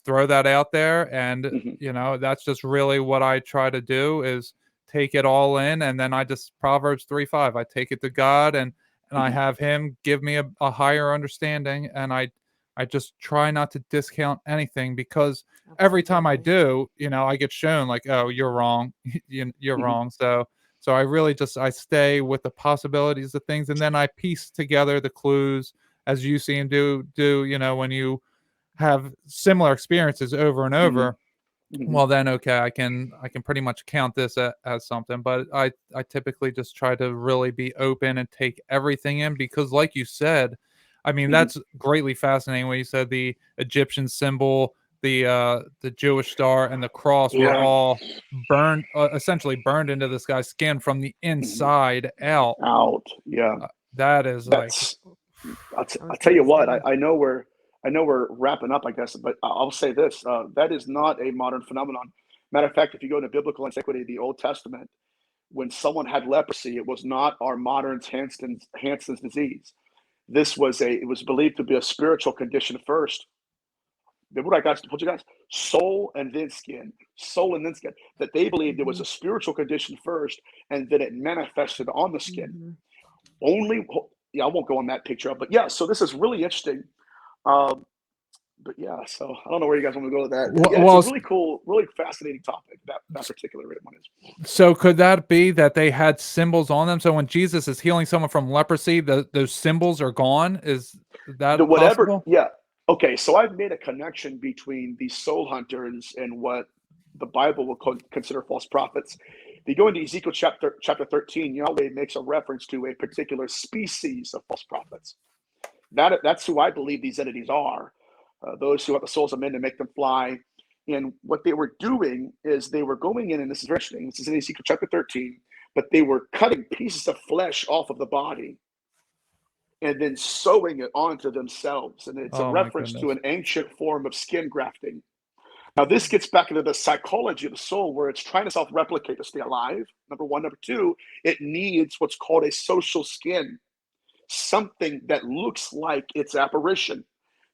throw that out there, and that's just really what I try to do is take it all in, and then I just Proverbs 3:5. I take it to God, and I have Him give me a higher understanding, and I just try not to discount anything, because every time I do, I get shown like, oh, you're wrong, you're wrong. So I really I stay with the possibilities of things, and then I piece together the clues as you see and do, when you have similar experiences over and over. Well, then, okay, I can pretty much count this as something, but I typically just try to really be open and take everything in, because like you said, I mean, that's greatly fascinating when you said the Egyptian symbol, the Jewish star, and the cross were all burned, essentially burned into this guy's skin from the inside out. That is I'll tell you what, I know we're wrapping up, I guess, but I'll say this: that is not a modern phenomenon. Matter of fact, if you go into biblical antiquity, the Old Testament, when someone had leprosy, it was not our modern Hansen's disease. It was believed to be a spiritual condition first. What I told you guys, soul and then skin, that they believed it was a spiritual condition first, and then it manifested on the skin. I won't go on that picture, but so this is really interesting. But so I don't know where you guys want to go with that. It's a really cool, really fascinating topic, that particular one is. So could that be that they had symbols on them? So when Jesus is healing someone from leprosy, those symbols are gone? Is that possible? Yeah. Okay, so I've made a connection between these soul hunters and what the Bible will consider false prophets. If you go into Ezekiel chapter 13, Yahweh makes a reference to a particular species of false prophets. That's who I believe these entities are. Those who have the souls of men to make them fly. And what they were doing is they were going in, and this is interesting, this is in Ezekiel chapter 13, but they were cutting pieces of flesh off of the body and then sewing it onto themselves. And it's a reference to an ancient form of skin grafting. Now, this gets back into the psychology of the soul, where it's trying to self-replicate to stay alive, number one. Number two, it needs what's called a social skin, something that looks like its apparition.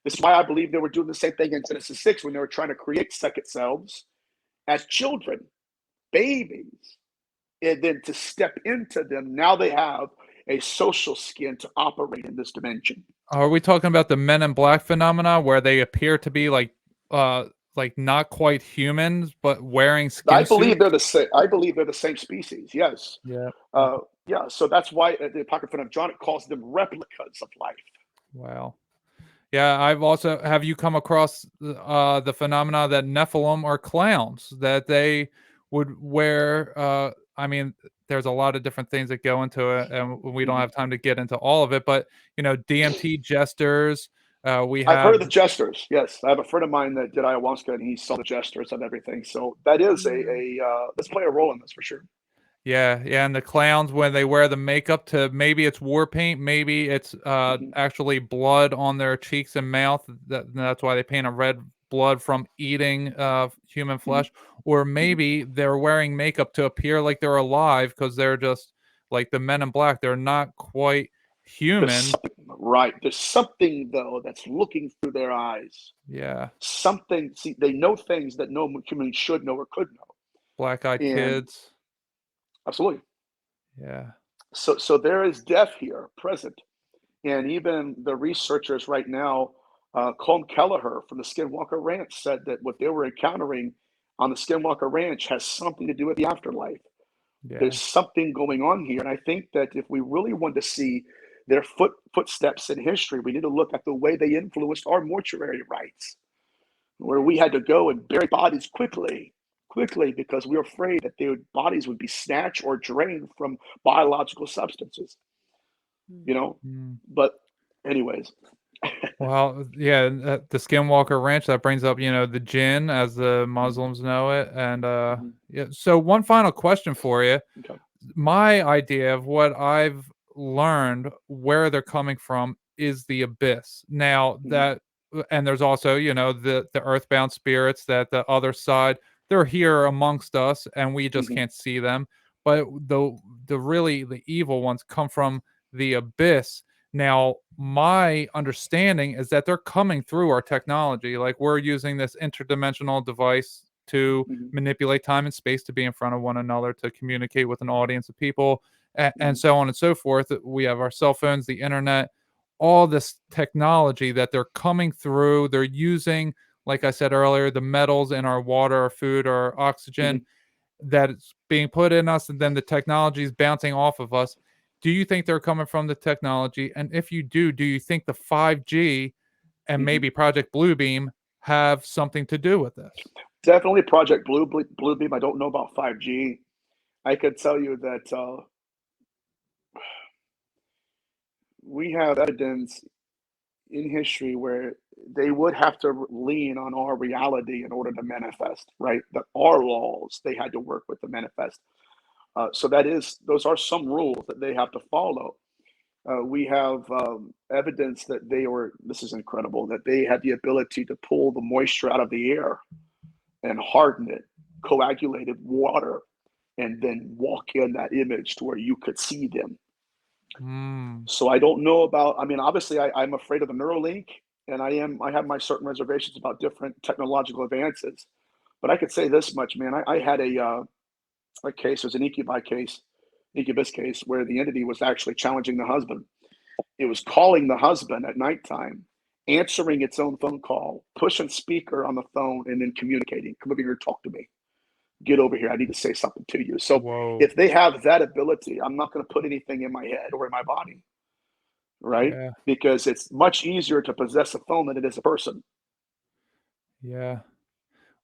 This is why I believe they were doing the same thing in Genesis 6 when they were trying to create second selves as children, babies, and then to step into them. Now they have a social skin to operate in this dimension. Are we talking about the Men in Black phenomena, where they appear to be like not quite humans, but wearing skin suits? I believe they're the same species. Yes. Yeah. So that's why the Apocrypha of John calls them replicas of life. Wow. Yeah, have you come across the phenomena that Nephilim are clowns, that they would wear, I mean, there's a lot of different things that go into it, and we don't have time to get into all of it, but, DMT jesters, I've heard of the jesters. Yes. I have a friend of mine that did ayahuasca, and he saw the jesters and everything. So that is let's play a role in this for sure. Yeah, and the clowns, when they wear the makeup, to maybe it's war paint, maybe it's actually blood on their cheeks and mouth. That's why they paint a red blood from eating human flesh. Or maybe they're wearing makeup to appear like they're alive, because they're just like the Men in Black. They're not quite human. There's something, though, that's looking through their eyes. Yeah. Something. See, they know things that no human should know or could know. Black-eyed kids. Absolutely. Yeah. So there is death here present. And even the researchers right now, Colm Kelleher from the Skinwalker Ranch said that what they were encountering on the Skinwalker Ranch has something to do with the afterlife. Yeah. There's something going on here. And I think that if we really want to see their footsteps in history, we need to look at the way they influenced our mortuary rites, where we had to go and bury bodies quickly, because we were afraid that their bodies would be snatched or drained from biological substances, But anyways, Well, yeah, the Skinwalker Ranch, that brings up, the jinn as the Muslims know it. And yeah, so one final question for you. Okay. My idea of what I've learned where they're coming from is the abyss. Now that and there's also, the earthbound spirits that the other side, they're here amongst us and we just can't see them. But the evil ones come from the abyss. Now, my understanding is that they're coming through our technology. Like we're using this interdimensional device to manipulate time and space to be in front of one another, to communicate with an audience of people, and so on and so forth. We have our cell phones, the internet, all this technology that they're coming through. They're using, like I said earlier, the metals in our water, our food, our oxygen that it's being put in us, and then the technology is bouncing off of us. Do you think they're coming from the technology? And if you do you think the 5G and maybe Project Bluebeam have something to do with this? Definitely Project Bluebeam. I don't know about 5G. I could tell you that we have evidence in history where they would have to lean on our reality in order to manifest, right? That our laws they had to work with to manifest. So those are some rules that they have to follow. We have evidence that this is incredible, that they had the ability to pull the moisture out of the air and harden it, coagulated water, and then walk in that image to where you could see them. So I don't know about, I mean, obviously I'm afraid of the Neuralink, and I have my certain reservations about different technological advances. But I could say this much, man. I had a case, it was an incubus case, where the entity was actually challenging the husband. It was calling the husband at nighttime, answering its own phone call, pushing speaker on the phone, and then communicating. Come over here, talk to me. Get over here. I need to say something to you. So Whoa. if they have that ability, I'm not going to put anything in my head or in my body, right? Yeah. Because it's much easier to possess a phone than it is a person. Yeah.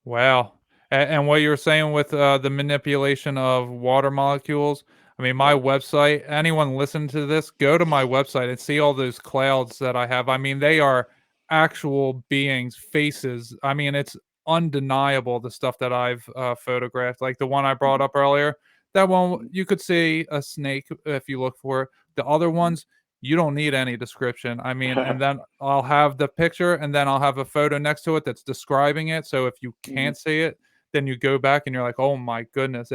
Wow. And what you were saying with the manipulation of water molecules, I mean, my Yeah. website, anyone listen to this, go to my website and see all those clouds that I have. I mean, they are actual beings, faces. I mean, it's undeniable the stuff that I've photographed. Like the one I brought up earlier, that one, you could see a snake if you look for it. The other ones, you don't need any description. I mean, and then I'll have the picture and then I'll have a photo next to it that's describing it. So if you can't see it, then you go back and you're like, oh my goodness,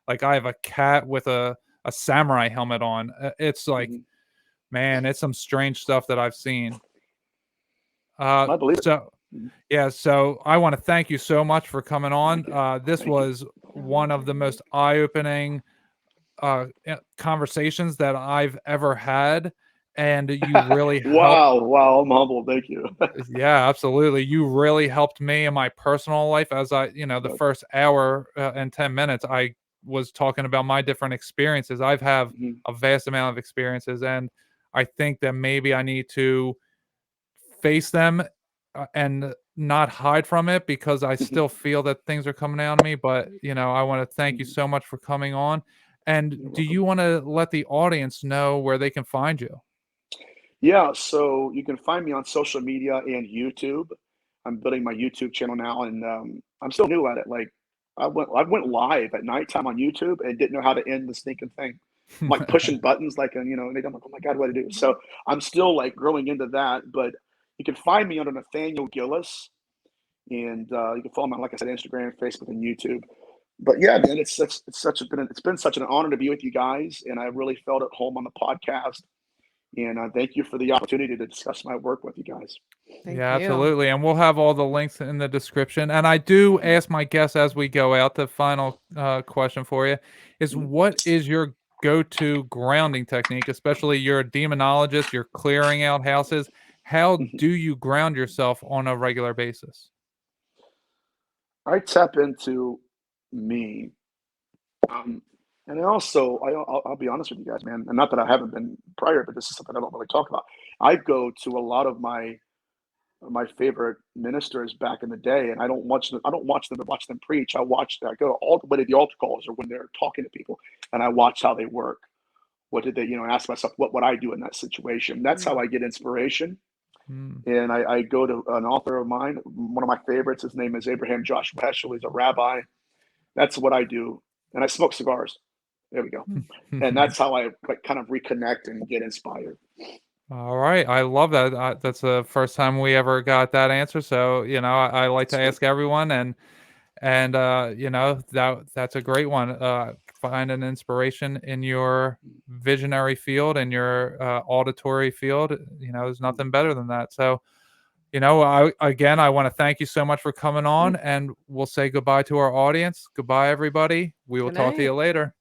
like I have a cat with a samurai helmet on. It's like, man, it's some strange stuff that I've seen. I believe it. So yeah, so I want to thank you so much for coming on. This was one of the most eye-opening conversations that I've ever had, and you really helped. Wow, I'm humbled. Thank you. Yeah, absolutely. You really helped me in my personal life as the first hour and 10 minutes, I was talking about my different experiences. I've have a vast amount of experiences, and I think that maybe I need to face them and not hide from it because I still feel that things are coming out of me. But, I want to thank you so much for coming on. And do you want to let the audience know where they can find you? Yeah, so you can find me on social media and YouTube. I'm building my YouTube channel now, and I'm still new at it. Like I went live at nighttime on YouTube and didn't know how to end the sneaking thing. I'm like pushing buttons, like, and I'm like, oh my god, what to do? So I'm still like growing into that. But you can find me under Nathaniel Gillis, and you can follow me on, like I said, Instagram, Facebook, and YouTube. But yeah, man, it's been such an honor to be with you guys, and I really felt at home on the podcast. And thank you for the opportunity to discuss my work with you guys. Yeah, absolutely. And we'll have all the links in the description. And I do ask my guests as we go out, the final question for you is what is your go-to grounding technique, especially you're a demonologist, you're clearing out houses. How do you ground yourself on a regular basis? I tap into me. And I'll be honest with you guys, man. And not that I haven't been prior, but this is something I don't really talk about. I go to a lot of my favorite ministers back in the day, and I don't watch them. I don't watch them to watch them preach. I go all the way to the altar calls or when they're talking to people, and I watch how they work. What did they, ask myself, what would I do in that situation? That's how I get inspiration. And I go to an author of mine, one of my favorites. His name is Abraham Joshua Heschel. He's a rabbi. That's what I do. And I smoke cigars. There we go. And that's how I kind of reconnect and get inspired. All right. I love that. That's the first time we ever got that answer. So, I like to ask everyone, and that's a great one. Find an inspiration in your visionary field and your auditory field. There's nothing better than that. So, I want to thank you so much for coming on, and we'll say goodbye to our audience. Goodbye, everybody. We will Good talk to you night. later.